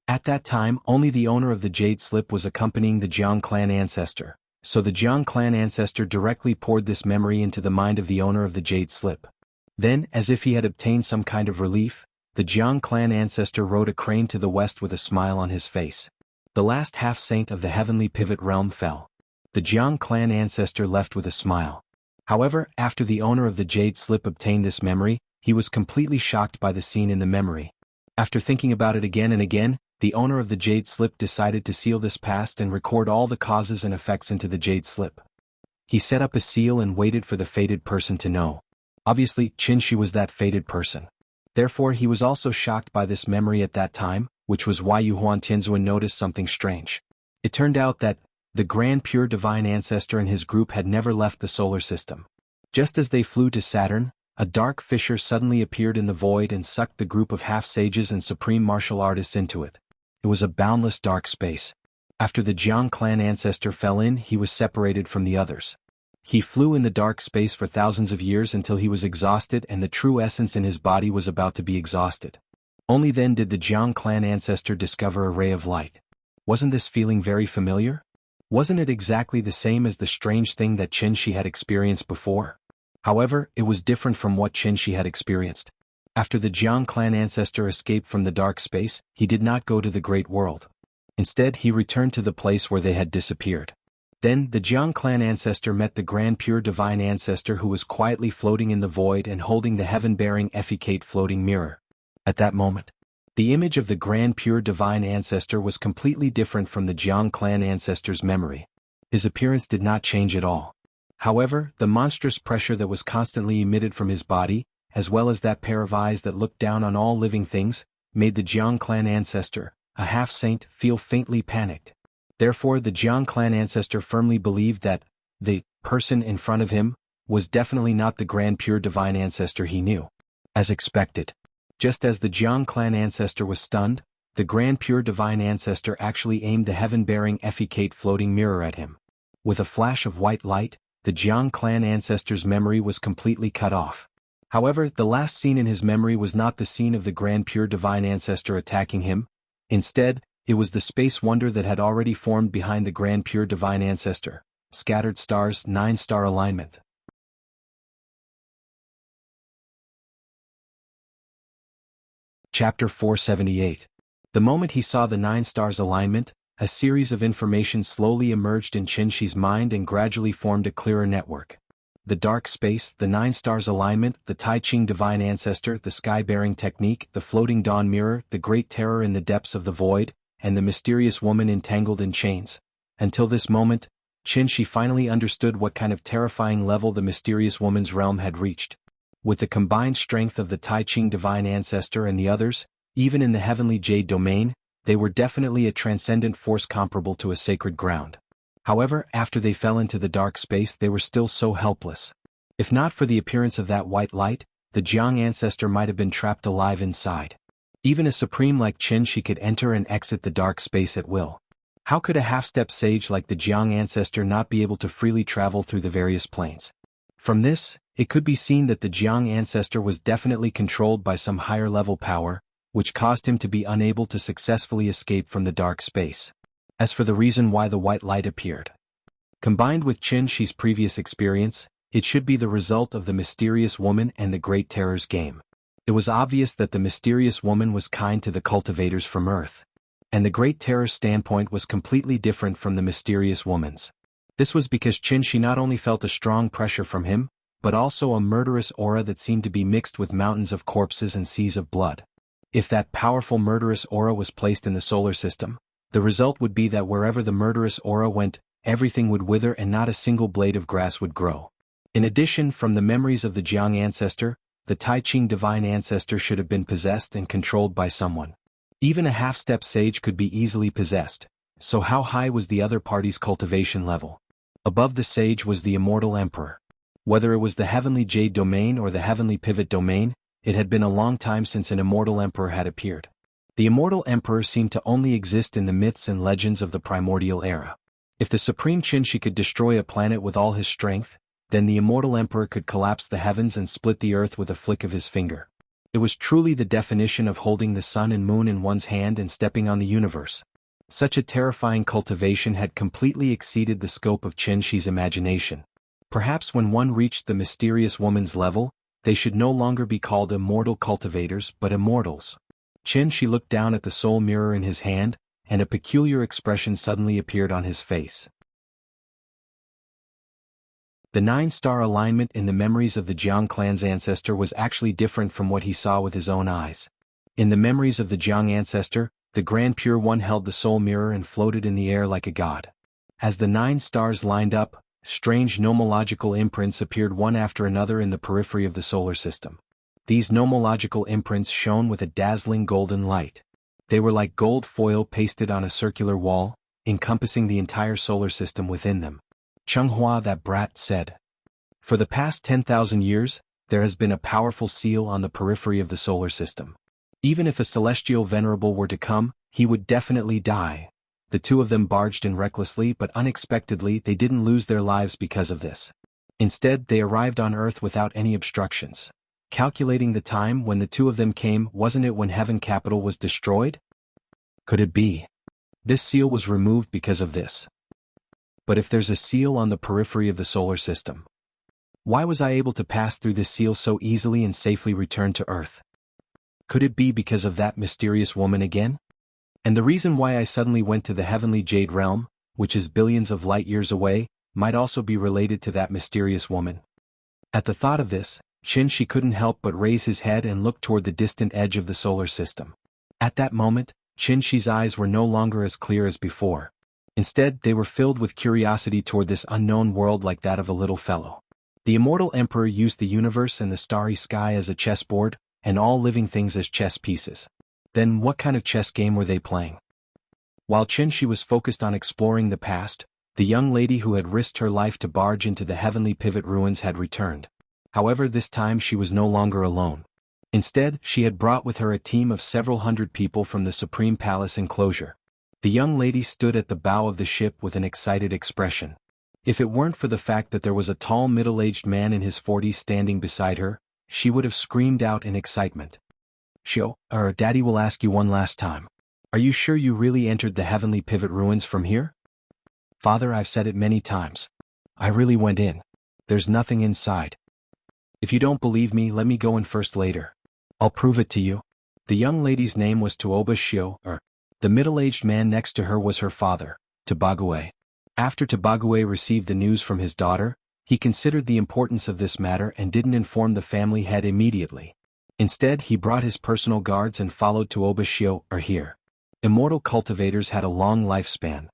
At that time, only the owner of the Jade Slip was accompanying the Jiang clan ancestor, so the Jiang clan ancestor directly poured this memory into the mind of the owner of the Jade Slip. Then, as if he had obtained some kind of relief, the Jiang clan ancestor rode a crane to the west with a smile on his face. The last half-saint of the heavenly pivot realm fell. The Jiang clan ancestor left with a smile. However, after the owner of the Jade Slip obtained this memory, he was completely shocked by the scene in the memory. After thinking about it again and again, the owner of the Jade Slip decided to seal this past and record all the causes and effects into the Jade Slip. He set up a seal and waited for the fated person to know. Obviously, Qin Shi was that fated person. Therefore he was also shocked by this memory at that time, which was why Yuhuan Tianzuan noticed something strange. It turned out that the Grand Pure Divine Ancestor and his group had never left the solar system. Just as they flew to Saturn, a dark fissure suddenly appeared in the void and sucked the group of half-sages and supreme martial artists into it. It was a boundless dark space. After the Jiang clan ancestor fell in, he was separated from the others. He flew in the dark space for thousands of years until he was exhausted and the true essence in his body was about to be exhausted. Only then did the Jiang clan ancestor discover a ray of light. Wasn't this feeling very familiar? Wasn't it exactly the same as the strange thing that Qin Shi had experienced before? However, it was different from what Qin Shi had experienced. After the Jiang clan ancestor escaped from the dark space, he did not go to the great world. Instead, he returned to the place where they had disappeared. Then, the Jiang clan ancestor met the Grand Pure Divine Ancestor who was quietly floating in the void and holding the heaven-bearing efficate floating mirror. At that moment, the image of the Grand Pure Divine Ancestor was completely different from the Jiang clan ancestor's memory. His appearance did not change at all. However, the monstrous pressure that was constantly emitted from his body, as well as that pair of eyes that looked down on all living things, made the Jiang clan ancestor, a half-saint, feel faintly panicked. Therefore the Jiang clan ancestor firmly believed that the person in front of him was definitely not the Grand Pure Divine Ancestor he knew. As expected. Just as the Jiang clan ancestor was stunned, the Grand Pure Divine Ancestor actually aimed the heaven-bearing efficate floating mirror at him. With a flash of white light, the Jiang clan ancestor's memory was completely cut off. However, the last scene in his memory was not the scene of the Grand Pure Divine Ancestor attacking him. Instead, it was the space wonder that had already formed behind the Grand Pure Divine Ancestor. Scattered stars, 9-star alignment. Chapter 478. The moment he saw the 9 stars alignment, a series of information slowly emerged in Qin Shi's mind and gradually formed a clearer network. The dark space, the 9 stars alignment, the Tai Ching Divine Ancestor, the sky-bearing technique, the floating dawn mirror, the great terror in the depths of the void, and the mysterious woman entangled in chains. Until this moment, Qin Shi finally understood what kind of terrifying level the mysterious woman's realm had reached. With the combined strength of the Tai Ching Divine Ancestor and the others, even in the heavenly jade domain, they were definitely a transcendent force comparable to a sacred ground. However, after they fell into the dark space they were still so helpless. If not for the appearance of that white light, the Jiang ancestor might have been trapped alive inside. Even a supreme like Qin Shi could enter and exit the dark space at will. How could a half-step sage like the Jiang ancestor not be able to freely travel through the various planes? From this, it could be seen that the Jiang ancestor was definitely controlled by some higher-level power, which caused him to be unable to successfully escape from the dark space. As for the reason why the white light appeared, combined with Qin Shi's previous experience, it should be the result of the mysterious woman and the Great Terror's game. It was obvious that the mysterious woman was kind to the cultivators from Earth, and the Great Terror's standpoint was completely different from the mysterious woman's. This was because Qin Shi not only felt a strong pressure from him, but also a murderous aura that seemed to be mixed with mountains of corpses and seas of blood. If that powerful murderous aura was placed in the solar system, the result would be that wherever the murderous aura went, everything would wither and not a single blade of grass would grow. In addition, from the memories of the Jiang ancestor, the Tai Ching divine ancestor should have been possessed and controlled by someone. Even a half-step sage could be easily possessed, so how high was the other party's cultivation level? Above the sage was the Immortal Emperor. Whether it was the Heavenly Jade Domain or the Heavenly Pivot Domain, it had been a long time since an Immortal Emperor had appeared. The Immortal Emperor seemed to only exist in the myths and legends of the primordial era. If the Supreme Qin Shi could destroy a planet with all his strength, then the Immortal Emperor could collapse the heavens and split the earth with a flick of his finger. It was truly the definition of holding the sun and moon in one's hand and stepping on the universe. Such a terrifying cultivation had completely exceeded the scope of Qin Shi's imagination. Perhaps when one reached the mysterious woman's level, they should no longer be called immortal cultivators but immortals. Qin Shi looked down at the soul mirror in his hand, and a peculiar expression suddenly appeared on his face. The 9-star alignment in the memories of the Jiang clan's ancestor was actually different from what he saw with his own eyes. In the memories of the Jiang ancestor, the Grand Pure One held the soul mirror and floated in the air like a god. As the 9 stars lined up, strange nomological imprints appeared one after another in the periphery of the solar system. These nomological imprints shone with a dazzling golden light. They were like gold foil pasted on a circular wall, encompassing the entire solar system within them. Chunghua, that brat, said. For the past 10,000 years, there has been a powerful seal on the periphery of the solar system. Even if a celestial venerable were to come, he would definitely die. The two of them barged in recklessly, but unexpectedly they didn't lose their lives because of this. Instead, they arrived on Earth without any obstructions. Calculating the time when the two of them came, wasn't it when Heaven Capital was destroyed? Could it be? This seal was removed because of this. But if there's a seal on the periphery of the solar system, why was I able to pass through this seal so easily and safely return to Earth? Could it be because of that mysterious woman again? And the reason why I suddenly went to the Heavenly Jade Realm, which is billions of light years away, might also be related to that mysterious woman. At the thought of this, Qin Shi couldn't help but raise his head and look toward the distant edge of the solar system. At that moment, Qin Shi's eyes were no longer as clear as before. Instead, they were filled with curiosity toward this unknown world like that of a little fellow. The Immortal Emperor used the universe and the starry sky as a chessboard, and all living things as chess pieces. Then what kind of chess game were they playing? While Qin Shi was focused on exploring the past, the young lady who had risked her life to barge into the Heavenly Pivot ruins had returned. However, this time she was no longer alone. Instead, she had brought with her a team of several hundred people from the Supreme Palace enclosure. The young lady stood at the bow of the ship with an excited expression. If it weren't for the fact that there was a tall middle-aged man in his 40s standing beside her, she would have screamed out in excitement. Daddy will ask you one last time. Are you sure you really entered the Heavenly Pivot ruins from here? Father, I've said it many times. I really went in. There's nothing inside. If you don't believe me, let me go in first later. I'll prove it to you. The young lady's name was Tuoba Shio, the middle-aged man next to her was her father, Tabague. After Tabague received the news from his daughter, he considered the importance of this matter and didn't inform the family head immediately. Instead, he brought his personal guards and followed Tuoba Shio here. Immortal cultivators had a long lifespan.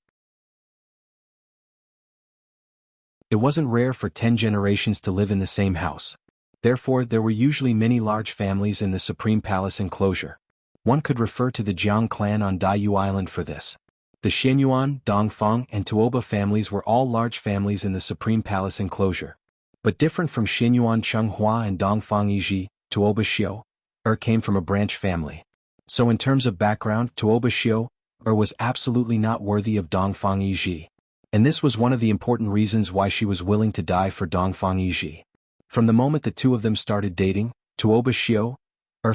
It wasn't rare for 10 generations to live in the same house. Therefore, there were usually many large families in the Supreme Palace enclosure. One could refer to the Jiang clan on Daiyu Island for this. The Xianyuan, Dongfang, and Tuoba families were all large families in the Supreme Palace enclosure. But different from Xianyuan Chunghua and Dongfang Yiji, Tuoba Shio came from a branch family. So in terms of background, Tuoba Shio was absolutely not worthy of Dongfang Yiji. And this was one of the important reasons why she was willing to die for Dongfang Yiji. From the moment the two of them started dating, Tuoba Xiao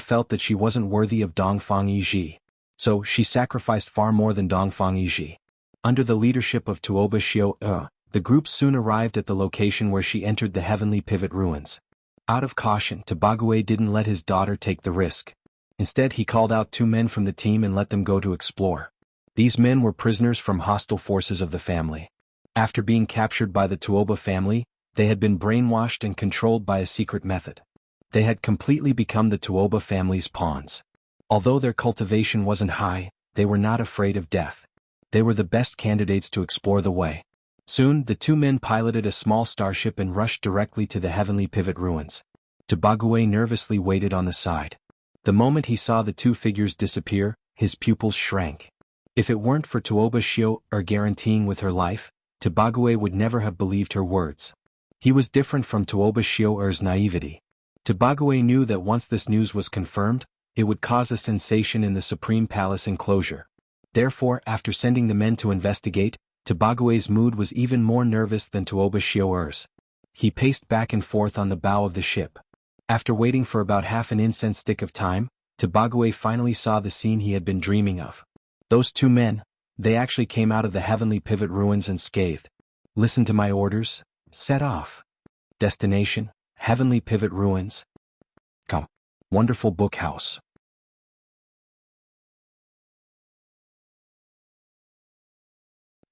felt that she wasn't worthy of Dongfang Yiji. So, she sacrificed far more than Dongfang Yiji. Under the leadership of Tuoba Xiao, the group soon arrived at the location where she entered the Heavenly Pivot Ruins. Out of caution, Tobague didn't let his daughter take the risk. Instead, he called out 2 men from the team and let them go to explore. These men were prisoners from hostile forces of the family. After being captured by the Tuoba family, they had been brainwashed and controlled by a secret method. They had completely become the Tuoba family's pawns. Although their cultivation wasn't high, they were not afraid of death. They were the best candidates to explore the way. Soon, the 2 men piloted a small starship and rushed directly to the Heavenly Pivot Ruins. Tobague nervously waited on the side. The moment he saw the 2 figures disappear, his pupils shrank. If it weren't for Tuoba Xiao guaranteeing with her life, Tobague would never have believed her words. He was different from Tuoba Xiao's naivety. Tobague knew that once this news was confirmed, it would cause a sensation in the Supreme Palace enclosure. Therefore, after sending the men to investigate, Tobague's mood was even more nervous than Tuoba Xiao's. He paced back and forth on the bow of the ship. After waiting for about half an incense stick of time, Tobague finally saw the scene he had been dreaming of. Those 2 men, they actually came out of the Heavenly Pivot Ruins unscathed. Listen to my orders, set off. Destination, Heavenly Pivot Ruins. Come. Wonderful book house.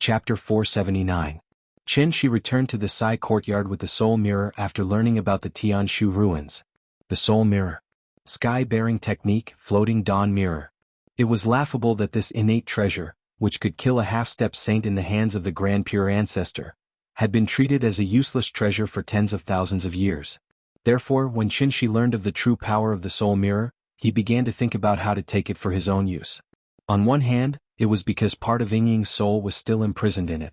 Chapter 479. Chen Shi returned to the Sai courtyard with the Soul Mirror after learning about the Tianshu ruins. The Soul Mirror. Sky-bearing technique, floating dawn mirror. It was laughable that this innate treasure, which could kill a half-step saint in the hands of the Grand Pure Ancestor, had been treated as a useless treasure for tens of thousands of years. Therefore, when Chen Shi learned of the true power of the Soul Mirror, he began to think about how to take it for his own use. On one hand, it was because part of Yingying's soul was still imprisoned in it.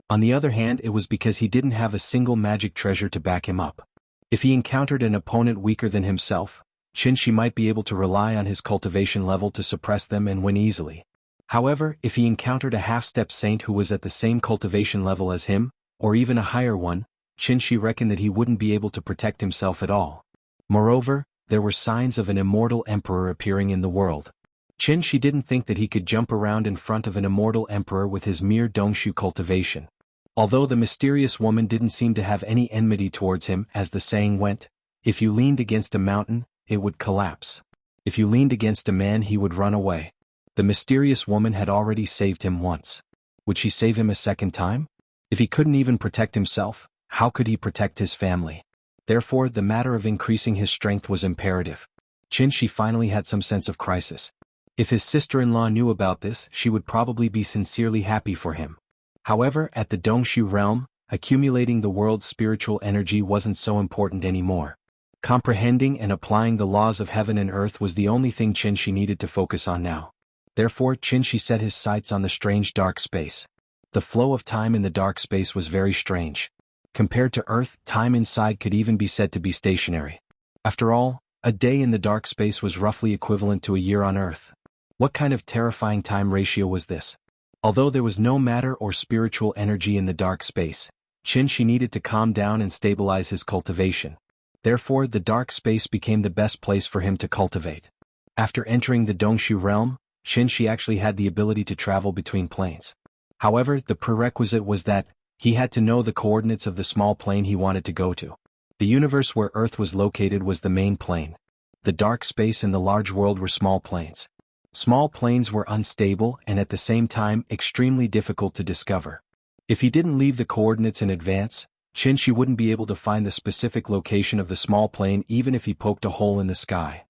On the other hand, it was because he didn't have a single magic treasure to back him up. If he encountered an opponent weaker than himself, Chen Shi might be able to rely on his cultivation level to suppress them and win easily. However, if he encountered a half-step saint who was at the same cultivation level as him, or even a higher one, Chen Shi reckoned that he wouldn't be able to protect himself at all. Moreover, there were signs of an immortal emperor appearing in the world. Chen Shi didn't think that he could jump around in front of an immortal emperor with his mere dongshu cultivation. Although the mysterious woman didn't seem to have any enmity towards him, as the saying went, if you leaned against a mountain, it would collapse. If you leaned against a man, he would run away. The mysterious woman had already saved him once. Would she save him a second time? If he couldn't even protect himself, how could he protect his family? Therefore, the matter of increasing his strength was imperative. Chen Shi finally had some sense of crisis. If his sister-in-law knew about this, she would probably be sincerely happy for him. However, at the Dongshu realm, accumulating the world's spiritual energy wasn't so important anymore. Comprehending and applying the laws of heaven and earth was the only thing Chen Shi needed to focus on now. Therefore, Chen Shi set his sights on the strange dark space. The flow of time in the dark space was very strange. Compared to Earth, time inside could even be said to be stationary. After all, a day in the dark space was roughly equivalent to a year on Earth. What kind of terrifying time ratio was this? Although there was no matter or spiritual energy in the dark space, Chen Shi needed to calm down and stabilize his cultivation. Therefore, the dark space became the best place for him to cultivate. After entering the Dongshu realm, Chen Shi actually had the ability to travel between planes. However, the prerequisite was that he had to know the coordinates of the small plane he wanted to go to. The universe where Earth was located was the main plane. The dark space and the large world were small planes. Small planes were unstable and at the same time extremely difficult to discover. If he didn't leave the coordinates in advance, Chen Shi wouldn't be able to find the specific location of the small plane even if he poked a hole in the sky.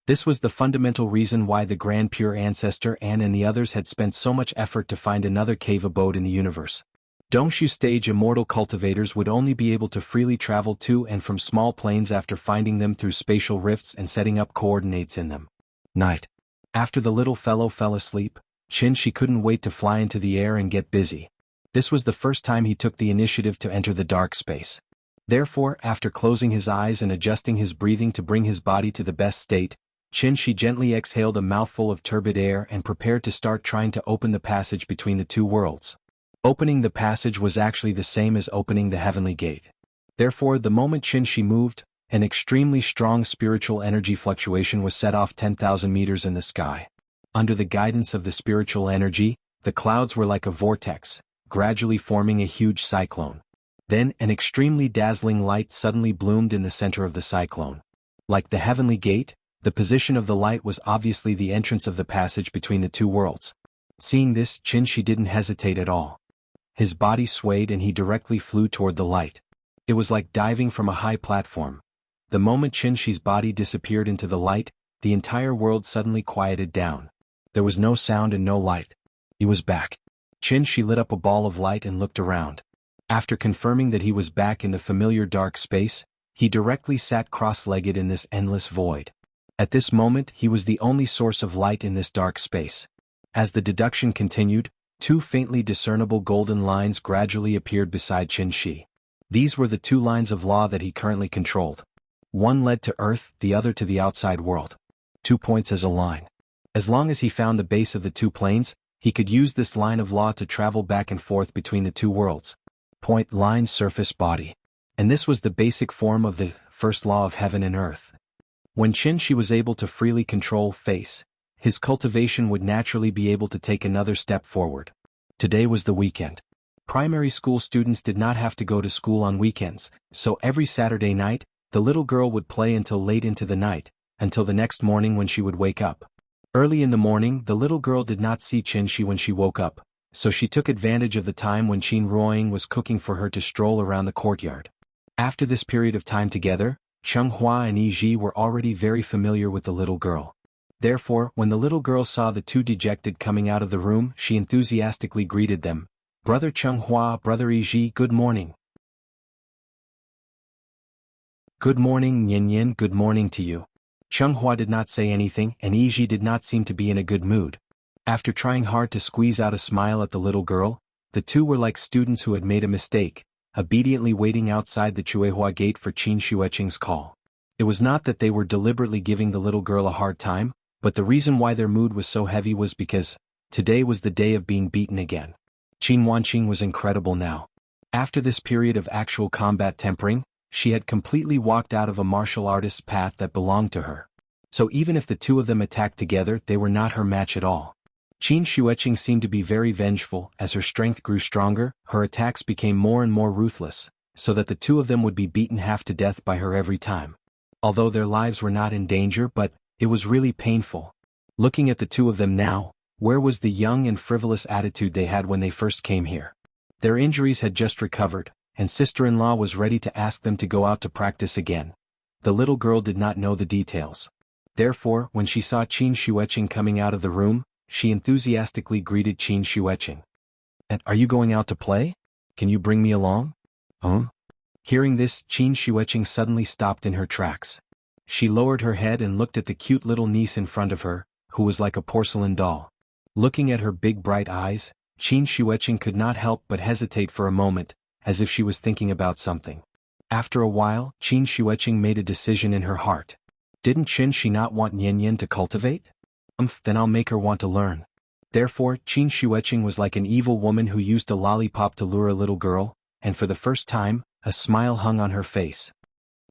This was the fundamental reason why the Grand Pure Ancestor An and the others had spent so much effort to find another cave abode in the universe. Dongshu stage immortal cultivators would only be able to freely travel to and from small planes after finding them through spatial rifts and setting up coordinates in them. Night. After the little fellow fell asleep, Chen Shi couldn't wait to fly into the air and get busy. This was the first time he took the initiative to enter the dark space. Therefore, after closing his eyes and adjusting his breathing to bring his body to the best state, Chen Shi gently exhaled a mouthful of turbid air and prepared to start trying to open the passage between the two worlds. Opening the passage was actually the same as opening the heavenly gate. Therefore, the moment Qinshi moved, an extremely strong spiritual energy fluctuation was set off 10,000 meters in the sky. Under the guidance of the spiritual energy, the clouds were like a vortex, gradually forming a huge cyclone. Then, an extremely dazzling light suddenly bloomed in the center of the cyclone. Like the heavenly gate, the position of the light was obviously the entrance of the passage between the two worlds. Seeing this, Qinshi didn't hesitate at all. His body swayed and he directly flew toward the light. It was like diving from a high platform. The moment Qinshi's body disappeared into the light, the entire world suddenly quieted down. There was no sound and no light. He was back. Qinshi lit up a ball of light and looked around. After confirming that he was back in the familiar dark space, he directly sat cross-legged in this endless void. At this moment, he was the only source of light in this dark space. As the deduction continued, two faintly discernible golden lines gradually appeared beside Qinshi. These were the two lines of law that he currently controlled. One led to Earth, the other to the outside world. 2 points as a line. As long as he found the base of the two planes, he could use this line of law to travel back and forth between the two worlds. Point, line, surface, body. And this was the basic form of the first law of heaven and earth. When Qinshi was able to freely control face, his cultivation would naturally be able to take another step forward. Today was the weekend. Primary school students did not have to go to school on weekends, so every Saturday night, the little girl would play until late into the night, until the next morning when she would wake up. Early in the morning, the little girl did not see Qinshi when she woke up, so she took advantage of the time when Qin Ruoying was cooking for her to stroll around the courtyard. After this period of time together, Chenghua and Yiji were already very familiar with the little girl. Therefore, when the little girl saw the two dejected coming out of the room, she enthusiastically greeted them. "Brother Chenghua, Brother Yiji, good morning." "Good morning, Yin, good morning to you." Chenghua did not say anything, and Yiji did not seem to be in a good mood. After trying hard to squeeze out a smile at the little girl, the two were like students who had made a mistake, obediently waiting outside the Chuehua gate for Qin Xueqing's call. It was not that they were deliberately giving the little girl a hard time, but the reason why their mood was so heavy was because today was the day of being beaten again. Qin Wanqing was incredible now. After this period of actual combat tempering, she had completely walked out of a martial artist's path that belonged to her. So even if the two of them attacked together, they were not her match at all. Qin Xueqing seemed to be very vengeful. As her strength grew stronger, her attacks became more and more ruthless, so that the two of them would be beaten half to death by her every time. Although their lives were not in danger, but it was really painful. Looking at the two of them now, where was the young and frivolous attitude they had when they first came here? Their injuries had just recovered, and sister-in-law was ready to ask them to go out to practice again. The little girl did not know the details. Therefore, when she saw Qin Xueqing coming out of the room, she enthusiastically greeted Qin Xueqing. "And are you going out to play? Can you bring me along?" Hearing this, Qin Xueqing suddenly stopped in her tracks. She lowered her head and looked at the cute little niece in front of her, who was like a porcelain doll. Looking at her big bright eyes, Qin Xueqing could not help but hesitate for a moment, as if she was thinking about something. After a while, Qin Xueqing made a decision in her heart. Didn't Qinshi not want Yin to cultivate? Then I'll make her want to learn. Therefore, Qin Xueqing was like an evil woman who used a lollipop to lure a little girl, and for the first time, a smile hung on her face.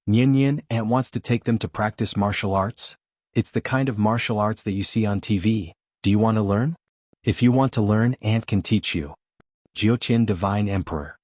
Yin, Aunt wants to take them to practice martial arts? It's the kind of martial arts that you see on TV. Do you want to learn? If you want to learn, Aunt can teach you. Jiuqian Divine Emperor.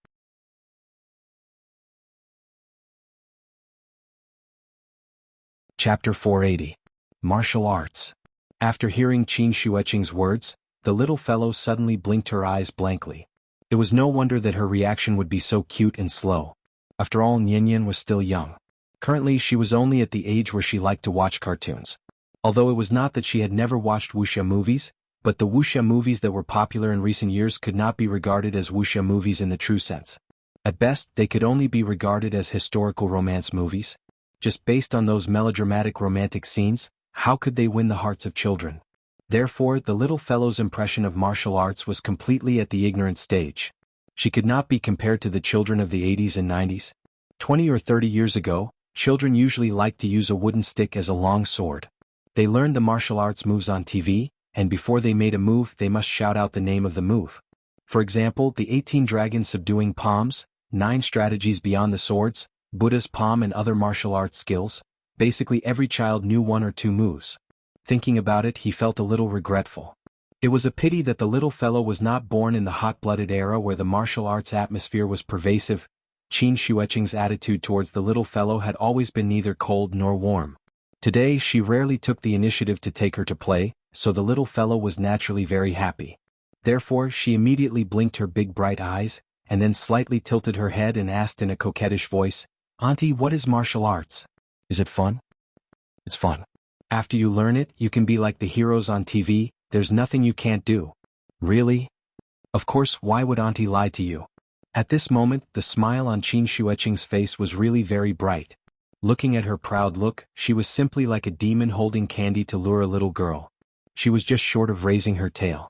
Chapter 480. Martial Arts. After hearing Qin Xueqing's words, the little fellow suddenly blinked her eyes blankly. It was no wonder that her reaction would be so cute and slow. After all, Yin was still young. Currently, she was only at the age where she liked to watch cartoons. Although it was not that she had never watched wuxia movies, but the wuxia movies that were popular in recent years could not be regarded as wuxia movies in the true sense. At best, they could only be regarded as historical romance movies. Just based on those melodramatic romantic scenes, how could they win the hearts of children? Therefore, the little fellow's impression of martial arts was completely at the ignorant stage. She could not be compared to the children of the 80s and 90s. 20 or 30 years ago, children usually liked to use a wooden stick as a long sword. They learned the martial arts moves on TV, and before they made a move they must shout out the name of the move. For example, the 18 dragons subduing palms, 9 strategies beyond the swords, Buddha's palm and other martial arts skills. Basically every child knew 1 or 2 moves. Thinking about it, he felt a little regretful. It was a pity that the little fellow was not born in the hot-blooded era where the martial arts atmosphere was pervasive. Qin Shuiqing's attitude towards the little fellow had always been neither cold nor warm. Today she rarely took the initiative to take her to play, so the little fellow was naturally very happy. Therefore she immediately blinked her big bright eyes, and then slightly tilted her head and asked in a coquettish voice, "Auntie, what is martial arts? Is it fun?" "It's fun. After you learn it, you can be like the heroes on TV, there's nothing you can't do." "Really?" "Of course, why would Auntie lie to you?" At this moment, the smile on Qin Shuiqing's face was really very bright. Looking at her proud look, she was simply like a demon holding candy to lure a little girl. She was just short of raising her tail.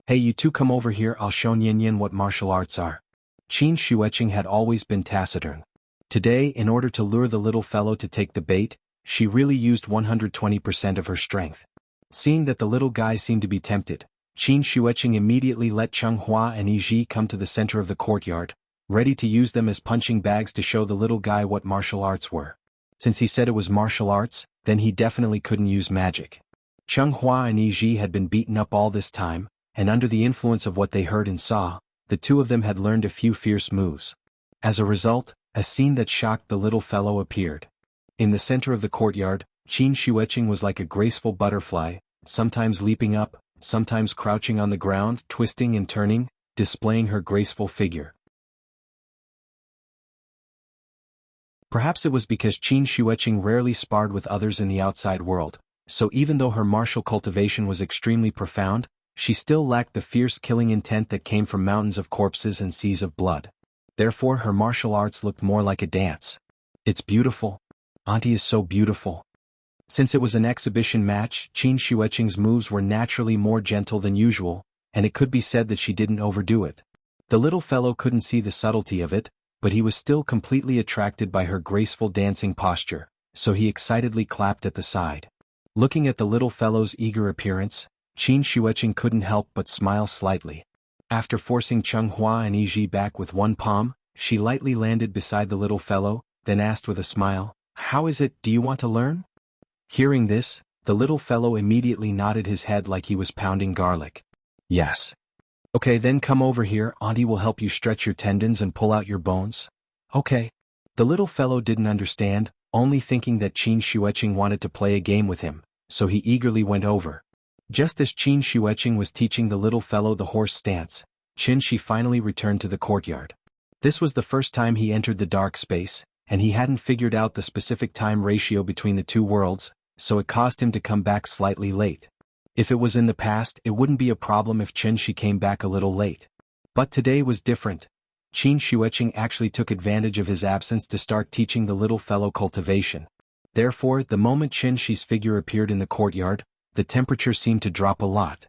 "Hey, you two, come over here, I'll show Nyan what martial arts are." Qin Shuiqing had always been taciturn. Today, in order to lure the little fellow to take the bait, she really used 120% of her strength. Seeing that the little guy seemed to be tempted, Qin Shuiqing immediately let Chenghua and Yiji come to the center of the courtyard, ready to use them as punching bags to show the little guy what martial arts were. Since he said it was martial arts, then he definitely couldn't use magic. Chenghua and Yiji had been beaten up all this time, and under the influence of what they heard and saw, the two of them had learned a few fierce moves. As a result, a scene that shocked the little fellow appeared. In the center of the courtyard, Qin Shuiqing was like a graceful butterfly, sometimes leaping up, sometimes crouching on the ground, twisting and turning, displaying her graceful figure. Perhaps it was because Qin Shuiqing rarely sparred with others in the outside world, so even though her martial cultivation was extremely profound, she still lacked the fierce killing intent that came from mountains of corpses and seas of blood. Therefore her martial arts looked more like a dance. "It's beautiful. Auntie is so beautiful." Since it was an exhibition match, Qin Shuiqing's moves were naturally more gentle than usual, and it could be said that she didn't overdo it. The little fellow couldn't see the subtlety of it, but he was still completely attracted by her graceful dancing posture, so he excitedly clapped at the side. Looking at the little fellow's eager appearance, Qin Shuiqing couldn't help but smile slightly. After forcing Chenghua and Yiji back with one palm, she lightly landed beside the little fellow, then asked with a smile, "How is it, do you want to learn?" Hearing this, the little fellow immediately nodded his head like he was pounding garlic. "Yes." "Okay, then come over here, Auntie will help you stretch your tendons and pull out your bones." "Okay." The little fellow didn't understand, only thinking that Qin Shuiqing wanted to play a game with him, so he eagerly went over. Just as Qin Shuiqing was teaching the little fellow the horse stance, Qin Shi finally returned to the courtyard. This was the first time he entered the dark space, and he hadn't figured out the specific time ratio between the two worlds, so it caused him to come back slightly late. If it was in the past, it wouldn't be a problem if Qin Shi came back a little late. But today was different. Qin Shuiqing actually took advantage of his absence to start teaching the little fellow cultivation. Therefore, the moment Qin Shi's figure appeared in the courtyard, the temperature seemed to drop a lot.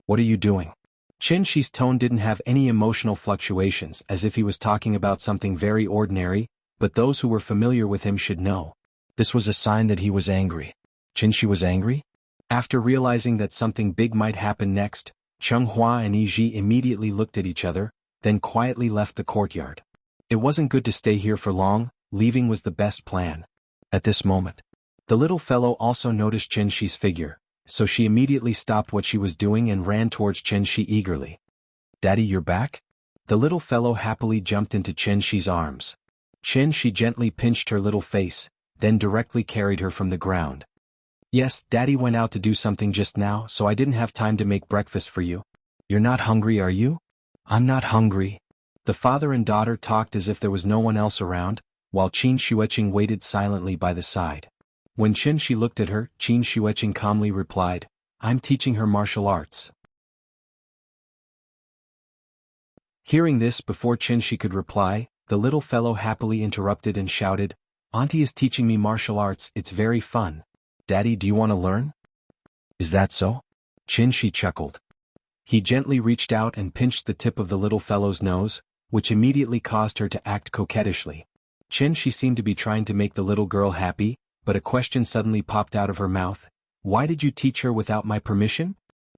"What are you doing?" Qin Shi's tone didn't have any emotional fluctuations, as if he was talking about something very ordinary, but those who were familiar with him should know. This was a sign that he was angry. Qin Shi was angry? After realizing that something big might happen next, Chenghua and Yiji immediately looked at each other, then quietly left the courtyard. It wasn't good to stay here for long, leaving was the best plan. At this moment, the little fellow also noticed Qin Shi's figure, so she immediately stopped what she was doing and ran towards Qin Shi eagerly. "Daddy, you're back?" The little fellow happily jumped into Qin Shi's arms. Qin Shi gently pinched her little face, then directly carried her from the ground. "Yes, Daddy went out to do something just now, so I didn't have time to make breakfast for you. You're not hungry, are you?" "I'm not hungry." The father and daughter talked as if there was no one else around, while Qin Shuiqing waited silently by the side. When Qin Shi looked at her, Qin Shuiqing calmly replied, "I'm teaching her martial arts." Hearing this before Qin Shi could reply, the little fellow happily interrupted and shouted, "Auntie is teaching me martial arts, it's very fun. Daddy, do you want to learn?" "Is that so?" Qin Shi chuckled. He gently reached out and pinched the tip of the little fellow's nose, which immediately caused her to act coquettishly. Qin Shi seemed to be trying to make the little girl happy, but a question suddenly popped out of her mouth. "Why did you teach her without my permission?"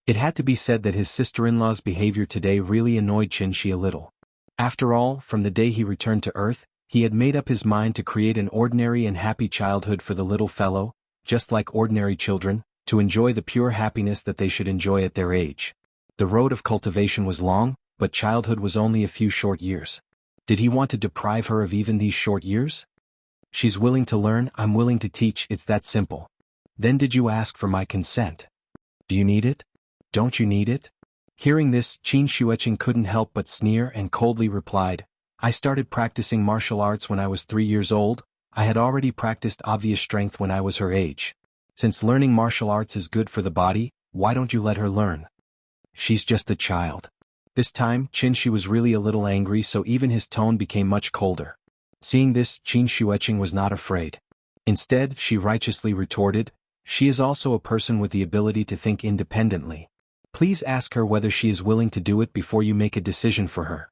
It had to be said that his sister-in-law's behavior today really annoyed Qinshi a little. After all, from the day he returned to Earth, he had made up his mind to create an ordinary and happy childhood for the little fellow, just like ordinary children, to enjoy the pure happiness that they should enjoy at their age. The road of cultivation was long, but childhood was only a few short years. Did he want to deprive her of even these short years? She's willing to learn, I'm willing to teach, it's that simple. Then did you ask for my consent? Do you need it? Don't you need it? Hearing this, Qin Shueqing couldn't help but sneer and coldly replied, I started practicing martial arts when I was 3 years old. I had already practiced obvious strength when I was her age. Since learning martial arts is good for the body, why don't you let her learn? She's just a child. This time, Qinshi was really a little angry, so even his tone became much colder. Seeing this, Qin Shueqing was not afraid. Instead, she righteously retorted, she is also a person with the ability to think independently. Please ask her whether she is willing to do it before you make a decision for her.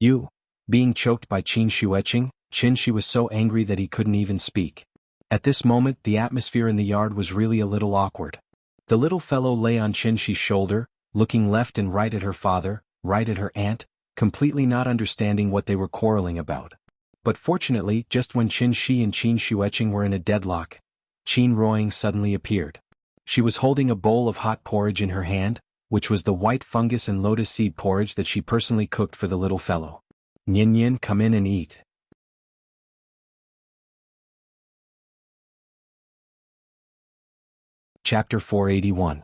You. Being choked by Qin Shueqing, Qinshi was so angry that he couldn't even speak. At this moment, the atmosphere in the yard was really a little awkward. The little fellow lay on Qinshi's shoulder, looking left and right at her father, right at her aunt, completely not understanding what they were quarreling about. But fortunately, just when Qinshi and Qin Shueqing were in a deadlock, Qin Ruoying suddenly appeared. She was holding a bowl of hot porridge in her hand, which was the white fungus and lotus seed porridge that she personally cooked for the little fellow. Nyin Yin, come in and eat. Chapter 481.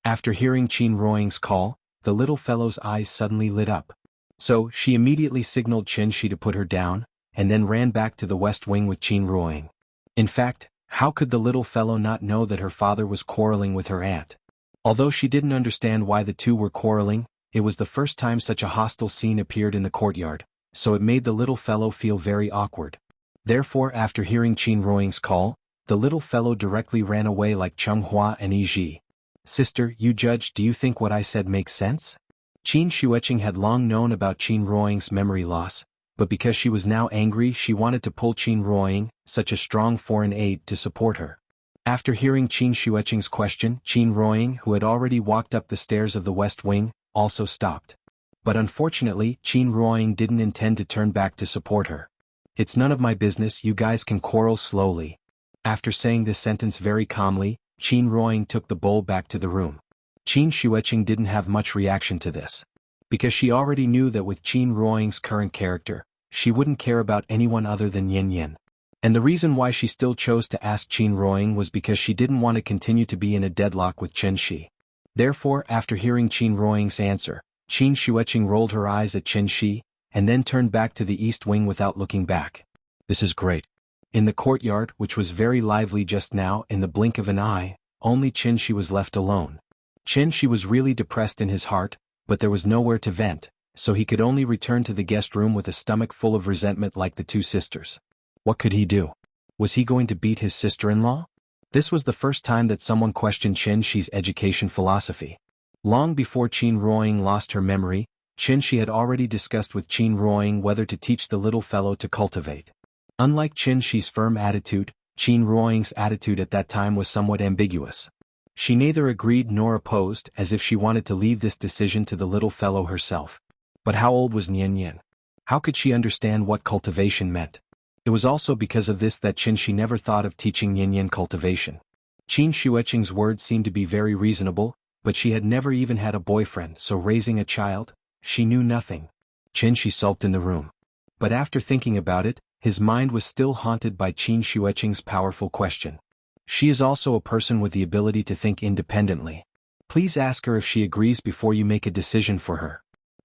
After hearing Qin Ruoying's call, the little fellow's eyes suddenly lit up. So, she immediately signaled Qinshi to put her down, and then ran back to the west wing with Qin Ruoying. In fact, how could the little fellow not know that her father was quarreling with her aunt? Although she didn't understand why the two were quarreling, it was the first time such a hostile scene appeared in the courtyard, so it made the little fellow feel very awkward. Therefore, after hearing Qin Ruoying's call, the little fellow directly ran away like Cheng-Hua and Yi. Sister, you judge, do you think what I said makes sense? Qin Shueqing had long known about Qin Ruoying's memory loss, but because she was now angry, she wanted to pull Qin Ruoying, such a strong foreign aide, to support her. After hearing Qin Shueqing's question, Qin Ruoying, who had already walked up the stairs of the west wing, also stopped. But unfortunately, Qin Ruoying didn't intend to turn back to support her. It's none of my business, you guys can quarrel slowly. After saying this sentence very calmly, Qin Ruoying took the bowl back to the room. Qin Shueqing didn't have much reaction to this. Because she already knew that with Qin Ruoying's current character, she wouldn't care about anyone other than Yin Yin. And the reason why she still chose to ask Qin Ruoying was because she didn't want to continue to be in a deadlock with Qinshi. Therefore, after hearing Qin Ruoying's answer, Qin Shueqing rolled her eyes at Qinshi, and then turned back to the east wing without looking back. This is great. In the courtyard, which was very lively just now, in the blink of an eye, only Qinshi was left alone. Qinshi was really depressed in his heart, but there was nowhere to vent, so he could only return to the guest room with a stomach full of resentment like the two sisters. What could he do? Was he going to beat his sister-in-law? This was the first time that someone questioned Qinshi's education philosophy. Long before Qin Ruoying lost her memory, Qinshi had already discussed with Qin Ruoying whether to teach the little fellow to cultivate. Unlike Qinshi's firm attitude, Qin Ruoying's attitude at that time was somewhat ambiguous. She neither agreed nor opposed, as if she wanted to leave this decision to the little fellow herself. But how old was Nyin Yin? How could she understand what cultivation meant? It was also because of this that Qinshi never thought of teaching Nyin Yin cultivation. Qin Shueqing's words seemed to be very reasonable, but she had never even had a boyfriend, so raising a child, she knew nothing. Qinshi sulked in the room. But after thinking about it, his mind was still haunted by Qin Shueqing's powerful question. She is also a person with the ability to think independently. Please ask her if she agrees before you make a decision for her.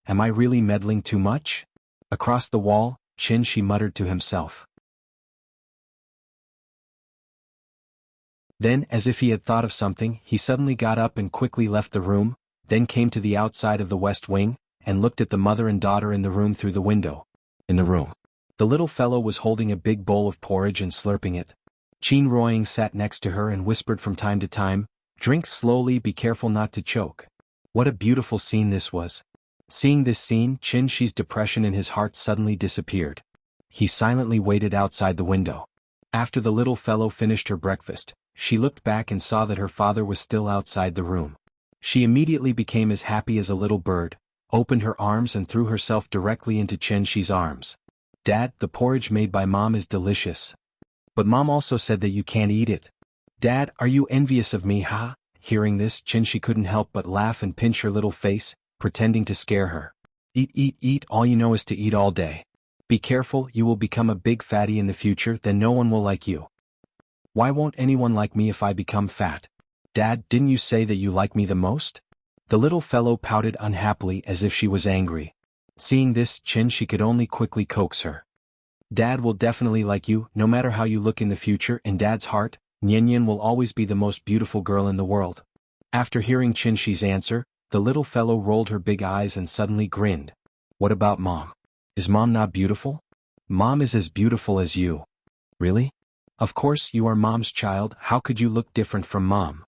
Am I really meddling too much? Across the wall, Qinshi muttered to himself. Then, as if he had thought of something, he suddenly got up and quickly left the room, then came to the outside of the west wing, and looked at the mother and daughter in the room through the window. In the room, the little fellow was holding a big bowl of porridge and slurping it. Qin Ruoying sat next to her and whispered from time to time, "Drink slowly, be careful not to choke." What a beautiful scene this was. Seeing this scene, Qinshi's depression in his heart suddenly disappeared. He silently waited outside the window. After the little fellow finished her breakfast, she looked back and saw that her father was still outside the room. She immediately became as happy as a little bird, opened her arms and threw herself directly into Chen Shi's arms. Dad, the porridge made by Mom is delicious. But Mom also said that you can't eat it. Dad, are you envious of me, huh? Hearing this, Chen Shi couldn't help but laugh and pinch her little face, pretending to scare her. Eat, eat, eat, all you know is to eat all day. Be careful, you will become a big fatty in the future, then no one will like you. Why won't anyone like me if I become fat? Dad, didn't you say that you like me the most? The little fellow pouted unhappily as if she was angry. Seeing this, Chen Shi could only quickly coax her. Dad will definitely like you, no matter how you look in the future. In Dad's heart, Nian will always be the most beautiful girl in the world. After hearing Chen Shi's answer, the little fellow rolled her big eyes and suddenly grinned. What about Mom? Is Mom not beautiful? Mom is as beautiful as you. Really? Of course you are Mom's child, how could you look different from Mom?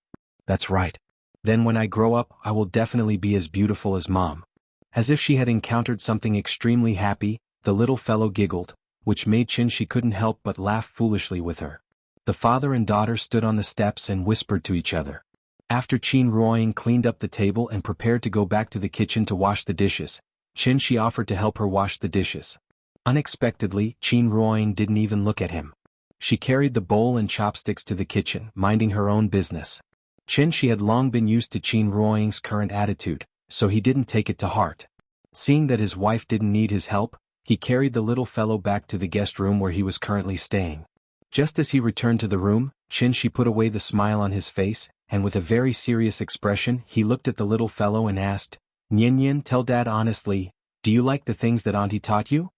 That's right. Then when I grow up, I will definitely be as beautiful as Mom. As if she had encountered something extremely happy, the little fellow giggled, which made Chen Shi couldn't help but laugh foolishly with her. The father and daughter stood on the steps and whispered to each other. After Qin Ruoying cleaned up the table and prepared to go back to the kitchen to wash the dishes, Chen Shi offered to help her wash the dishes. Unexpectedly, Qin Ruoying didn't even look at him. She carried the bowl and chopsticks to the kitchen, minding her own business. Chen Shi had long been used to Qin Ruoying's current attitude, so he didn't take it to heart. Seeing that his wife didn't need his help, he carried the little fellow back to the guest room where he was currently staying. Just as he returned to the room, Chen Shi put away the smile on his face, and with a very serious expression he looked at the little fellow and asked, Nian, tell Dad honestly, do you like the things that Auntie taught you?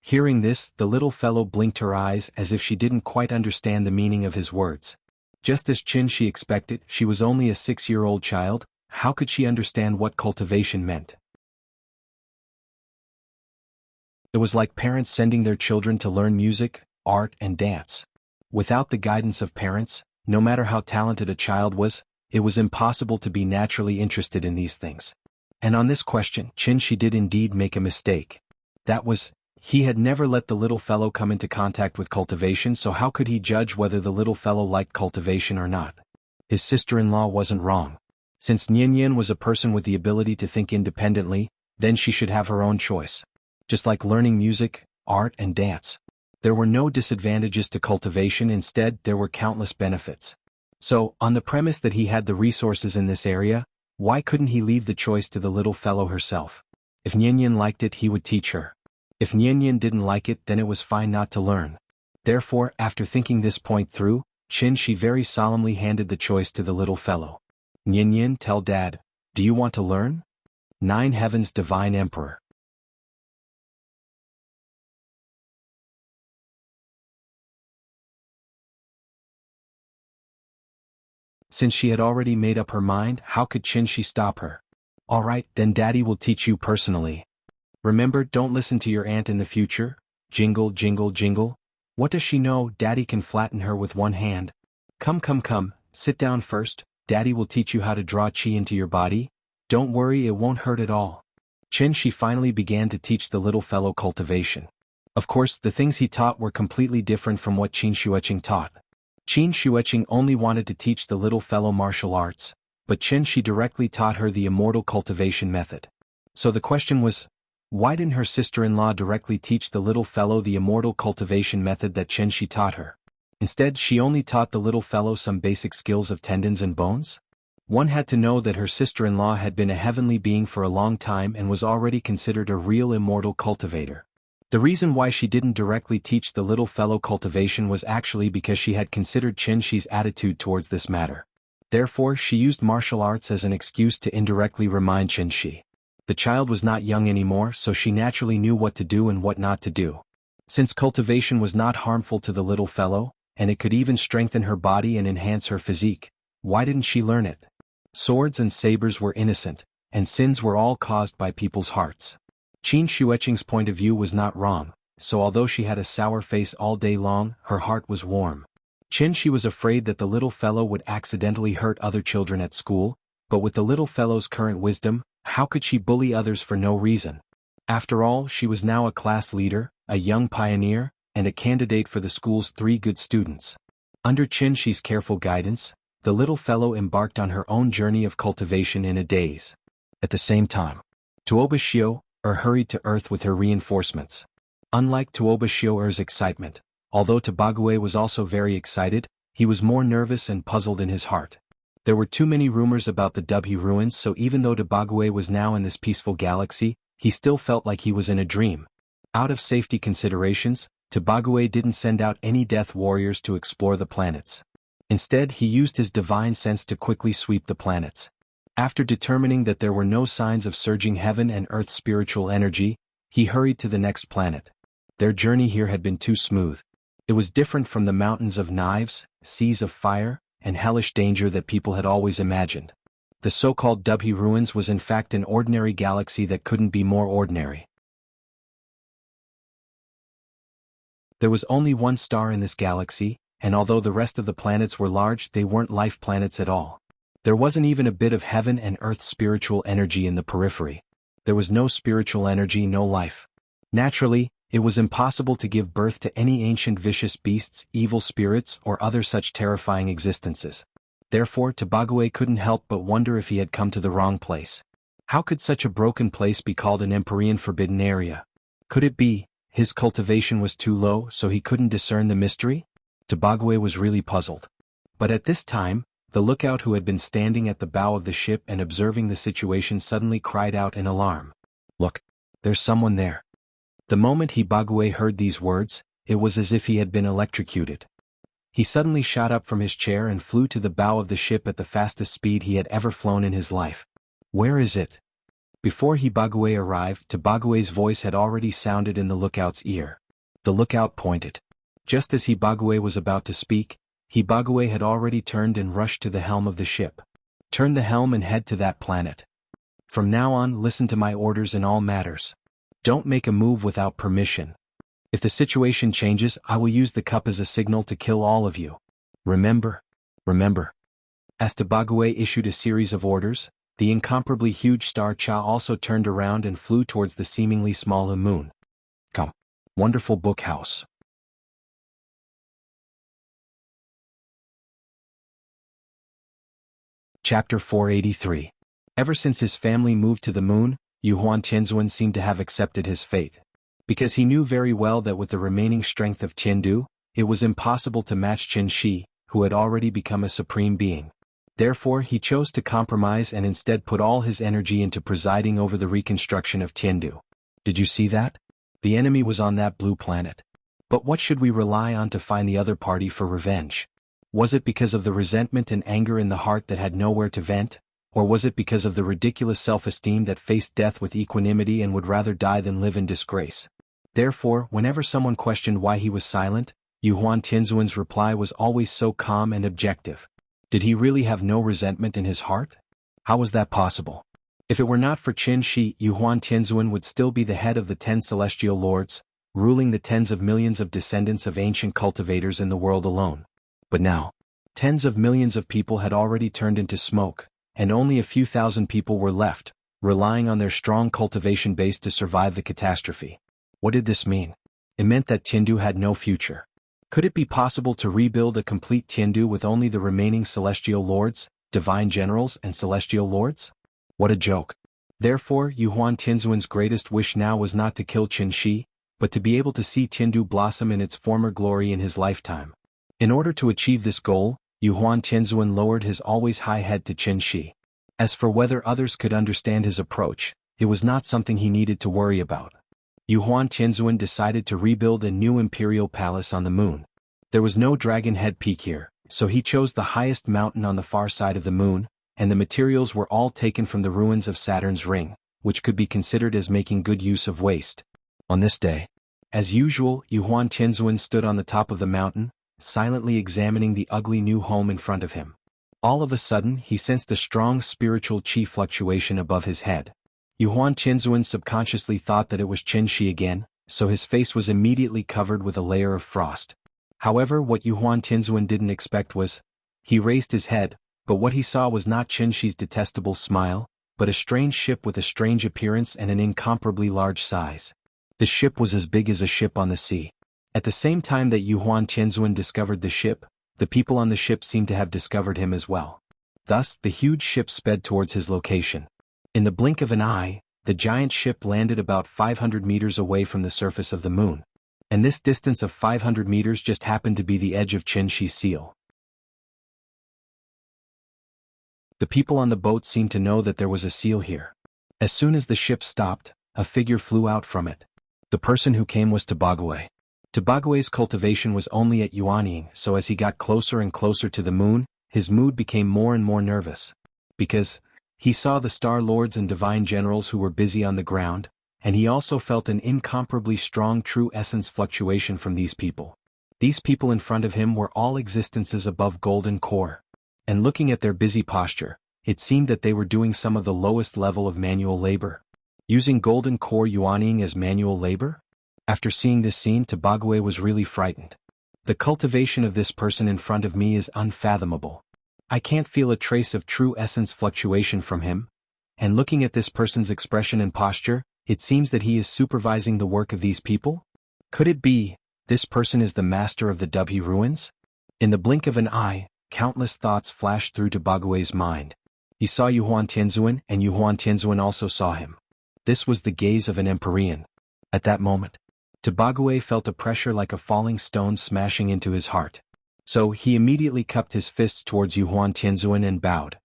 Hearing this, the little fellow blinked her eyes as if she didn't quite understand the meaning of his words. Just as Chen Shi expected, she was only a 6-year-old child. How could she understand what cultivation meant? It was like parents sending their children to learn music, art, and dance. Without the guidance of parents, no matter how talented a child was, it was impossible to be naturally interested in these things. And on this question, Chen Shi did indeed make a mistake. That was, he had never let the little fellow come into contact with cultivation, so how could he judge whether the little fellow liked cultivation or not? His sister-in-law wasn't wrong. Since Nian was a person with the ability to think independently, then she should have her own choice. Just like learning music, art, and dance. There were no disadvantages to cultivation, instead there were countless benefits. So, on the premise that he had the resources in this area, why couldn't he leave the choice to the little fellow herself? If Nian liked it, he would teach her. If Nian didn't like it, then it was fine not to learn. Therefore, after thinking this point through, Chen Shi very solemnly handed the choice to the little fellow. Nian, tell Dad, do you want to learn? 9 Heavens Divine Emperor. Since she had already made up her mind, how could Chen Shi stop her? Alright, then Daddy will teach you personally. Remember, don't listen to your aunt in the future. Jingle, jingle, jingle. What does she know? Daddy can flatten her with one hand. Come, sit down first. Daddy will teach you how to draw qi into your body. Don't worry, it won't hurt at all. Chen Shi finally began to teach the little fellow cultivation. Of course, the things he taught were completely different from what Qin Xueqing taught. Qin Xueqing only wanted to teach the little fellow martial arts, but Chen Shi directly taught her the immortal cultivation method. So the question was, why didn't her sister-in-law directly teach the little fellow the immortal cultivation method that Chen Shi taught her? Instead, she only taught the little fellow some basic skills of tendons and bones? One had to know that her sister-in-law had been a heavenly being for a long time and was already considered a real immortal cultivator. The reason why she didn't directly teach the little fellow cultivation was actually because she had considered Chen Shi's attitude towards this matter. Therefore, she used martial arts as an excuse to indirectly remind Chen Shi. The child was not young anymore, so she naturally knew what to do and what not to do. Since cultivation was not harmful to the little fellow, and it could even strengthen her body and enhance her physique, why didn't she learn it? Swords and sabers were innocent, and sins were all caused by people's hearts. Qin Xueqing's point of view was not wrong, so although she had a sour face all day long, her heart was warm. Chen Shi was afraid that the little fellow would accidentally hurt other children at school, but with the little fellow's current wisdom, how could she bully others for no reason? After all, she was now a class leader, a young pioneer, and a candidate for the school's 3 good students. Under Chen Shi's careful guidance, the little fellow embarked on her own journey of cultivation in a daze. At the same time, Tuoba Shio-er hurried to Earth with her reinforcements. Unlike Tuoba Shio-er's excitement, although Tobague was also very excited, he was more nervous and puzzled in his heart. There were too many rumors about the Dubhe ruins, so even though Tobague was now in this peaceful galaxy, he still felt like he was in a dream. Out of safety considerations, Tobague didn't send out any death warriors to explore the planets. Instead, he used his divine sense to quickly sweep the planets. After determining that there were no signs of surging heaven and earth spiritual energy, he hurried to the next planet. Their journey here had been too smooth. It was different from the mountains of knives, seas of fire, and hellish danger that people had always imagined. The so-called Dubhe ruins was in fact an ordinary galaxy that couldn't be more ordinary. There was only one star in this galaxy, and although the rest of the planets were large, they weren't life planets at all. There wasn't even a bit of heaven and earth spiritual energy in the periphery. There was no spiritual energy, no life. Naturally, it was impossible to give birth to any ancient vicious beasts, evil spirits, or other such terrifying existences. Therefore, Tobague couldn't help but wonder if he had come to the wrong place. How could such a broken place be called an Empyrean forbidden area? Could it be his cultivation was too low, so he couldn't discern the mystery? Tobague was really puzzled. But at this time, the lookout who had been standing at the bow of the ship and observing the situation suddenly cried out in alarm. "Look, there's someone there." The moment Tobague heard these words, it was as if he had been electrocuted. He suddenly shot up from his chair and flew to the bow of the ship at the fastest speed he had ever flown in his life. "Where is it?" Before Tobague arrived, Tobague's voice had already sounded in the lookout's ear. The lookout pointed. Just as Tobague was about to speak, Tobague had already turned and rushed to the helm of the ship. "Turn the helm and head to that planet. From now on, listen to my orders in all matters. Don't make a move without permission. If the situation changes, I will use the cup as a signal to kill all of you. Remember? Remember." As Tobague issued a series of orders, the incomparably huge star Cha also turned around and flew towards the seemingly small moon. Come. Wonderful book house. Chapter 483. Ever since his family moved to the moon, Yuhuan Tianzuan seemed to have accepted his fate. Because he knew very well that with the remaining strength of Tiandu, it was impossible to match Qin Shi, who had already become a supreme being. Therefore, he chose to compromise and instead put all his energy into presiding over the reconstruction of Tiandu. Did you see that? The enemy was on that blue planet. But what should we rely on to find the other party for revenge? Was it because of the resentment and anger in the heart that had nowhere to vent? Or was it because of the ridiculous self-esteem that faced death with equanimity and would rather die than live in disgrace? Therefore, whenever someone questioned why he was silent, Yuhuan Tianzuan's reply was always so calm and objective. Did he really have no resentment in his heart? How was that possible? If it were not for Qin Shi, Yuhuan Tianzuan would still be the head of the 10 celestial lords, ruling the tens of millions of descendants of ancient cultivators in the world alone. But now, tens of millions of people had already turned into smoke, and only a few thousand people were left, relying on their strong cultivation base to survive the catastrophe. What did this mean? It meant that Tiandu had no future. Could it be possible to rebuild a complete Tiandu with only the remaining celestial lords, divine generals, and celestial lords? What a joke. Therefore, Yuhuan Tianzuan's greatest wish now was not to kill Qin Shi, but to be able to see Tiandu blossom in its former glory in his lifetime. In order to achieve this goal, Yuhuan Tianzuan lowered his always high head to Qin Shi. As for whether others could understand his approach, it was not something he needed to worry about. Yuhuan Tianzuan decided to rebuild a new imperial palace on the moon. There was no dragon head peak here, so he chose the highest mountain on the far side of the moon, and the materials were all taken from the ruins of Saturn's ring, which could be considered as making good use of waste. On this day, as usual, Yuhuan Tianzuan stood on the top of the mountain, silently examining the ugly new home in front of him. All of a sudden, he sensed a strong spiritual qi fluctuation above his head. Yuhuan Tianzuan subconsciously thought that it was Qin Shi again, so his face was immediately covered with a layer of frost. However, what Yuhuan Tianzuan didn't expect was, he raised his head, but what he saw was not Qin Shi's detestable smile, but a strange ship with a strange appearance and an incomparably large size. The ship was as big as a ship on the sea. At the same time that Yuhuan Tianzuan discovered the ship, The people on the ship seemed to have discovered him as well. Thus, the huge ship sped towards his location. In the blink of an eye, the giant ship landed about 500 meters away from the surface of the moon. And this distance of 500 meters just happened to be the edge of Qinshi's seal. The people on the boat seemed to know that there was a seal here. As soon as the ship stopped, a figure flew out from it. The person who came was Tobagwe. Tobagwe's cultivation was only at Yuanying, so as he got closer and closer to the moon, his mood became more and more nervous. Because he saw the Star Lords and Divine Generals who were busy on the ground, and he also felt an incomparably strong true essence fluctuation from these people. These people in front of him were all existences above golden core. And looking at their busy posture, it seemed that they were doing some of the lowest level of manual labor. Using golden core Yuanying as manual labor? After seeing this scene, Tobagwe was really frightened. The cultivation of this person in front of me is unfathomable. I can't feel a trace of true essence fluctuation from him, and looking at this person's expression and posture, it seems that he is supervising the work of these people? Could it be, this person is the master of the W ruins? In the blink of an eye, countless thoughts flashed through Tobagwe's mind. He saw Yuhuan Tianzuan, and Yuhuan Tianzuan also saw him. This was the gaze of an Empyrean. At that moment, Tobagwe felt a pressure like a falling stone smashing into his heart. So he immediately cupped his fists towards Yuhuan Tianzuan and bowed.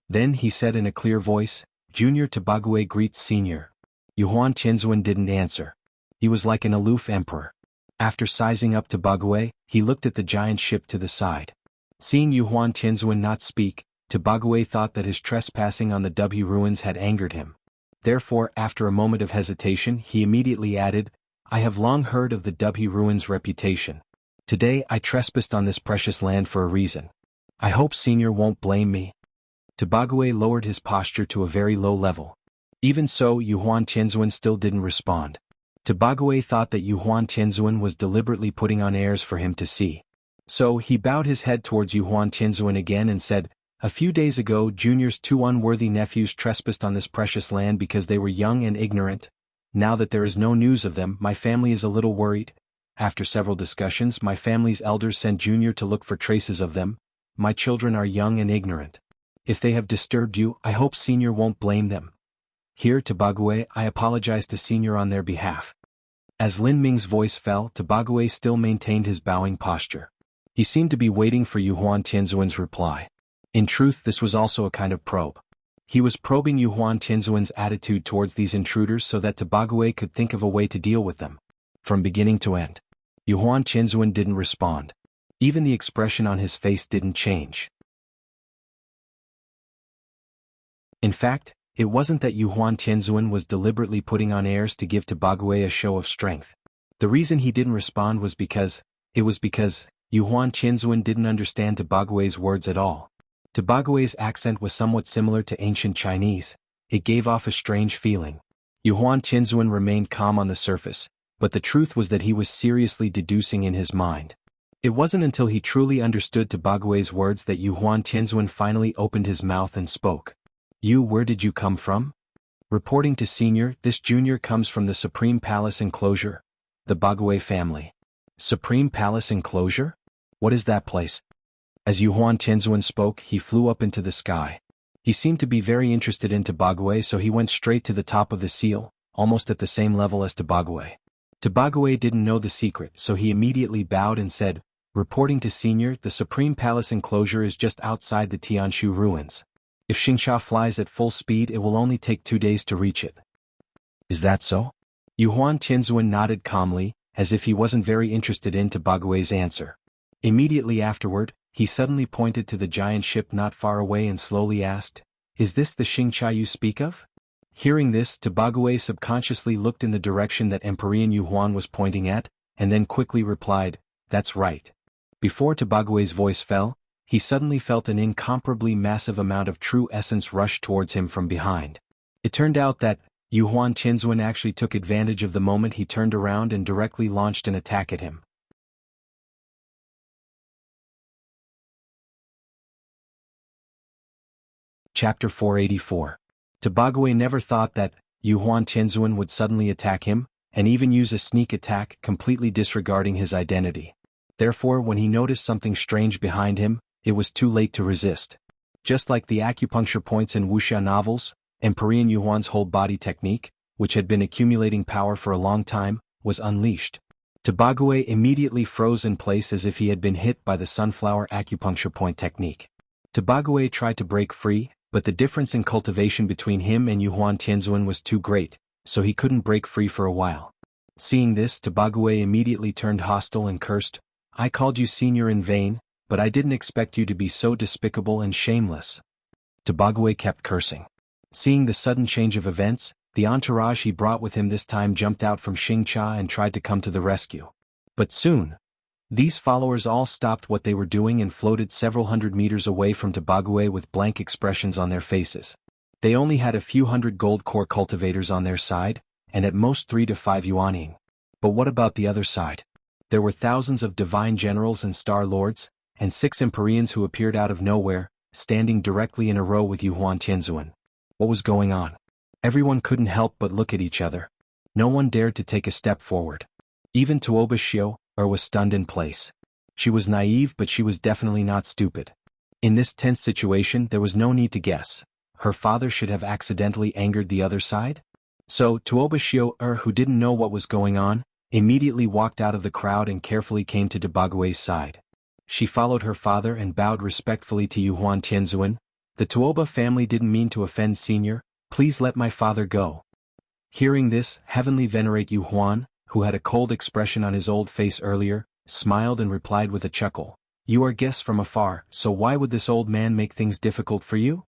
Then he said in a clear voice, "Junior Tobagwe greets Senior." Yuhuan Tianzuan didn't answer. He was like an aloof emperor. After sizing up Tobagwe, he looked at the giant ship to the side. Seeing Yuhuan Tianzuan not speak, Tobagwe thought that his trespassing on the W ruins had angered him. Therefore, after a moment of hesitation, he immediately added, "I have long heard of the W ruins' reputation. Today I trespassed on this precious land for a reason. I hope Senior won't blame me." Tobagwe lowered his posture to a very low level. Even so, Yuhuan Tianzuan still didn't respond. Tobagwe thought that Yuhuan Tianzuan was deliberately putting on airs for him to see. So he bowed his head towards Yuhuan Tianzuan again and said, "A few days ago, Junior's two unworthy nephews trespassed on this precious land because they were young and ignorant. Now that there is no news of them, my family is a little worried. After several discussions, my family's elders sent Junior to look for traces of them. My children are young and ignorant. If they have disturbed you, I hope Senior won't blame them. Here, Tobagwe, I apologize to Senior on their behalf." As Lin Ming's voice fell, Tobagwe still maintained his bowing posture. He seemed to be waiting for Yuhuan Tianzuan's reply. In truth, this was also a kind of probe. He was probing Yuhuan Tianzuan's attitude towards these intruders so that Tobagwe could think of a way to deal with them. From beginning to end, Yuhuan Tianzuan didn't respond. Even the expression on his face didn't change. In fact, it wasn't that Yuhuan Tianzuan was deliberately putting on airs to give Tobagwe a show of strength. The reason he didn't respond was because Yuhuan Tianzuan didn't understand Tobagwe's words at all. Tobagwe's accent was somewhat similar to ancient Chinese. It gave off a strange feeling. Yuhuan Tianzuan remained calm on the surface, but the truth was that he was seriously deducing in his mind. It wasn't until he truly understood Tobagwe's words that Yuhuan Tianzuan finally opened his mouth and spoke. Where did you come from?" Reporting to Senior, this Junior comes from the Supreme Palace Enclosure, the Bagwe family. Supreme Palace Enclosure? What is that place? As Yuhuan Tianzuan spoke, he flew up into the sky. He seemed to be very interested in Tobagwe, so he went straight to the top of the seal, almost at the same level as Tobagwe. Tobagwe didn't know the secret, so he immediately bowed and said, "Reporting to Senior, the Supreme Palace Enclosure is just outside the Tianshu ruins. If Xingxia flies at full speed, it will only take 2 days to reach it." "Is that so?" Yuhuan Tianzuan nodded calmly, as if he wasn't very interested in Tobagwe's answer. Immediately afterward, he suddenly pointed to the giant ship not far away and slowly asked, "Is this the Xingxia you speak of?" Hearing this, Tobagwe subconsciously looked in the direction that Empyrean Yuhuan was pointing at, and then quickly replied, "That's right." Before Tobagwe's voice fell, he suddenly felt an incomparably massive amount of true essence rush towards him from behind. It turned out that Yuhuan Tianzuan actually took advantage of the moment he turned around and directly launched an attack at him. Chapter 484. Tobagwe never thought that Yuhuan Tianzuan would suddenly attack him, and even use a sneak attack, completely disregarding his identity. Therefore, when he noticed something strange behind him, it was too late to resist. Just like the acupuncture points in Wuxia novels, Emperor Yuhuan's whole body technique, which had been accumulating power for a long time, was unleashed. Tobague immediately froze in place as if he had been hit by the sunflower acupuncture point technique. Tobague tried to break free, but the difference in cultivation between him and Yuhuan Tianzuan was too great, so he couldn't break free for a while. Seeing this, Tobague immediately turned hostile and cursed, "I called you senior in vain, but I didn't expect you to be so despicable and shameless." Tobague kept cursing. Seeing the sudden change of events, the entourage he brought with him this time jumped out from Xingcha and tried to come to the rescue. But soon, these followers all stopped what they were doing and floated several hundred meters away from Tobague with blank expressions on their faces. They only had a few hundred gold core cultivators on their side, and at most 3 to 5 yuaning. But what about the other side? There were thousands of divine generals and star lords, and 6 Empyreans who appeared out of nowhere, standing directly in a row with Yuhuan Tianzuan. What was going on? Everyone couldn't help but look at each other. No one dared to take a step forward. Even Tuoba Xiu was stunned in place. She was naive, but she was definitely not stupid. In this tense situation, there was no need to guess. Her father should have accidentally angered the other side? So, Tuoba Xiu, who didn't know what was going on, immediately walked out of the crowd and carefully came to Tobague's side. She followed her father and bowed respectfully to Yuhuan Tianzuan. "The Tuoba family didn't mean to offend senior. Please let my father go." Hearing this, Heavenly Venerate Yuhuan, who had a cold expression on his old face earlier, smiled and replied with a chuckle, "You are guests from afar, so why would this old man make things difficult for you?"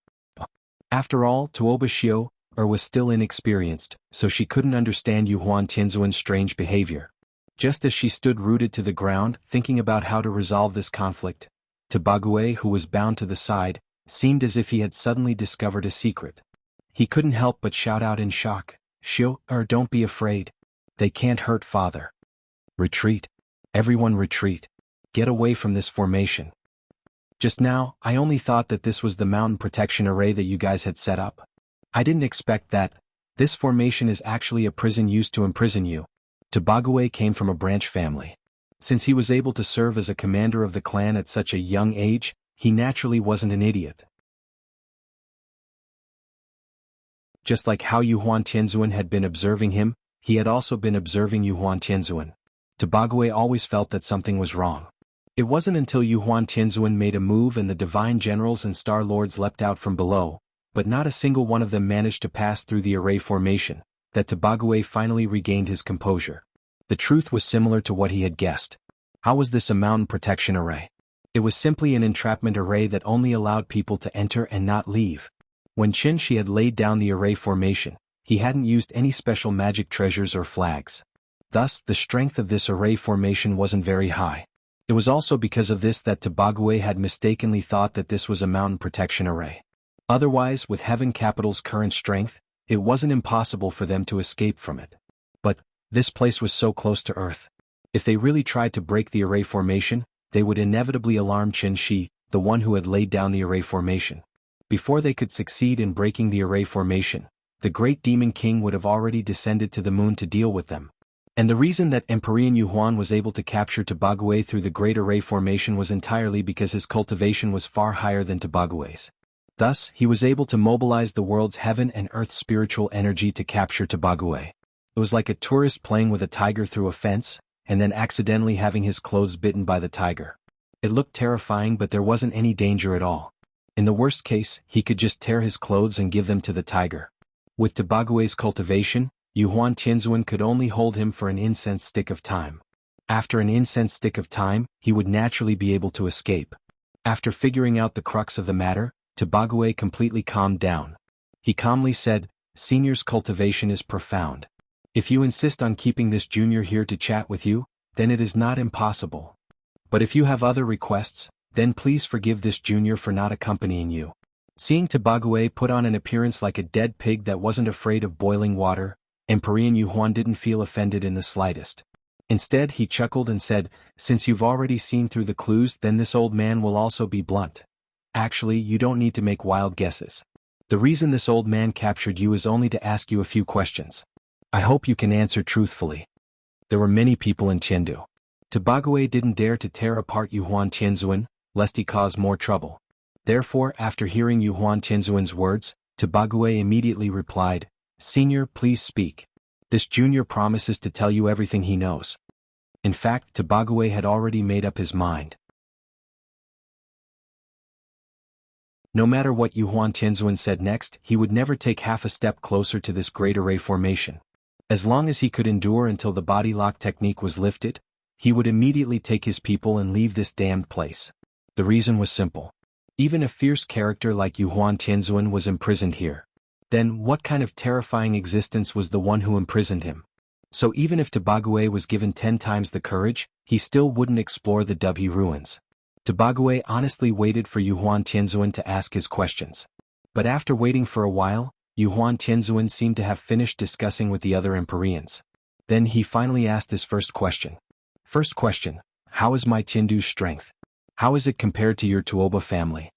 After all, Tuoba Xiu was still inexperienced, so she couldn't understand Yuhuan Tianzuan's strange behavior. Just as she stood rooted to the ground, thinking about how to resolve this conflict, Tobague, who was bound to the side, seemed as if he had suddenly discovered a secret. He couldn't help but shout out in shock, "Xiu, don't be afraid. They can't hurt father. Retreat. Everyone retreat. Get away from this formation. Just now, I only thought that this was the mountain protection array that you guys had set up. I didn't expect that. This formation is actually a prison used to imprison you." Tobague came from a branch family. Since he was able to serve as a commander of the clan at such a young age, he naturally wasn't an idiot. Just like how Yuhuan Tianzuan had been observing him, he had also been observing Yuhuan Tianzuan. Tobague always felt that something was wrong. It wasn't until Yuhuan Tianzuan made a move and the divine generals and star lords leapt out from below, but not a single one of them managed to pass through the array formation, that Tobague finally regained his composure. The truth was similar to what he had guessed. How was this a mountain protection array? It was simply an entrapment array that only allowed people to enter and not leave. When Qin Shi had laid down the array formation, he hadn't used any special magic treasures or flags. Thus, the strength of this array formation wasn't very high. It was also because of this that Tobague had mistakenly thought that this was a mountain protection array. Otherwise, with Heaven Capital's current strength, it wasn't impossible for them to escape from it. But this place was so close to Earth. If they really tried to break the array formation, they would inevitably alarm Qin Shi, the one who had laid down the array formation. Before they could succeed in breaking the array formation, the great Demon King would have already descended to the moon to deal with them. And the reason that Emperor Yuhuan was able to capture Tobague through the great array formation was entirely because his cultivation was far higher than Tobague's. Thus, he was able to mobilize the world's heaven and earth spiritual energy to capture Tobague. It was like a tourist playing with a tiger through a fence, and then accidentally having his clothes bitten by the tiger. It looked terrifying, but there wasn't any danger at all. In the worst case, he could just tear his clothes and give them to the tiger. With Tobague's cultivation, Yuhuan Tianzuan could only hold him for an incense stick of time. After an incense stick of time, he would naturally be able to escape. After figuring out the crux of the matter, Tobague completely calmed down. He calmly said, "Senior's cultivation is profound. If you insist on keeping this junior here to chat with you, then it is not impossible. But if you have other requests, then please forgive this junior for not accompanying you." Seeing Tobague put on an appearance like a dead pig that wasn't afraid of boiling water, Emperor Yuhuan didn't feel offended in the slightest. Instead, he chuckled and said, "Since you've already seen through the clues, then this old man will also be blunt. Actually, you don't need to make wild guesses. The reason this old man captured you is only to ask you a few questions. I hope you can answer truthfully." There were many people in Tiandu. Tobagwe didn't dare to tear apart Yuhuan Tianzuan, lest he cause more trouble. Therefore, after hearing Yuhuan Tianzuan's words, Tobagwe immediately replied, "Senior, please speak. This junior promises to tell you everything he knows." In fact, Tobagwe had already made up his mind. No matter what Yuhuan Tianzuan said next, he would never take half a step closer to this great array formation. As long as he could endure until the body lock technique was lifted, he would immediately take his people and leave this damned place. The reason was simple. Even a fierce character like Yuhuan Tianzuan was imprisoned here. Then what kind of terrifying existence was the one who imprisoned him? So even if Tobagwe was given 10 times the courage, he still wouldn't explore the W ruins. Tobagwe honestly waited for Yuhuan Tianzuan to ask his questions. But after waiting for a while, Yuhuan Tianzuan seemed to have finished discussing with the other Empyreans. Then he finally asked his first question. First question, how is my Tiandu's strength? How is it compared to your Tuoba family?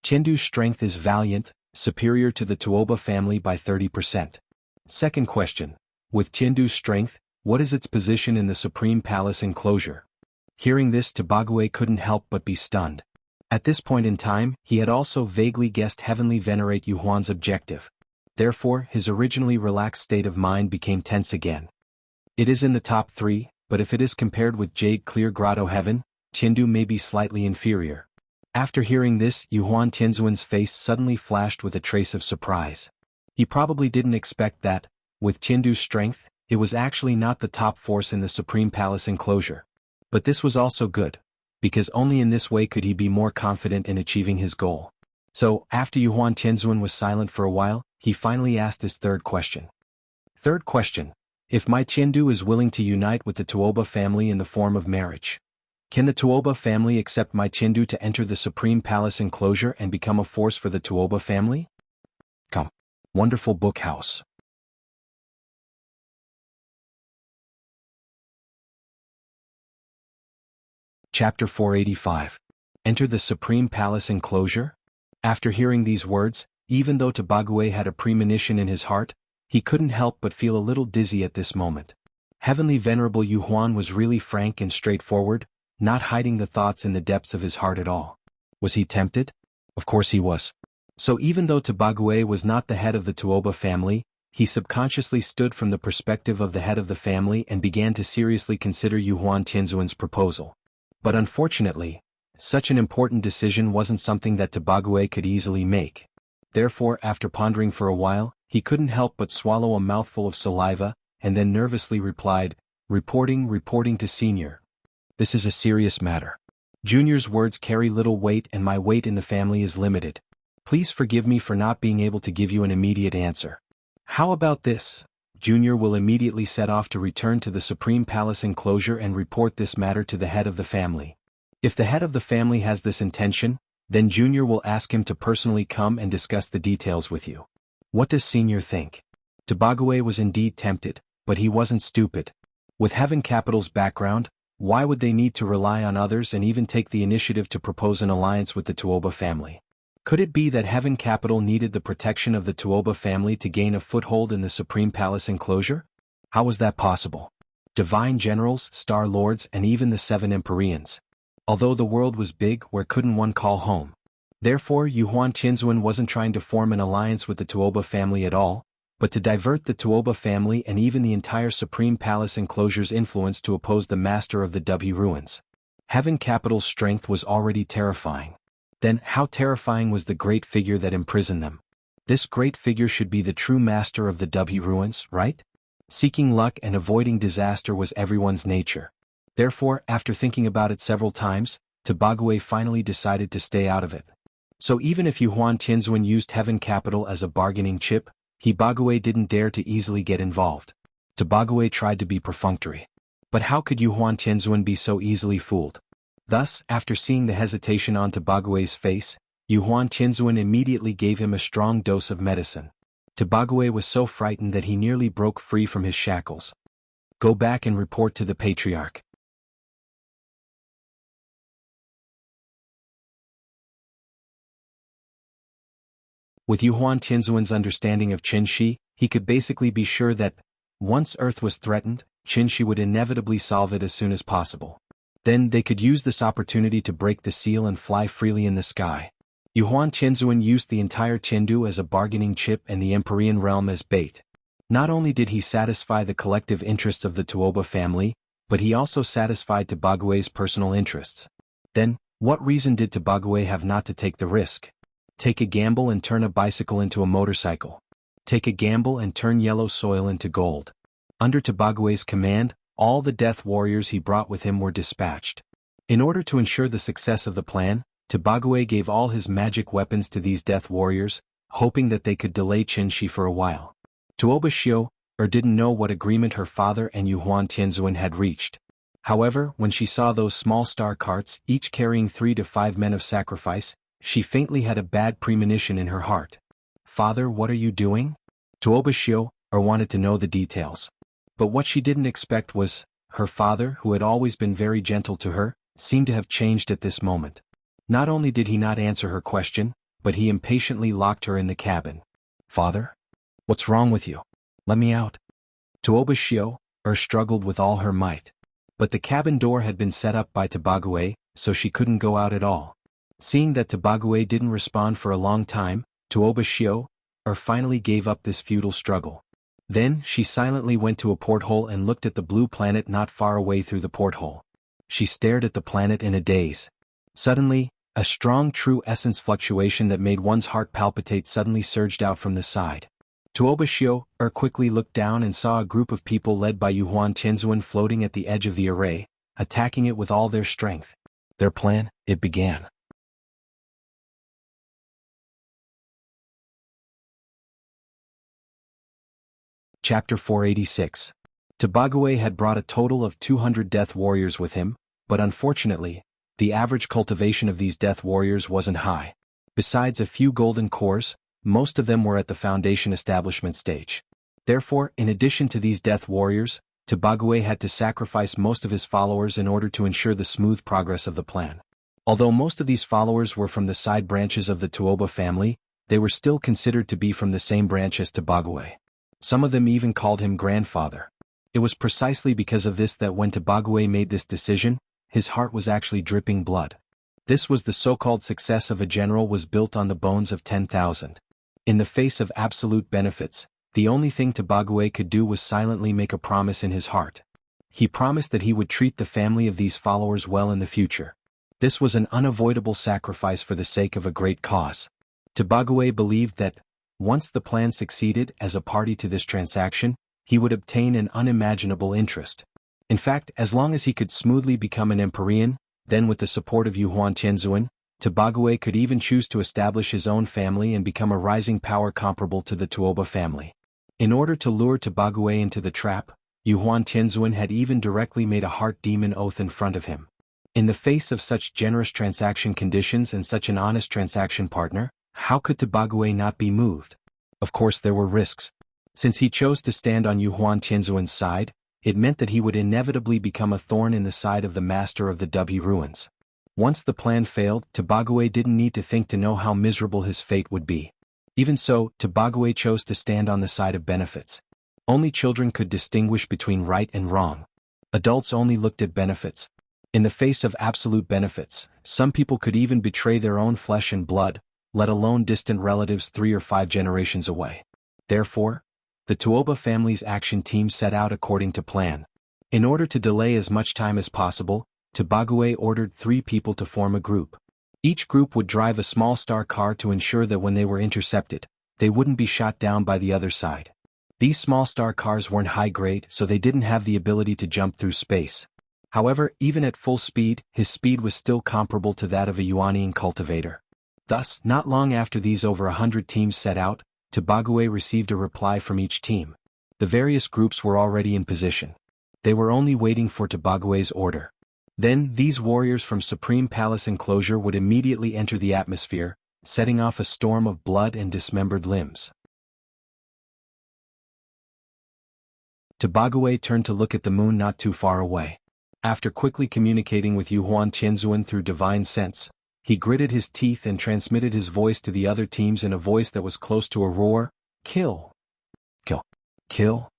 Tiandu's strength is valiant, superior to the Tuoba family by 30%. Second question, with Tiandu's strength, what is its position in the Supreme Palace enclosure? Hearing this, Tobagwe couldn't help but be stunned. At this point in time, he had also vaguely guessed Heavenly Venerate Yuhuan's objective. Therefore, his originally relaxed state of mind became tense again. It is in the top 3, but if it is compared with Jade Clear Grotto Heaven, Tiandu may be slightly inferior. After hearing this, Yuhuan Tianzuan's face suddenly flashed with a trace of surprise. He probably didn't expect that, with Tiandu's strength, it was actually not the top force in the Supreme Palace enclosure. But this was also good, because only in this way could he be more confident in achieving his goal. So, after Yuhuan Tianzuan was silent for a while, he finally asked his third question. Third question, if my Tiandu is willing to unite with the Tuoba family in the form of marriage, can the Tuoba family accept my Tiandu to enter the Supreme Palace enclosure and become a force for the Tuoba family? Come. Wonderful book house. Chapter 485. Enter the Supreme Palace enclosure? After hearing these words, even though Tobagwe had a premonition in his heart, he couldn't help but feel a little dizzy at this moment. Heavenly Venerable Yuhuan was really frank and straightforward, not hiding the thoughts in the depths of his heart at all. Was he tempted? Of course he was. So even though Tobagwe was not the head of the Tuoba family, he subconsciously stood from the perspective of the head of the family and began to seriously consider Yuhuan Tianzuan's proposal. But unfortunately, such an important decision wasn't something that Tobagwe could easily make. Therefore, after pondering for a while, he couldn't help but swallow a mouthful of saliva, and then nervously replied, reporting to Senior. This is a serious matter. Junior's words carry little weight and my weight in the family is limited. Please forgive me for not being able to give you an immediate answer. How about this? Junior will immediately set off to return to the Supreme Palace enclosure and report this matter to the head of the family. If the head of the family has this intention, then Junior will ask him to personally come and discuss the details with you. What does Senior think? Tobagwe was indeed tempted, but he wasn't stupid. With Heaven Capital's background, why would they need to rely on others and even take the initiative to propose an alliance with the Tuoba family? Could it be that Heaven Capital needed the protection of the Tuoba family to gain a foothold in the Supreme Palace enclosure? How was that possible? Divine generals, star lords, and even the 7 Empyreans. Although the world was big, where couldn't one call home? Therefore, Yuhuan Tianzuan wasn't trying to form an alliance with the Tuoba family at all, but to divert the Tuoba family and even the entire Supreme Palace enclosure's influence to oppose the master of the W ruins. Heaven Capital's strength was already terrifying. Then, how terrifying was the great figure that imprisoned them? This great figure should be the true master of the W ruins, right? Seeking luck and avoiding disaster was everyone's nature. Therefore, after thinking about it several times, Tobagwe finally decided to stay out of it. So even if Yuhuan Tianzuan used Heaven Capital as a bargaining chip, Tobagwe didn't dare to easily get involved. Tobagwe tried to be perfunctory. But how could Yuhuan Tianzuan be so easily fooled? Thus, after seeing the hesitation on Tobagwe's face, Yuhuan Tianzuan immediately gave him a strong dose of medicine. Tobagwe was so frightened that he nearly broke free from his shackles. Go back and report to the Patriarch. With Yuhuan Tianzuan's understanding of Qin Shi, he could basically be sure that, once Earth was threatened, Qin would inevitably solve it as soon as possible. Then they could use this opportunity to break the seal and fly freely in the sky. Yuhuan Tianzuan used the entire Chengdu as a bargaining chip and the Empyrean realm as bait. Not only did he satisfy the collective interests of the Tuoba family, but he also satisfied Tobague's personal interests. Then, what reason did Tobague have not to take the risk? Take a gamble and turn a bicycle into a motorcycle. Take a gamble and turn yellow soil into gold. Under Tobague's command, all the death warriors he brought with him were dispatched. In order to ensure the success of the plan, Tobague gave all his magic weapons to these death warriors, hoping that they could delay Qin for a while. Tuoba Xiu didn't know what agreement her father and Yuhuan Tianzuan had reached. However, when she saw those small star carts, each carrying 3 to 5 men of sacrifice, she faintly had a bad premonition in her heart. "Father, what are you doing?" Tuoba Xiu wanted to know the details. But what she didn't expect was, her father, who had always been very gentle to her, seemed to have changed at this moment. Not only did he not answer her question, but he impatiently locked her in the cabin. "Father? What's wrong with you? Let me out." Tuoba Xiu struggled with all her might. But the cabin door had been set up by Tobague, so she couldn't go out at all. Seeing that Tobague didn't respond for a long time, Tuoba Xiu finally gave up this futile struggle. Then she silently went to a porthole and looked at the blue planet not far away through the porthole. She stared at the planet in a daze. Suddenly, a strong true essence fluctuation that made one's heart palpitate suddenly surged out from the side. Tuoba Xiu quickly looked down and saw a group of people led by Yuhuan Tianzuan floating at the edge of the array, attacking it with all their strength. Their plan, it began. Chapter 486. Tobague had brought a total of 200 death warriors with him, but unfortunately, the average cultivation of these death warriors wasn't high. Besides a few golden cores, most of them were at the foundation establishment stage. Therefore, in addition to these death warriors, Tobague had to sacrifice most of his followers in order to ensure the smooth progress of the plan. Although most of these followers were from the side branches of the Tuoba family, they were still considered to be from the same branch as Tobague. Some of them even called him grandfather. It was precisely because of this that when Tobague made this decision, his heart was actually dripping blood. This was the so-called success of a general was built on the bones of 10,000. In the face of absolute benefits, the only thing Tobague could do was silently make a promise in his heart. He promised that he would treat the family of these followers well in the future. This was an unavoidable sacrifice for the sake of a great cause. Tobague believed that, once the plan succeeded as a party to this transaction, he would obtain an unimaginable interest. In fact, as long as he could smoothly become an Empyrean, then with the support of Yuhuan Tianzuan, Tobague could even choose to establish his own family and become a rising power comparable to the Tuoba family. In order to lure Tobague into the trap, Yuhuan Tianzuan had even directly made a heart demon oath in front of him. In the face of such generous transaction conditions and such an honest transaction partner, how could Tobague not be moved? Of course there were risks. Since he chose to stand on Yuhuan Tianzuan's side, it meant that he would inevitably become a thorn in the side of the master of the Dubhe ruins. Once the plan failed, Tobague didn't need to think to know how miserable his fate would be. Even so, Tobague chose to stand on the side of benefits. Only children could distinguish between right and wrong. Adults only looked at benefits. In the face of absolute benefits, some people could even betray their own flesh and blood, let alone distant relatives 3 or 5 generations away. Therefore, the Tuoba family's action team set out according to plan. In order to delay as much time as possible, Tobague ordered 3 people to form a group. Each group would drive a small star car to ensure that when they were intercepted, they wouldn't be shot down by the other side. These small star cars weren't high grade, so they didn't have the ability to jump through space. However, even at full speed, his speed was still comparable to that of a Yuanian cultivator. Thus, not long after these over 100 teams set out, Tobague received a reply from each team. The various groups were already in position. They were only waiting for Tobague's order. Then, these warriors from Supreme Palace enclosure would immediately enter the atmosphere, setting off a storm of blood and dismembered limbs. Tobague turned to look at the moon not too far away. After quickly communicating with Yuhuan Tianzuan through divine sense, he gritted his teeth and transmitted his voice to the other teams in a voice that was close to a roar: "Kill! Kill! Kill!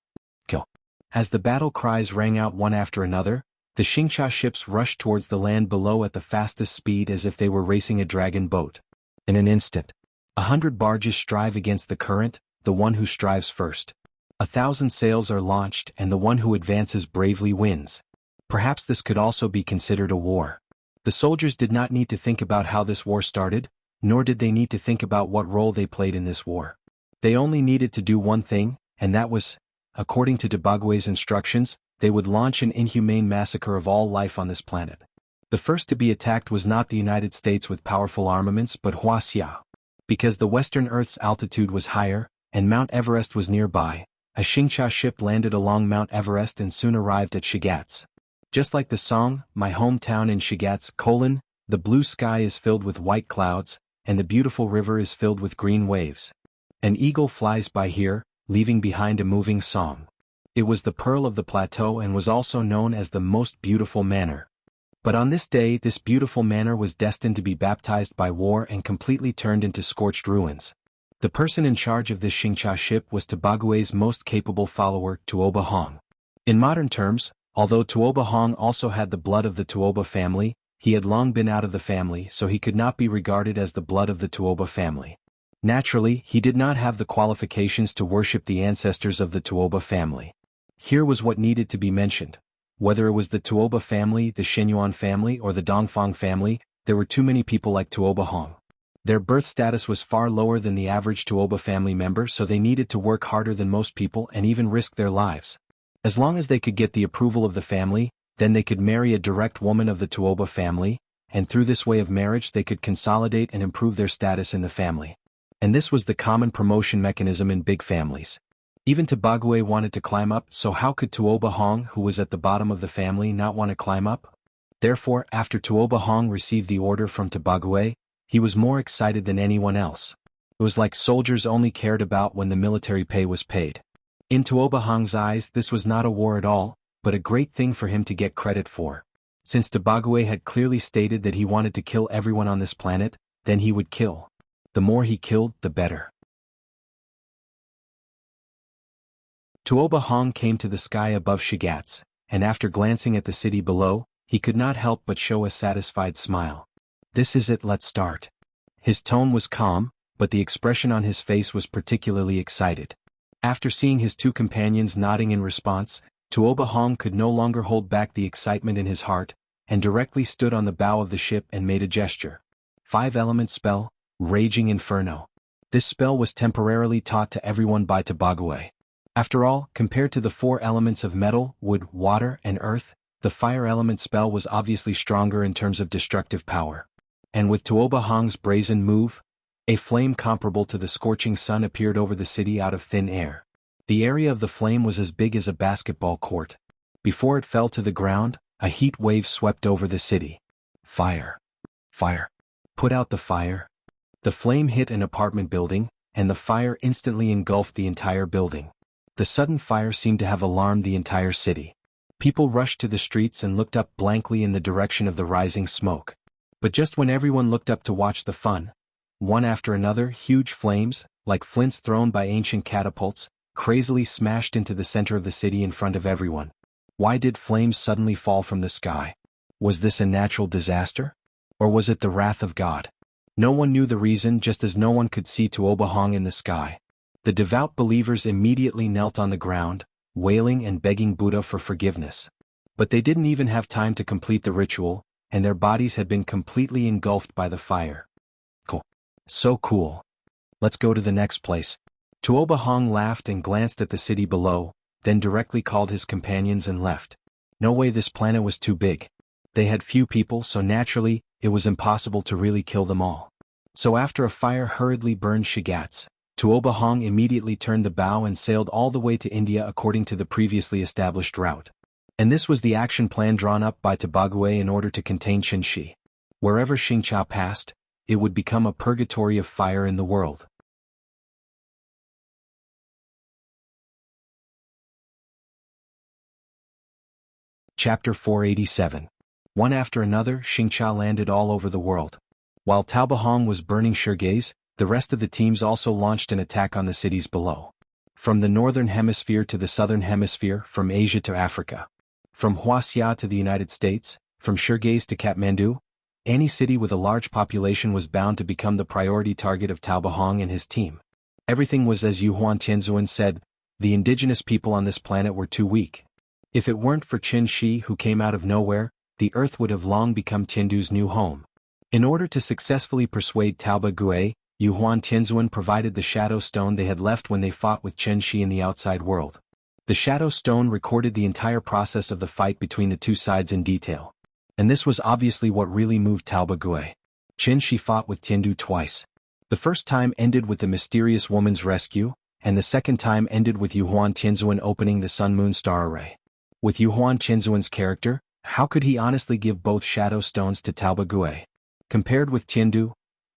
Kill!" As the battle cries rang out one after another, the Xingcha ships rushed towards the land below at the fastest speed as if they were racing a dragon boat. In an instant, 100 barges strive against the current, the one who strives first. 1,000 sails are launched and the one who advances bravely wins. Perhaps this could also be considered a war. The soldiers did not need to think about how this war started, nor did they need to think about what role they played in this war. They only needed to do one thing, and that was, according to Tabague's instructions, they would launch an inhumane massacre of all life on this planet. The first to be attacked was not the United States with powerful armaments but Wuxia. Because the Western Earth's altitude was higher, and Mount Everest was nearby, a Xingcha ship landed along Mount Everest and soon arrived at Shigatse. Just like the song, My Hometown in Shigatse, the blue sky is filled with white clouds, and the beautiful river is filled with green waves. An eagle flies by here, leaving behind a moving song. It was the pearl of the plateau and was also known as the most beautiful manor. But on this day this beautiful manor was destined to be baptized by war and completely turned into scorched ruins. The person in charge of this Xingcha ship was Tabague's most capable follower, Tuoba Hong. In modern terms, although Tuoba Hong also had the blood of the Tuoba family, he had long been out of the family so he could not be regarded as the blood of the Tuoba family. Naturally, he did not have the qualifications to worship the ancestors of the Tuoba family. Here was what needed to be mentioned. Whether it was the Tuoba family, the Shenyuan family, or the Dongfang family, there were too many people like Tuoba Hong. Their birth status was far lower than the average Tuoba family member, so they needed to work harder than most people and even risk their lives. As long as they could get the approval of the family, then they could marry a direct woman of the Tuoba family, and through this way of marriage they could consolidate and improve their status in the family. And this was the common promotion mechanism in big families. Even Tabague wanted to climb up, so how could Tuoba Hong, who was at the bottom of the family, not want to climb up? Therefore, after Tuoba Hong received the order from Tabague, he was more excited than anyone else. It was like soldiers only cared about when the military pay was paid. In Tuoba Hong's eyes this was not a war at all, but a great thing for him to get credit for. Since Tabague had clearly stated that he wanted to kill everyone on this planet, then he would kill. The more he killed, the better. Tuoba Hong came to the sky above Shigatse, and after glancing at the city below, he could not help but show a satisfied smile. This is it, let's start. His tone was calm, but the expression on his face was particularly excited. After seeing his two companions nodding in response, Tuoba Hong could no longer hold back the excitement in his heart, and directly stood on the bow of the ship and made a gesture. 5-element spell, Raging Inferno. This spell was temporarily taught to everyone by Tabague. After all, compared to the 4 elements of metal, wood, water, and earth, the fire element spell was obviously stronger in terms of destructive power. And with Tuoba Hong's brazen move, a flame comparable to the scorching sun appeared over the city out of thin air. The area of the flame was as big as a basketball court. Before it fell to the ground, a heat wave swept over the city. Fire. Fire. Put out the fire. The flame hit an apartment building, and the fire instantly engulfed the entire building. The sudden fire seemed to have alarmed the entire city. People rushed to the streets and looked up blankly in the direction of the rising smoke. But just when everyone looked up to watch the fun, one after another, huge flames, like flints thrown by ancient catapults, crazily smashed into the center of the city in front of everyone. Why did flames suddenly fall from the sky? Was this a natural disaster? Or was it the wrath of God? No one knew the reason, just as no one could see Tuoba Hong in the sky. The devout believers immediately knelt on the ground, wailing and begging Buddha for forgiveness. But they didn't even have time to complete the ritual, and their bodies had been completely engulfed by the fire. Cool. So cool. Let's go to the next place. Tuoba Hong laughed and glanced at the city below, then directly called his companions and left. No way, this planet was too big. They had few people, so naturally, it was impossible to really kill them all. So after a fire hurriedly burned Shigatse, Tuoba Hong immediately turned the bow and sailed all the way to India according to the previously established route. And this was the action plan drawn up by Tabague in order to contain Qinshi. Wherever Xingcha passed, it would become a purgatory of fire in the world. Chapter 487. One after another, Xingcha landed all over the world. While Tuoba Hong was burning Shigatse, the rest of the teams also launched an attack on the cities below. From the northern hemisphere to the southern hemisphere, from Asia to Africa. From Wuxia to the United States, from Shergaze to Kathmandu, any city with a large population was bound to become the priority target of Tao Bahong and his team. Everything was as Yu Huan Tianzuan said, the indigenous people on this planet were too weak. If it weren't for Qin Shi who came out of nowhere, the earth would have long become Tiandu's new home. In order to successfully persuade Taoba Gue, Yu Huan Tianzuan provided the shadow stone they had left when they fought with Qin Shi in the outside world. The shadow stone recorded the entire process of the fight between the two sides in detail. And this was obviously what really moved Taoba Gue. Qin Shi fought with Tiandu twice. The first time ended with the mysterious woman's rescue, and the second time ended with Yu Huan Tianzuan opening the Sun-Moon Star Array. With Yu Huan Tianzuan's character, how could he honestly give both shadow stones to Taoba Gue? Compared with Tiandu,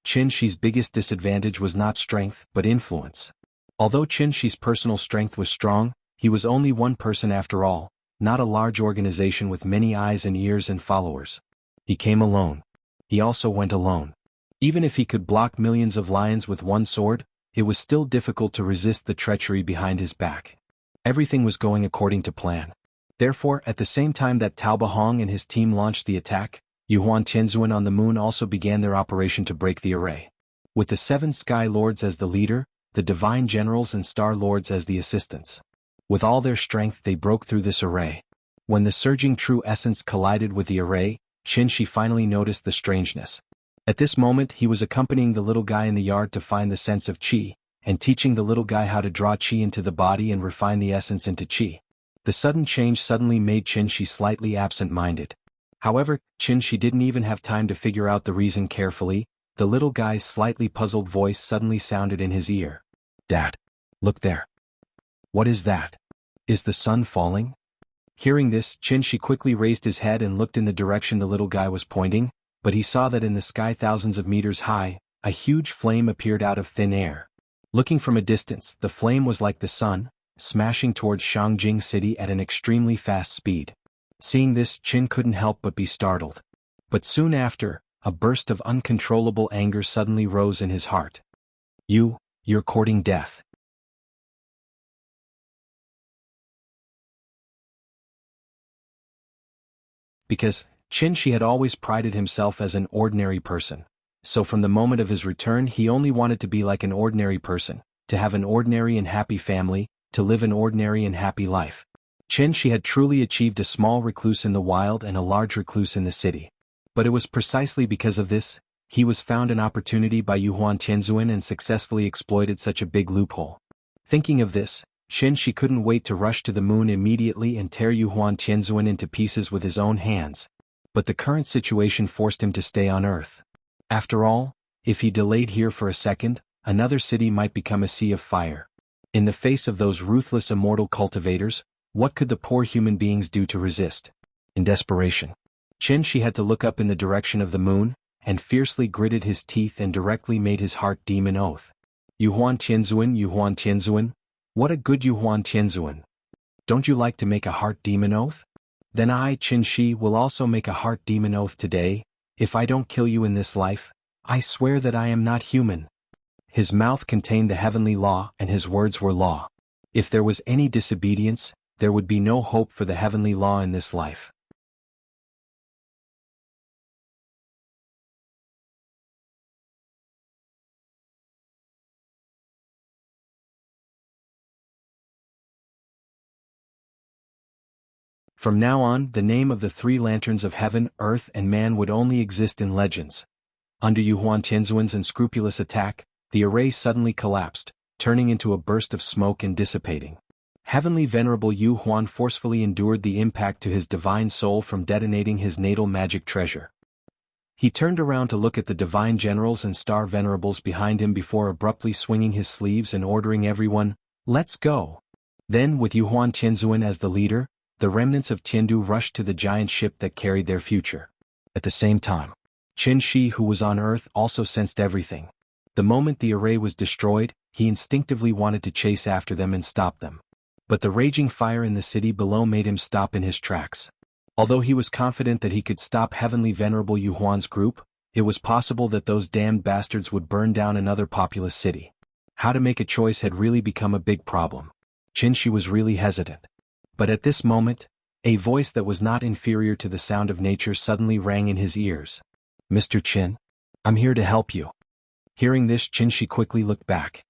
Qin Shi's biggest disadvantage was not strength, but influence. Although Qin Shi's personal strength was strong, he was only one person after all, not a large organization with many eyes and ears and followers. He came alone. He also went alone. Even if he could block millions of lions with one sword, it was still difficult to resist the treachery behind his back. Everything was going according to plan. Therefore, at the same time that Tao Bahong and his team launched the attack, Yu Huan Tianzuan on the moon also began their operation to break the array. With the 7 Sky Lords as the leader, the Divine Generals and Star Lords as the assistants. With all their strength they broke through this array. When the surging true essence collided with the array, Qin Shi finally noticed the strangeness. At this moment he was accompanying the little guy in the yard to find the sense of qi, and teaching the little guy how to draw qi into the body and refine the essence into qi. The sudden change suddenly made Qin Shi slightly absent-minded. However, Qin Shi didn't even have time to figure out the reason carefully. The little guy's slightly puzzled voice suddenly sounded in his ear. "Dad, look there. What is that? Is the sun falling?" Hearing this, Qin Shi quickly raised his head and looked in the direction the little guy was pointing, but he saw that in the sky thousands of meters high, a huge flame appeared out of thin air. Looking from a distance, the flame was like the sun, smashing towards Shangjing City at an extremely fast speed. Seeing this, Qin couldn't help but be startled. But soon after, a burst of uncontrollable anger suddenly rose in his heart. You're courting death. Because Qin Shi had always prided himself as an ordinary person. So from the moment of his return he only wanted to be like an ordinary person, to have an ordinary and happy family, to live an ordinary and happy life. Qin Shi had truly achieved a small recluse in the wild and a large recluse in the city. But it was precisely because of this, he was found an opportunity by Yu Huan Tianzuan and successfully exploited such a big loophole. Thinking of this, Qin Shi couldn't wait to rush to the moon immediately and tear Yu Huan Tianzuan into pieces with his own hands. But the current situation forced him to stay on Earth. After all, if he delayed here for a second, another city might become a sea of fire. In the face of those ruthless immortal cultivators, what could the poor human beings do to resist? In desperation, Qin Shi had to look up in the direction of the moon, and fiercely gritted his teeth and directly made his heart demon oath. Yu Huan Tianzuan, what a good Yu Huan Tianzuan. Don't you like to make a heart demon oath? Then I, Qin Shi, will also make a heart demon oath today. If I don't kill you in this life, I swear that I am not human. His mouth contained the heavenly law and his words were law. If there was any disobedience, there would be no hope for the heavenly law in this life. From now on, the name of the 3 lanterns of heaven, earth and man would only exist in legends. Under Yu Huan Tianzuan's unscrupulous attack, the array suddenly collapsed, turning into a burst of smoke and dissipating. Heavenly Venerable Yu Huan forcefully endured the impact to his divine soul from detonating his natal magic treasure. He turned around to look at the divine generals and star venerables behind him before abruptly swinging his sleeves and ordering everyone, "Let's go." Then, with Yu Huan Tianzuan as the leader, the remnants of Tiandu rushed to the giant ship that carried their future. At the same time, Qin Shi, who was on Earth, also sensed everything. The moment the array was destroyed, he instinctively wanted to chase after them and stop them. But the raging fire in the city below made him stop in his tracks. Although he was confident that he could stop Heavenly Venerable Yu Huan's group, it was possible that those damned bastards would burn down another populous city. How to make a choice had really become a big problem. Qin was really hesitant. But at this moment, a voice that was not inferior to the sound of nature suddenly rang in his ears. Mr. Qin, I'm here to help you. Hearing this, Qin quickly looked back.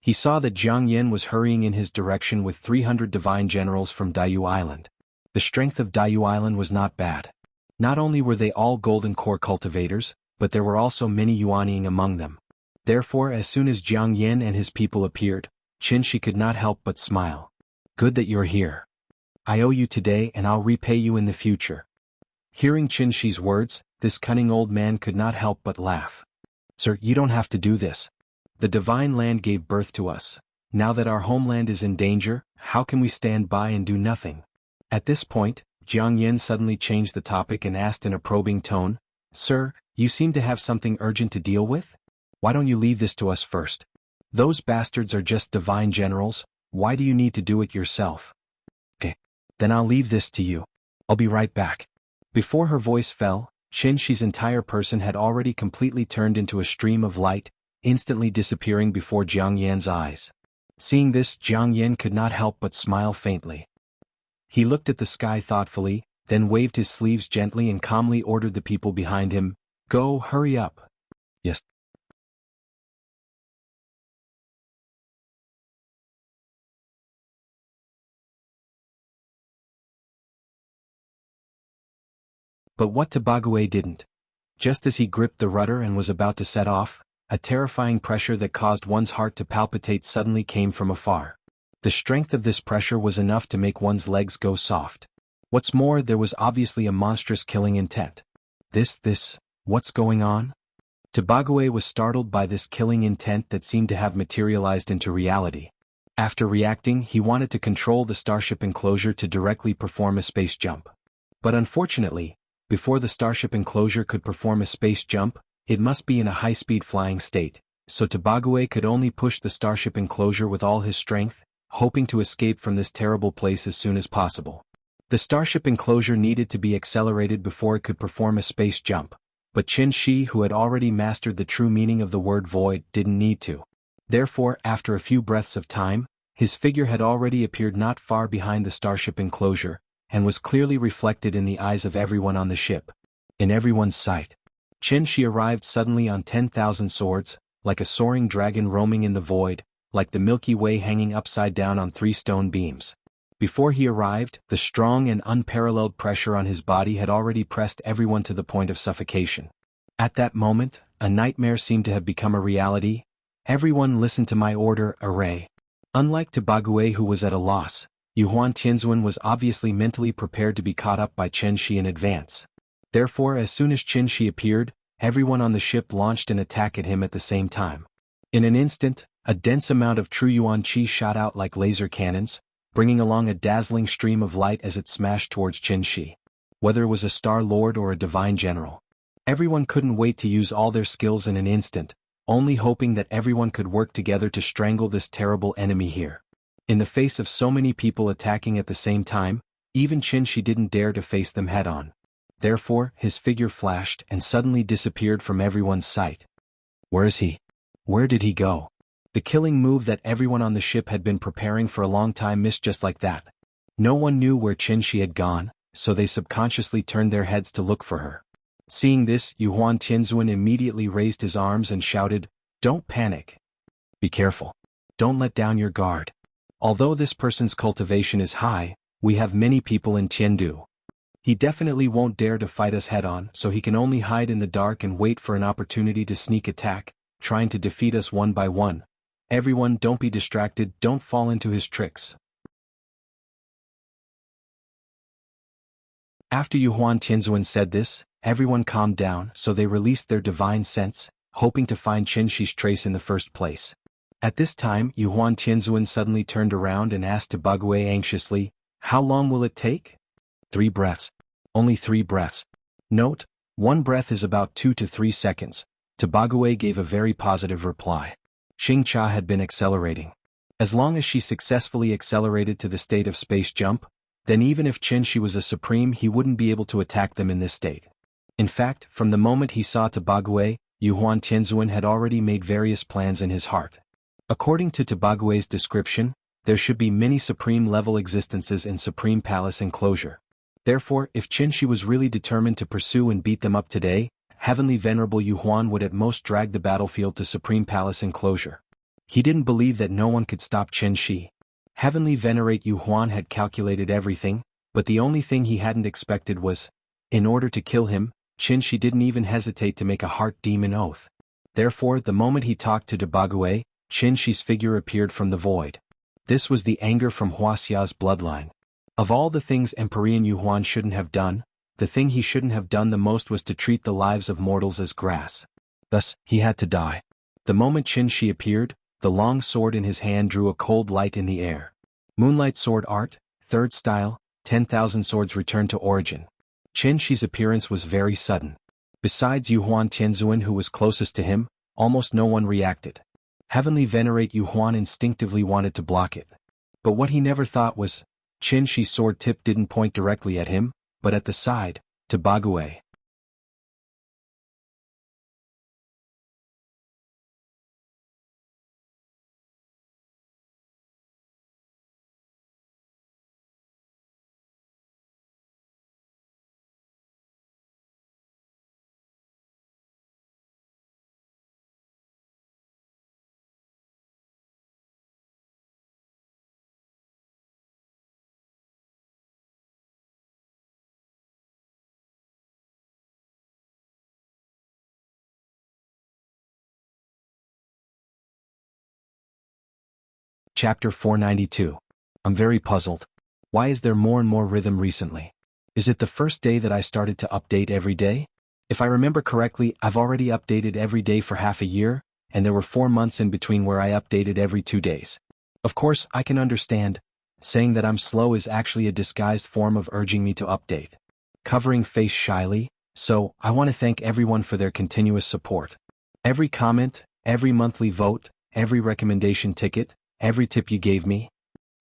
He saw that Jiang Yin was hurrying in his direction with 300 divine generals from Daiyu Island. The strength of Daiyu Island was not bad. Not only were they all golden core cultivators, but there were also many Yuanying among them. Therefore, as soon as Jiang Yin and his people appeared, Qin could not help but smile. Good that you're here. I owe you today and I'll repay you in the future. Hearing Qin words, this cunning old man could not help but laugh. Sir, you don't have to do this. The divine land gave birth to us. Now that our homeland is in danger, how can we stand by and do nothing? At this point, Jiang Yin suddenly changed the topic and asked in a probing tone, Sir, you seem to have something urgent to deal with? Why don't you leave this to us first? Those bastards are just divine generals, why do you need to do it yourself? Then I'll leave this to you. I'll be right back. Before her voice fell, Qin's entire person had already completely turned into a stream of light, instantly disappearing before Jiang Yan's eyes. Seeing this, Jiang Yan could not help but smile faintly. He looked at the sky thoughtfully, then waved his sleeves gently and calmly ordered the people behind him, Go, hurry up. Yes. But what Tabague didn't. Just as he gripped the rudder and was about to set off, a terrifying pressure that caused one's heart to palpitate suddenly came from afar. The strength of this pressure was enough to make one's legs go soft. What's more, there was obviously a monstrous killing intent. What's going on? Tabague was startled by this killing intent that seemed to have materialized into reality. After reacting, he wanted to control the starship enclosure to directly perform a space jump. But unfortunately, before the starship enclosure could perform a space jump, it must be in a high-speed flying state, so Tabague could only push the starship enclosure with all his strength, hoping to escape from this terrible place as soon as possible. The starship enclosure needed to be accelerated before it could perform a space jump, but Qin, who had already mastered the true meaning of the word void, didn't need to. Therefore, after a few breaths of time, his figure had already appeared not far behind the starship enclosure, and was clearly reflected in the eyes of everyone on the ship. In everyone's sight. Qin arrived suddenly on 10,000 swords, like a soaring dragon roaming in the void, like the Milky Way hanging upside down on 3 stone beams. Before he arrived, the strong and unparalleled pressure on his body had already pressed everyone to the point of suffocation. At that moment, a nightmare seemed to have become a reality. Everyone listen to my order, array. Unlike Tabague, who was at a loss, Yuhuan Tianzuan was obviously mentally prepared to be caught up by Qin in advance. Therefore, as soon as Qin appeared, everyone on the ship launched an attack at him at the same time. In an instant, a dense amount of true Yuan Qi shot out like laser cannons, bringing along a dazzling stream of light as it smashed towards Qin. Whether it was a Star Lord or a divine general. Everyone couldn't wait to use all their skills in an instant, only hoping that everyone could work together to strangle this terrible enemy here. In the face of so many people attacking at the same time, even Qin didn't dare to face them head-on. Therefore, his figure flashed and suddenly disappeared from everyone's sight. Where is he? Where did he go? The killing move that everyone on the ship had been preparing for a long time missed just like that. No one knew where Qin had gone, so they subconsciously turned their heads to look for her. Seeing this, Yuhuan Tianzuan immediately raised his arms and shouted, Don't panic. Be careful. Don't let down your guard. Although this person's cultivation is high, we have many people in Tiandu. He definitely won't dare to fight us head-on, so he can only hide in the dark and wait for an opportunity to sneak attack, trying to defeat us one by one. Everyone, don't be distracted, don't fall into his tricks. After Yuhuan Tianzuan said this, everyone calmed down, so they released their divine sense, hoping to find Qin's trace in the first place. At this time, Yuhuan Tianzuan suddenly turned around and asked Tabague anxiously, How long will it take? 3 breaths. Only 3 breaths. Note, 1 breath is about 2 to 3 seconds. Tabague gave a very positive reply. Xingcha had been accelerating. As long as she successfully accelerated to the state of space jump, then even if Qin was a supreme, he wouldn't be able to attack them in this state. In fact, from the moment he saw Tabague, Yuhuan Tianzuan had already made various plans in his heart. According to Tobague's description, there should be many supreme-level existences in Supreme Palace enclosure. Therefore, if Qinshi was really determined to pursue and beat them up today, Heavenly Venerable Yuhuan would at most drag the battlefield to Supreme Palace enclosure. He didn't believe that no one could stop Qinshi. Heavenly Venerate Yuhuan had calculated everything, but the only thing he hadn't expected was, in order to kill him, Qinshi didn't even hesitate to make a heart demon oath. Therefore, the moment he talked to Tobague, Qinshi's figure appeared from the void. This was the anger from Huaxia's bloodline. Of all the things Emperor Yuhuan shouldn't have done, the thing he shouldn't have done the most was to treat the lives of mortals as grass. Thus, he had to die. The moment Qinshi appeared, the long sword in his hand drew a cold light in the air. Moonlight Sword Art, 3rd Style, 10,000 Swords returned to origin. Qinshi's appearance was very sudden. Besides Yuhuan Tianzuan, who was closest to him, almost no one reacted. Heavenly Venerate Yuhuan instinctively wanted to block it. But what he never thought was, Qinshi's sword tip didn't point directly at him, but at the side, to Tobague. Chapter 492. I'm very puzzled. Why is there more and more rhythm recently? Is it the first day that I started to update every day? If I remember correctly, I've already updated every day for half a year, and there were 4 months in between where I updated every 2 days. Of course, I can understand. Saying that I'm slow is actually a disguised form of urging me to update. Covering face shyly, so I want to thank everyone for their continuous support. Every comment, every monthly vote, every recommendation ticket, every tip you gave me.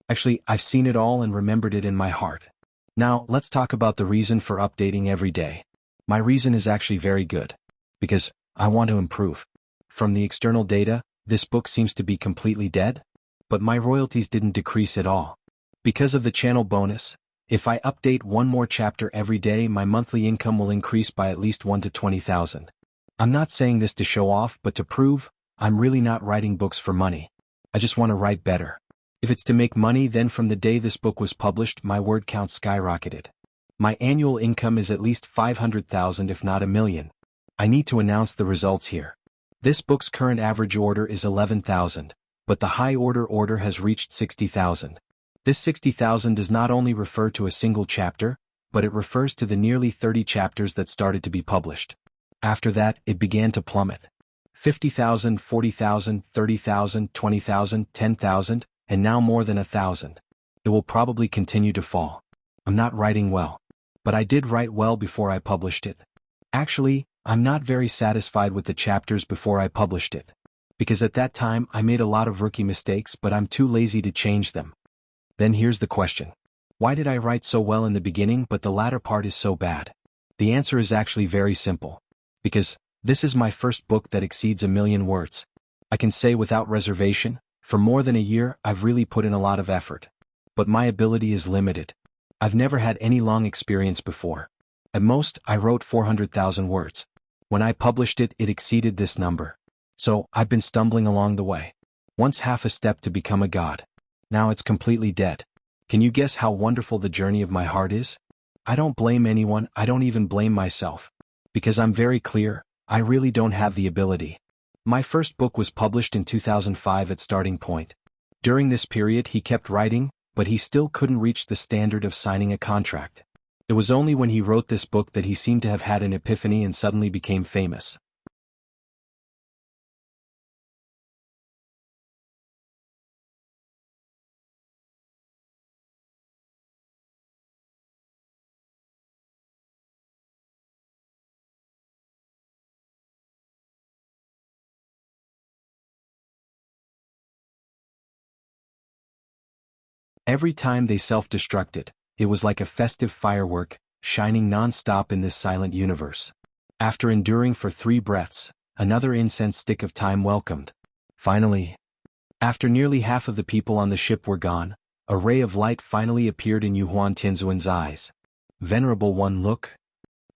Actually, I've seen it all and remembered it in my heart. Now, let's talk about the reason for updating every day. My reason is actually very good. Because I want to improve. From the external data, this book seems to be completely dead. But my royalties didn't decrease at all. Because of the channel bonus, if I update one more chapter every day, my monthly income will increase by at least 1 to 20,000. I'm not saying this to show off, but to prove, I'm really not writing books for money. I just want to write better. If it's to make money, then from the day this book was published, my word count skyrocketed. My annual income is at least 500,000 if not 1,000,000. I need to announce the results here. This book's current average order is 11,000, but the high order has reached 60,000. This 60,000 does not only refer to a single chapter, but it refers to the nearly 30 chapters that started to be published. After that, it began to plummet. 50,000, 40,000, 30,000, 20,000, 10,000, and now more than 1,000. It will probably continue to fall. I'm not writing well. But I did write well before I published it. Actually, I'm not very satisfied with the chapters before I published it. Because at that time I made a lot of rookie mistakes, but I'm too lazy to change them. Then here's the question. Why did I write so well in the beginning but the latter part is so bad? The answer is actually very simple. Because this is my first book that exceeds 1,000,000 words. I can say without reservation, for more than a year I've really put in a lot of effort. But my ability is limited. I've never had any long experience before. At most, I wrote 400,000 words. When I published it, it exceeded this number. So, I've been stumbling along the way. Once half a step to become a god. Now it's completely dead. Can you guess how wonderful the journey of my heart is? I don't blame anyone, I don't even blame myself. Because I'm very clear, I really don't have the ability. My first book was published in 2005 at starting point. During this period he kept writing, but he still couldn't reach the standard of signing a contract. It was only when he wrote this book that he seemed to have had an epiphany and suddenly became famous. Every time they self-destructed, it was like a festive firework, shining non-stop in this silent universe. After enduring for 3 breaths, another incense stick of time welcomed. Finally, After nearly half of the people on the ship were gone, a ray of light finally appeared in Yuhuan Tianzuan's eyes. Venerable One, look.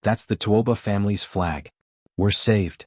That's the Tuoba family's flag. We're saved.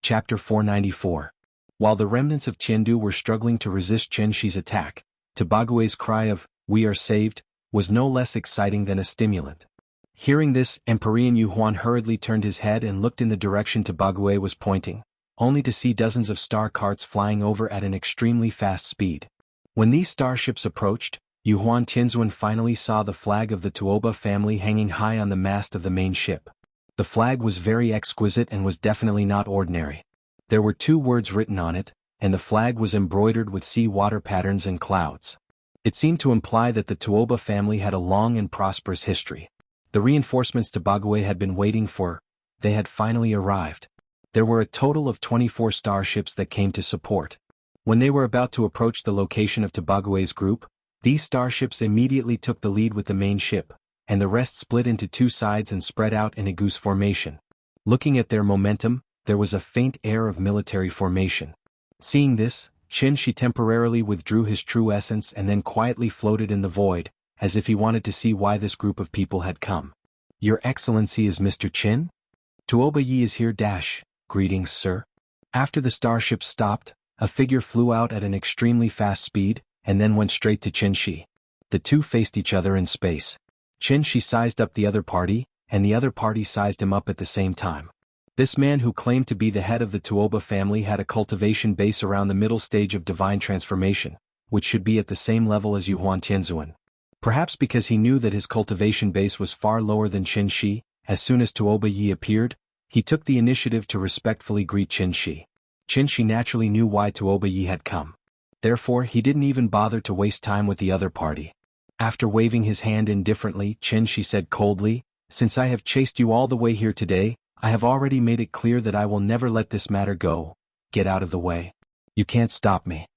Chapter 494. While the remnants of Qiandu were struggling to resist Chen Shi's attack, Tabague's cry of, "We are saved," was no less exciting than a stimulant. Hearing this, Emperor Yuhuan hurriedly turned his head and looked in the direction Tabague was pointing, only to see dozens of star carts flying over at an extremely fast speed. When these starships approached, Yuhuan Tianzuan finally saw the flag of the Tuoba family hanging high on the mast of the main ship. The flag was very exquisite and was definitely not ordinary. There were 2 words written on it, and the flag was embroidered with sea water patterns and clouds. It seemed to imply that the Tuoba family had a long and prosperous history. The reinforcements Tabague had been waiting for, they had finally arrived. There were a total of 24 starships that came to support. When they were about to approach the location of Tabague's group, these starships immediately took the lead with the main ship, and the rest split into 2 sides and spread out in a goose formation. Looking at their momentum, there was a faint air of military formation. Seeing this, Chen Shi temporarily withdrew his true essence and then quietly floated in the void, as if he wanted to see why this group of people had come. "Your Excellency is Mr. Qin? Tuoba Yi is here. Greetings, sir." After the starship stopped, a figure flew out at an extremely fast speed, and then went straight to Chen Shi. The 2 faced each other in space. Chen Shi sized up the other party, and the other party sized him up at the same time. This man who claimed to be the head of the Tuoba family had a cultivation base around the middle stage of divine transformation, which should be at the same level as Yuhuan Tianzuan. Perhaps because he knew that his cultivation base was far lower than Chen Shi, as soon as Tuoba Yi appeared, he took the initiative to respectfully greet Chen Shi. Chen Shi naturally knew why Tuoba Yi had come. Therefore, he didn't even bother to waste time with the other party. After waving his hand indifferently, Chen Shi said coldly, "Since I have chased you all the way here today, I have already made it clear that I will never let this matter go. Get out of the way. You can't stop me."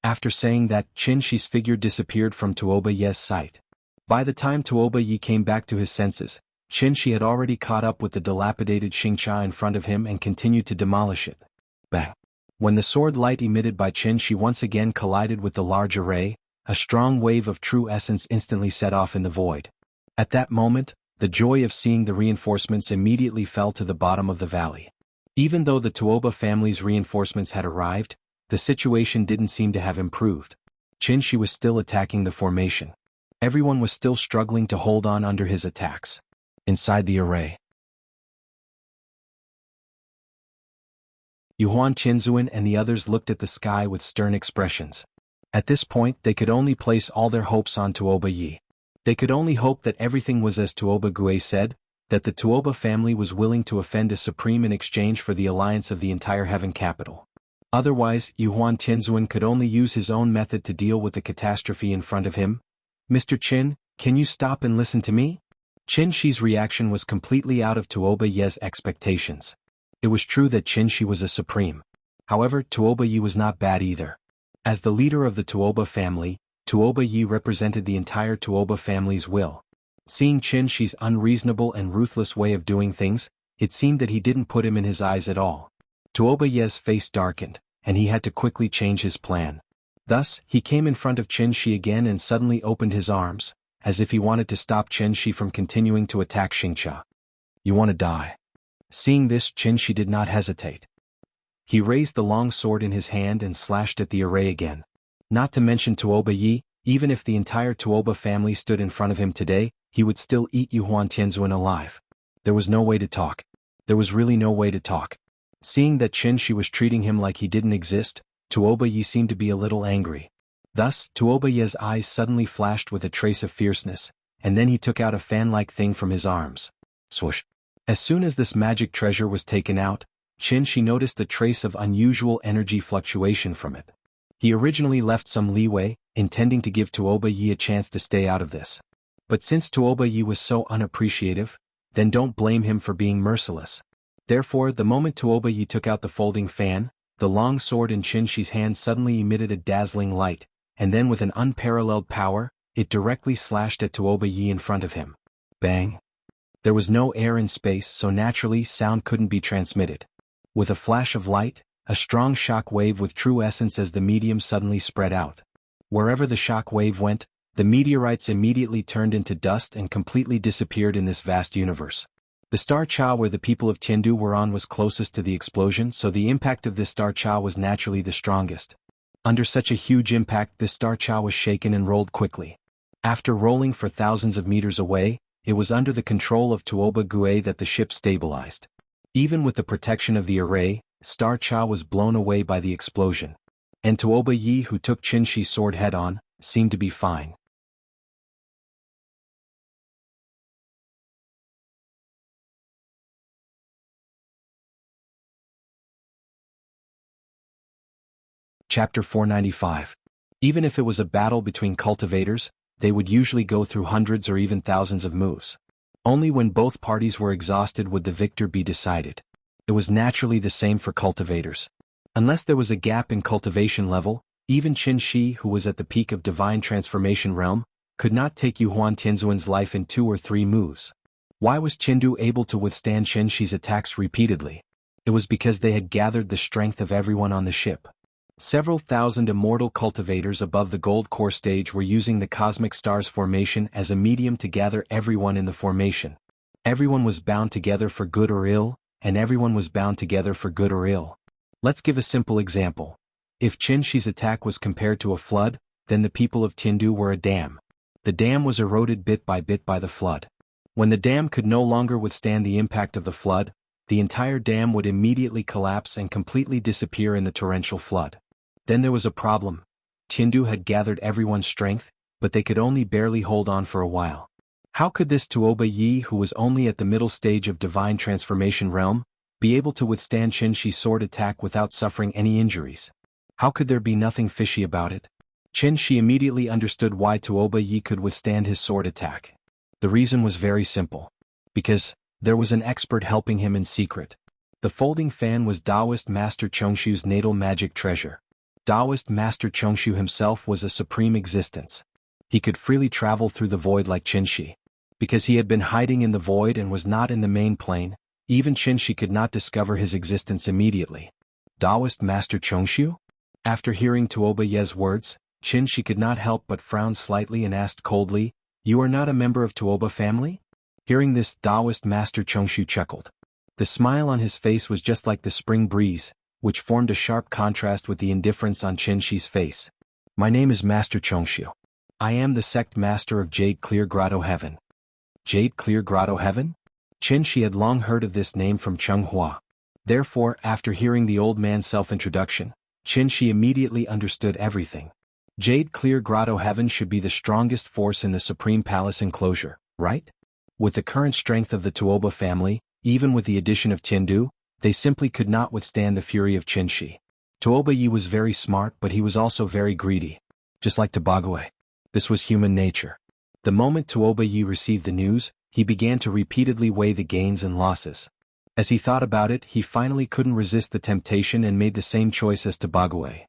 After saying that, Chen Shi's figure disappeared from Tuoba Yi's sight. By the time Tuoba Yi came back to his senses, Chen Shi had already caught up with the dilapidated Xingcha in front of him and continued to demolish it. Bang! When the sword light emitted by Chen Shi once again collided with the large array, a strong wave of true essence instantly set off in the void. At that moment, the joy of seeing the reinforcements immediately fell to the bottom of the valley. Even though the Tuoba family's reinforcements had arrived, the situation didn't seem to have improved. Chen Shi was still attacking the formation. Everyone was still struggling to hold on under his attacks. Inside the array, Yuhuan Tianzuan and the others looked at the sky with stern expressions. At this point, they could only place all their hopes on Tuoba Yi. They could only hope that everything was as Tuoba Gue said, that the Tuoba family was willing to offend a supreme in exchange for the alliance of the entire heaven capital. Otherwise, Yuhuan Tianzuan could only use his own method to deal with the catastrophe in front of him. "Mr. Qin, can you stop and listen to me?" Chen Shi's reaction was completely out of Tuoba Yi's expectations. It was true that Chen Shi was a supreme. However, Tuoba Yi was not bad either. As the leader of the Tuoba family, Tuoba Yi represented the entire Tuoba family's will. Seeing Chen Shi's unreasonable and ruthless way of doing things, it seemed that he didn't put him in his eyes at all. Tuoba Yi's face darkened, and he had to quickly change his plan. Thus, he came in front of Chen Shi again and suddenly opened his arms, as if he wanted to stop Chen Shi from continuing to attack Xingcha. "You want to die?" Seeing this, Chen Shi did not hesitate. He raised the long sword in his hand and slashed at the array again. Not to mention Tuoba Yi, even if the entire Tuoba family stood in front of him today, he would still eat Yuhuan Tianzuan alive. There was no way to talk. There was really no way to talk. Seeing that Chen Shi was treating him like he didn't exist, Tuoba Yi seemed to be a little angry. Thus, Tuoba Yi's eyes suddenly flashed with a trace of fierceness, and then he took out a fan-like thing from his arms. Swoosh! As soon as this magic treasure was taken out, Chen Shi noticed a trace of unusual energy fluctuation from it. He originally left some leeway, intending to give Tuoba Yi a chance to stay out of this. But since Tuoba Yi was so unappreciative, then don't blame him for being merciless. Therefore, the moment Tuoba Yi took out the folding fan, the long sword in Chen Shi's hand suddenly emitted a dazzling light, and then with an unparalleled power, it directly slashed at Tuoba Yi in front of him. Bang! There was no air in space, so naturally sound couldn't be transmitted. With a flash of light, a strong shock wave with true essence as the medium suddenly spread out. Wherever the shock wave went, the meteorites immediately turned into dust and completely disappeared in this vast universe. The star Cha where the people of Tiandu were on was closest to the explosion, so the impact of this star Cha was naturally the strongest. Under such a huge impact, this star Cha was shaken and rolled quickly. After rolling for thousands of meters away, it was under the control of Tuoba Gue that the ship stabilized. Even with the protection of the array, Star Cha was blown away by the explosion. And Tuoba Yi, who took Qin Shi's sword head-on, seemed to be fine. Chapter 495. Even if it was a battle between cultivators, they would usually go through hundreds or even thousands of moves. Only when both parties were exhausted would the victor be decided. It was naturally the same for cultivators. Unless there was a gap in cultivation level, even Qin Shi, who was at the peak of divine transformation realm, could not take Yuhuan Tianzuan's life in 2 or 3 moves. Why was Qindu able to withstand Qin Shi's attacks repeatedly? It was because they had gathered the strength of everyone on the ship. Several thousand immortal cultivators above the gold core stage were using the cosmic stars formation as a medium to gather everyone in the formation. Everyone was bound together for good or ill, and everyone was bound together for good or ill. Let's give a simple example. If Qin Shi's attack was compared to a flood, then the people of Tiandu were a dam. The dam was eroded bit by the flood. When the dam could no longer withstand the impact of the flood, the entire dam would immediately collapse and completely disappear in the torrential flood. Then there was a problem. Tiandu had gathered everyone's strength, but they could only barely hold on for a while. How could this Tuoba Yi, who was only at the middle stage of divine transformation realm, be able to withstand Qin Shi's sword attack without suffering any injuries? How could there be nothing fishy about it? Qin Shi immediately understood why Tuoba Yi could withstand his sword attack. The reason was very simple. Because there was an expert helping him in secret. The folding fan was Taoist Master Chongshu's natal magic treasure. Taoist Master Chongshu himself was a supreme existence. He could freely travel through the void like Qin Shi. Because he had been hiding in the void and was not in the main plane, even Qin Shi could not discover his existence immediately. Taoist Master Chongshu? After hearing Tuoba Ye's words, Qin Shi could not help but frown slightly and asked coldly, "You are not a member of Tuoba family?" Hearing this, Taoist Master Chongshu chuckled. The smile on his face was just like the spring breeze, which formed a sharp contrast with the indifference on Qin Shi's face. "My name is Master Chongshu. I am the sect master of Jade Clear Grotto Heaven." Jade Clear Grotto Heaven? Qin Shi had long heard of this name from Cheng Hua. Therefore, after hearing the old man's self-introduction, Qin Shi immediately understood everything. Jade Clear Grotto Heaven should be the strongest force in the Supreme Palace enclosure, right? With the current strength of the Tuoba family, even with the addition of Tiandu, they simply could not withstand the fury of Qin Shi. Tuoba Yi was very smart, but he was also very greedy. Just like Tobagwe. This was human nature. The moment Tuoba Yi received the news, he began to repeatedly weigh the gains and losses. As he thought about it, he finally couldn't resist the temptation and made the same choice as Tobagwe.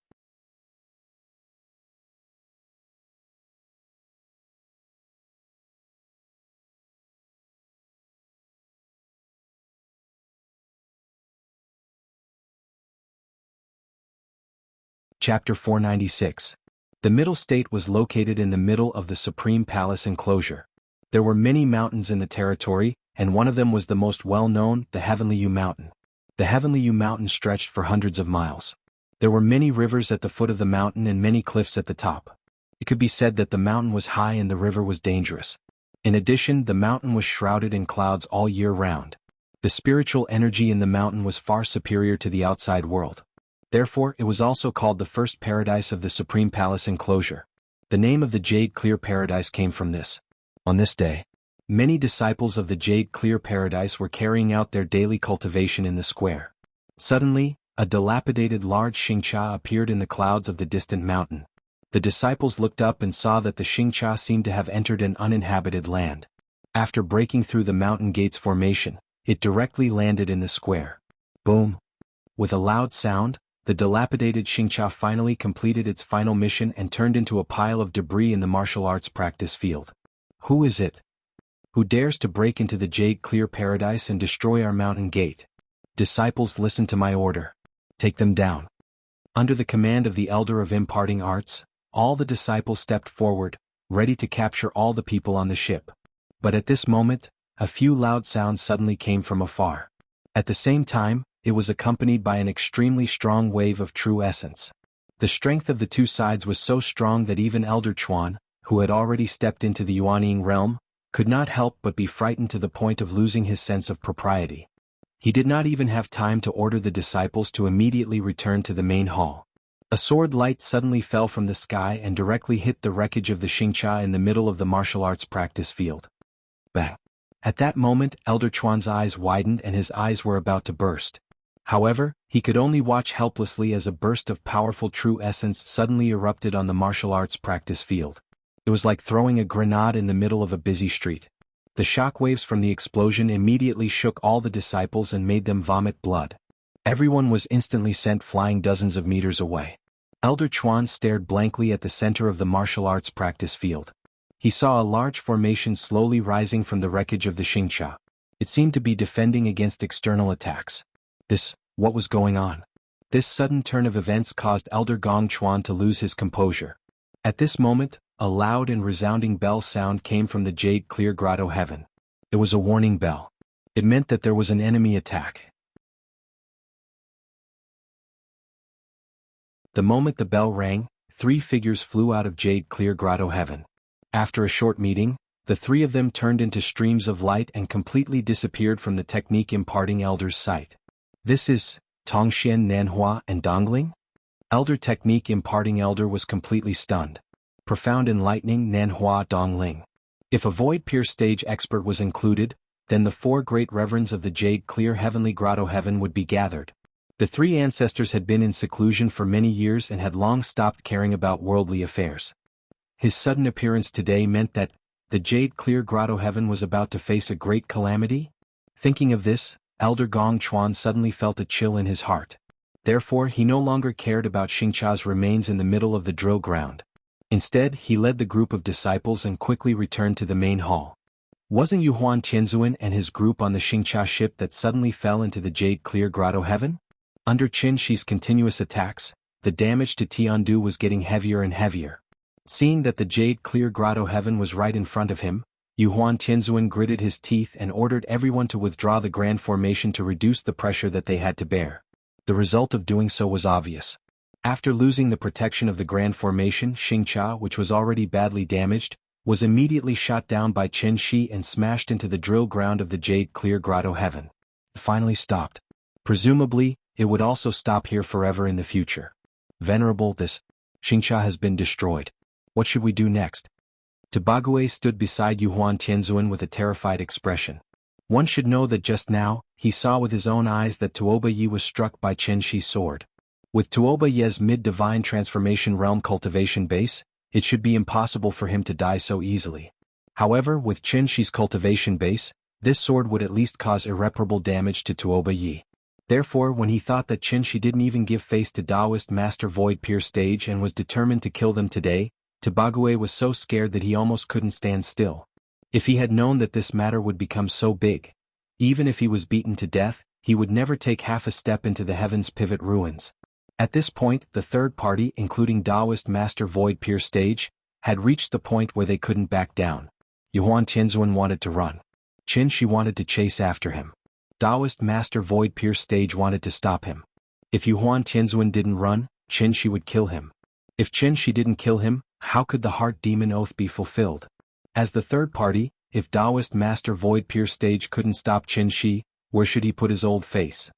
Chapter 496. The middle state was located in the middle of the Supreme Palace enclosure. There were many mountains in the territory, and one of them was the most well-known, the Heavenly Yu Mountain. The Heavenly Yu Mountain stretched for hundreds of miles. There were many rivers at the foot of the mountain and many cliffs at the top. It could be said that the mountain was high and the river was dangerous. In addition, the mountain was shrouded in clouds all year round. The spiritual energy in the mountain was far superior to the outside world. Therefore, it was also called the first paradise of the Supreme Palace enclosure. The name of the Jade Clear Paradise came from this. On this day, many disciples of the Jade Clear Paradise were carrying out their daily cultivation in the square. Suddenly, a dilapidated large Xingcha appeared in the clouds of the distant mountain. The disciples looked up and saw that the Xingcha seemed to have entered an uninhabited land. After breaking through the mountain gate's formation, it directly landed in the square. Boom! With a loud sound, the dilapidated Xingcha finally completed its final mission and turned into a pile of debris in the martial arts practice field. "Who is it?" Who dares to break into the jade-clear paradise and destroy our mountain gate? Disciples, listen to my order. Take them down. Under the command of the elder of imparting arts, all the disciples stepped forward, ready to capture all the people on the ship. But at this moment, a few loud sounds suddenly came from afar. At the same time, it was accompanied by an extremely strong wave of true essence. The strength of the two sides was so strong that even Elder Chuan, who had already stepped into the Yuanying realm, could not help but be frightened to the point of losing his sense of propriety. He did not even have time to order the disciples to immediately return to the main hall. A sword light suddenly fell from the sky and directly hit the wreckage of the Xingqia in the middle of the martial arts practice field. Bang! At that moment, Elder Chuan's eyes widened and his eyes were about to burst. However, he could only watch helplessly as a burst of powerful true essence suddenly erupted on the martial arts practice field. It was like throwing a grenade in the middle of a busy street. The shockwaves from the explosion immediately shook all the disciples and made them vomit blood. Everyone was instantly sent flying dozens of meters away. Elder Chuan stared blankly at the center of the martial arts practice field. He saw a large formation slowly rising from the wreckage of the Xingqia. It seemed to be defending against external attacks. What was going on? This sudden turn of events caused Elder Gong Chuan to lose his composure. At this moment, a loud and resounding bell sound came from the jade-clear grotto heaven. It was a warning bell. It meant that there was an enemy attack. The moment the bell rang, 3 figures flew out of jade-clear grotto heaven. After a short meeting, the 3 of them turned into streams of light and completely disappeared from the technique imparting elder's sight. This is Tongxian, Nanhua, and Dongling? Elder technique imparting elder was completely stunned. Profound enlightening Nanhua Dongling. If a void-pierce stage expert was included, then the 4 great reverends of the jade-clear heavenly grotto heaven would be gathered. The 3 ancestors had been in seclusion for many years and had long stopped caring about worldly affairs. His sudden appearance today meant that the jade-clear grotto heaven was about to face a great calamity? Thinking of this, Elder Gong Chuan suddenly felt a chill in his heart. Therefore, he no longer cared about Xingqia's remains in the middle of the drill ground. Instead, he led the group of disciples and quickly returned to the main hall. Wasn't Yuhuan Tianzuan and his group on the Xingqia ship that suddenly fell into the jade-clear grotto heaven? Under Qin Shi's continuous attacks, the damage to Tiandu was getting heavier and heavier. Seeing that the jade-clear grotto heaven was right in front of him, Yuhuan Tianzuan gritted his teeth and ordered everyone to withdraw the grand formation to reduce the pressure that they had to bear. The result of doing so was obvious. After losing the protection of the grand formation, Xingqia, which was already badly damaged, was immediately shot down by Qin Shi and smashed into the drill ground of the jade-clear grotto heaven. It finally stopped. Presumably, it would also stop here forever in the future. Venerable, this Xingqia has been destroyed. What should we do next? Tobague stood beside Yuhuan Tianzuan with a terrified expression. One should know that just now, he saw with his own eyes that Tuoba Yi was struck by Qin Shi's sword. With Tuoba Ye's mid-divine transformation realm cultivation base, it should be impossible for him to die so easily. However, with Qin Shi's cultivation base, this sword would at least cause irreparable damage to Tuoba Yi. Therefore, when he thought that Qin Shi didn't even give face to Taoist Master Void Pierce Stage and was determined to kill them today, Tobague was so scared that he almost couldn't stand still. If he had known that this matter would become so big, even if he was beaten to death, he would never take half a step into the heaven's pivot ruins. At this point, the third party, including Taoist Master Void Pierce Stage, had reached the point where they couldn't back down. Yuhuan Tianzuan wanted to run. Qin Shi wanted to chase after him. Taoist Master Void Pierce Stage wanted to stop him. If Yuhuan Tianzuan didn't run, Qin Shi would kill him. If Qin Shi didn't kill him, how could the Heart Demon Oath be fulfilled? As the third party, if Taoist Master Void Pierce Stage couldn't stop Qin Shi, where should he put his old face?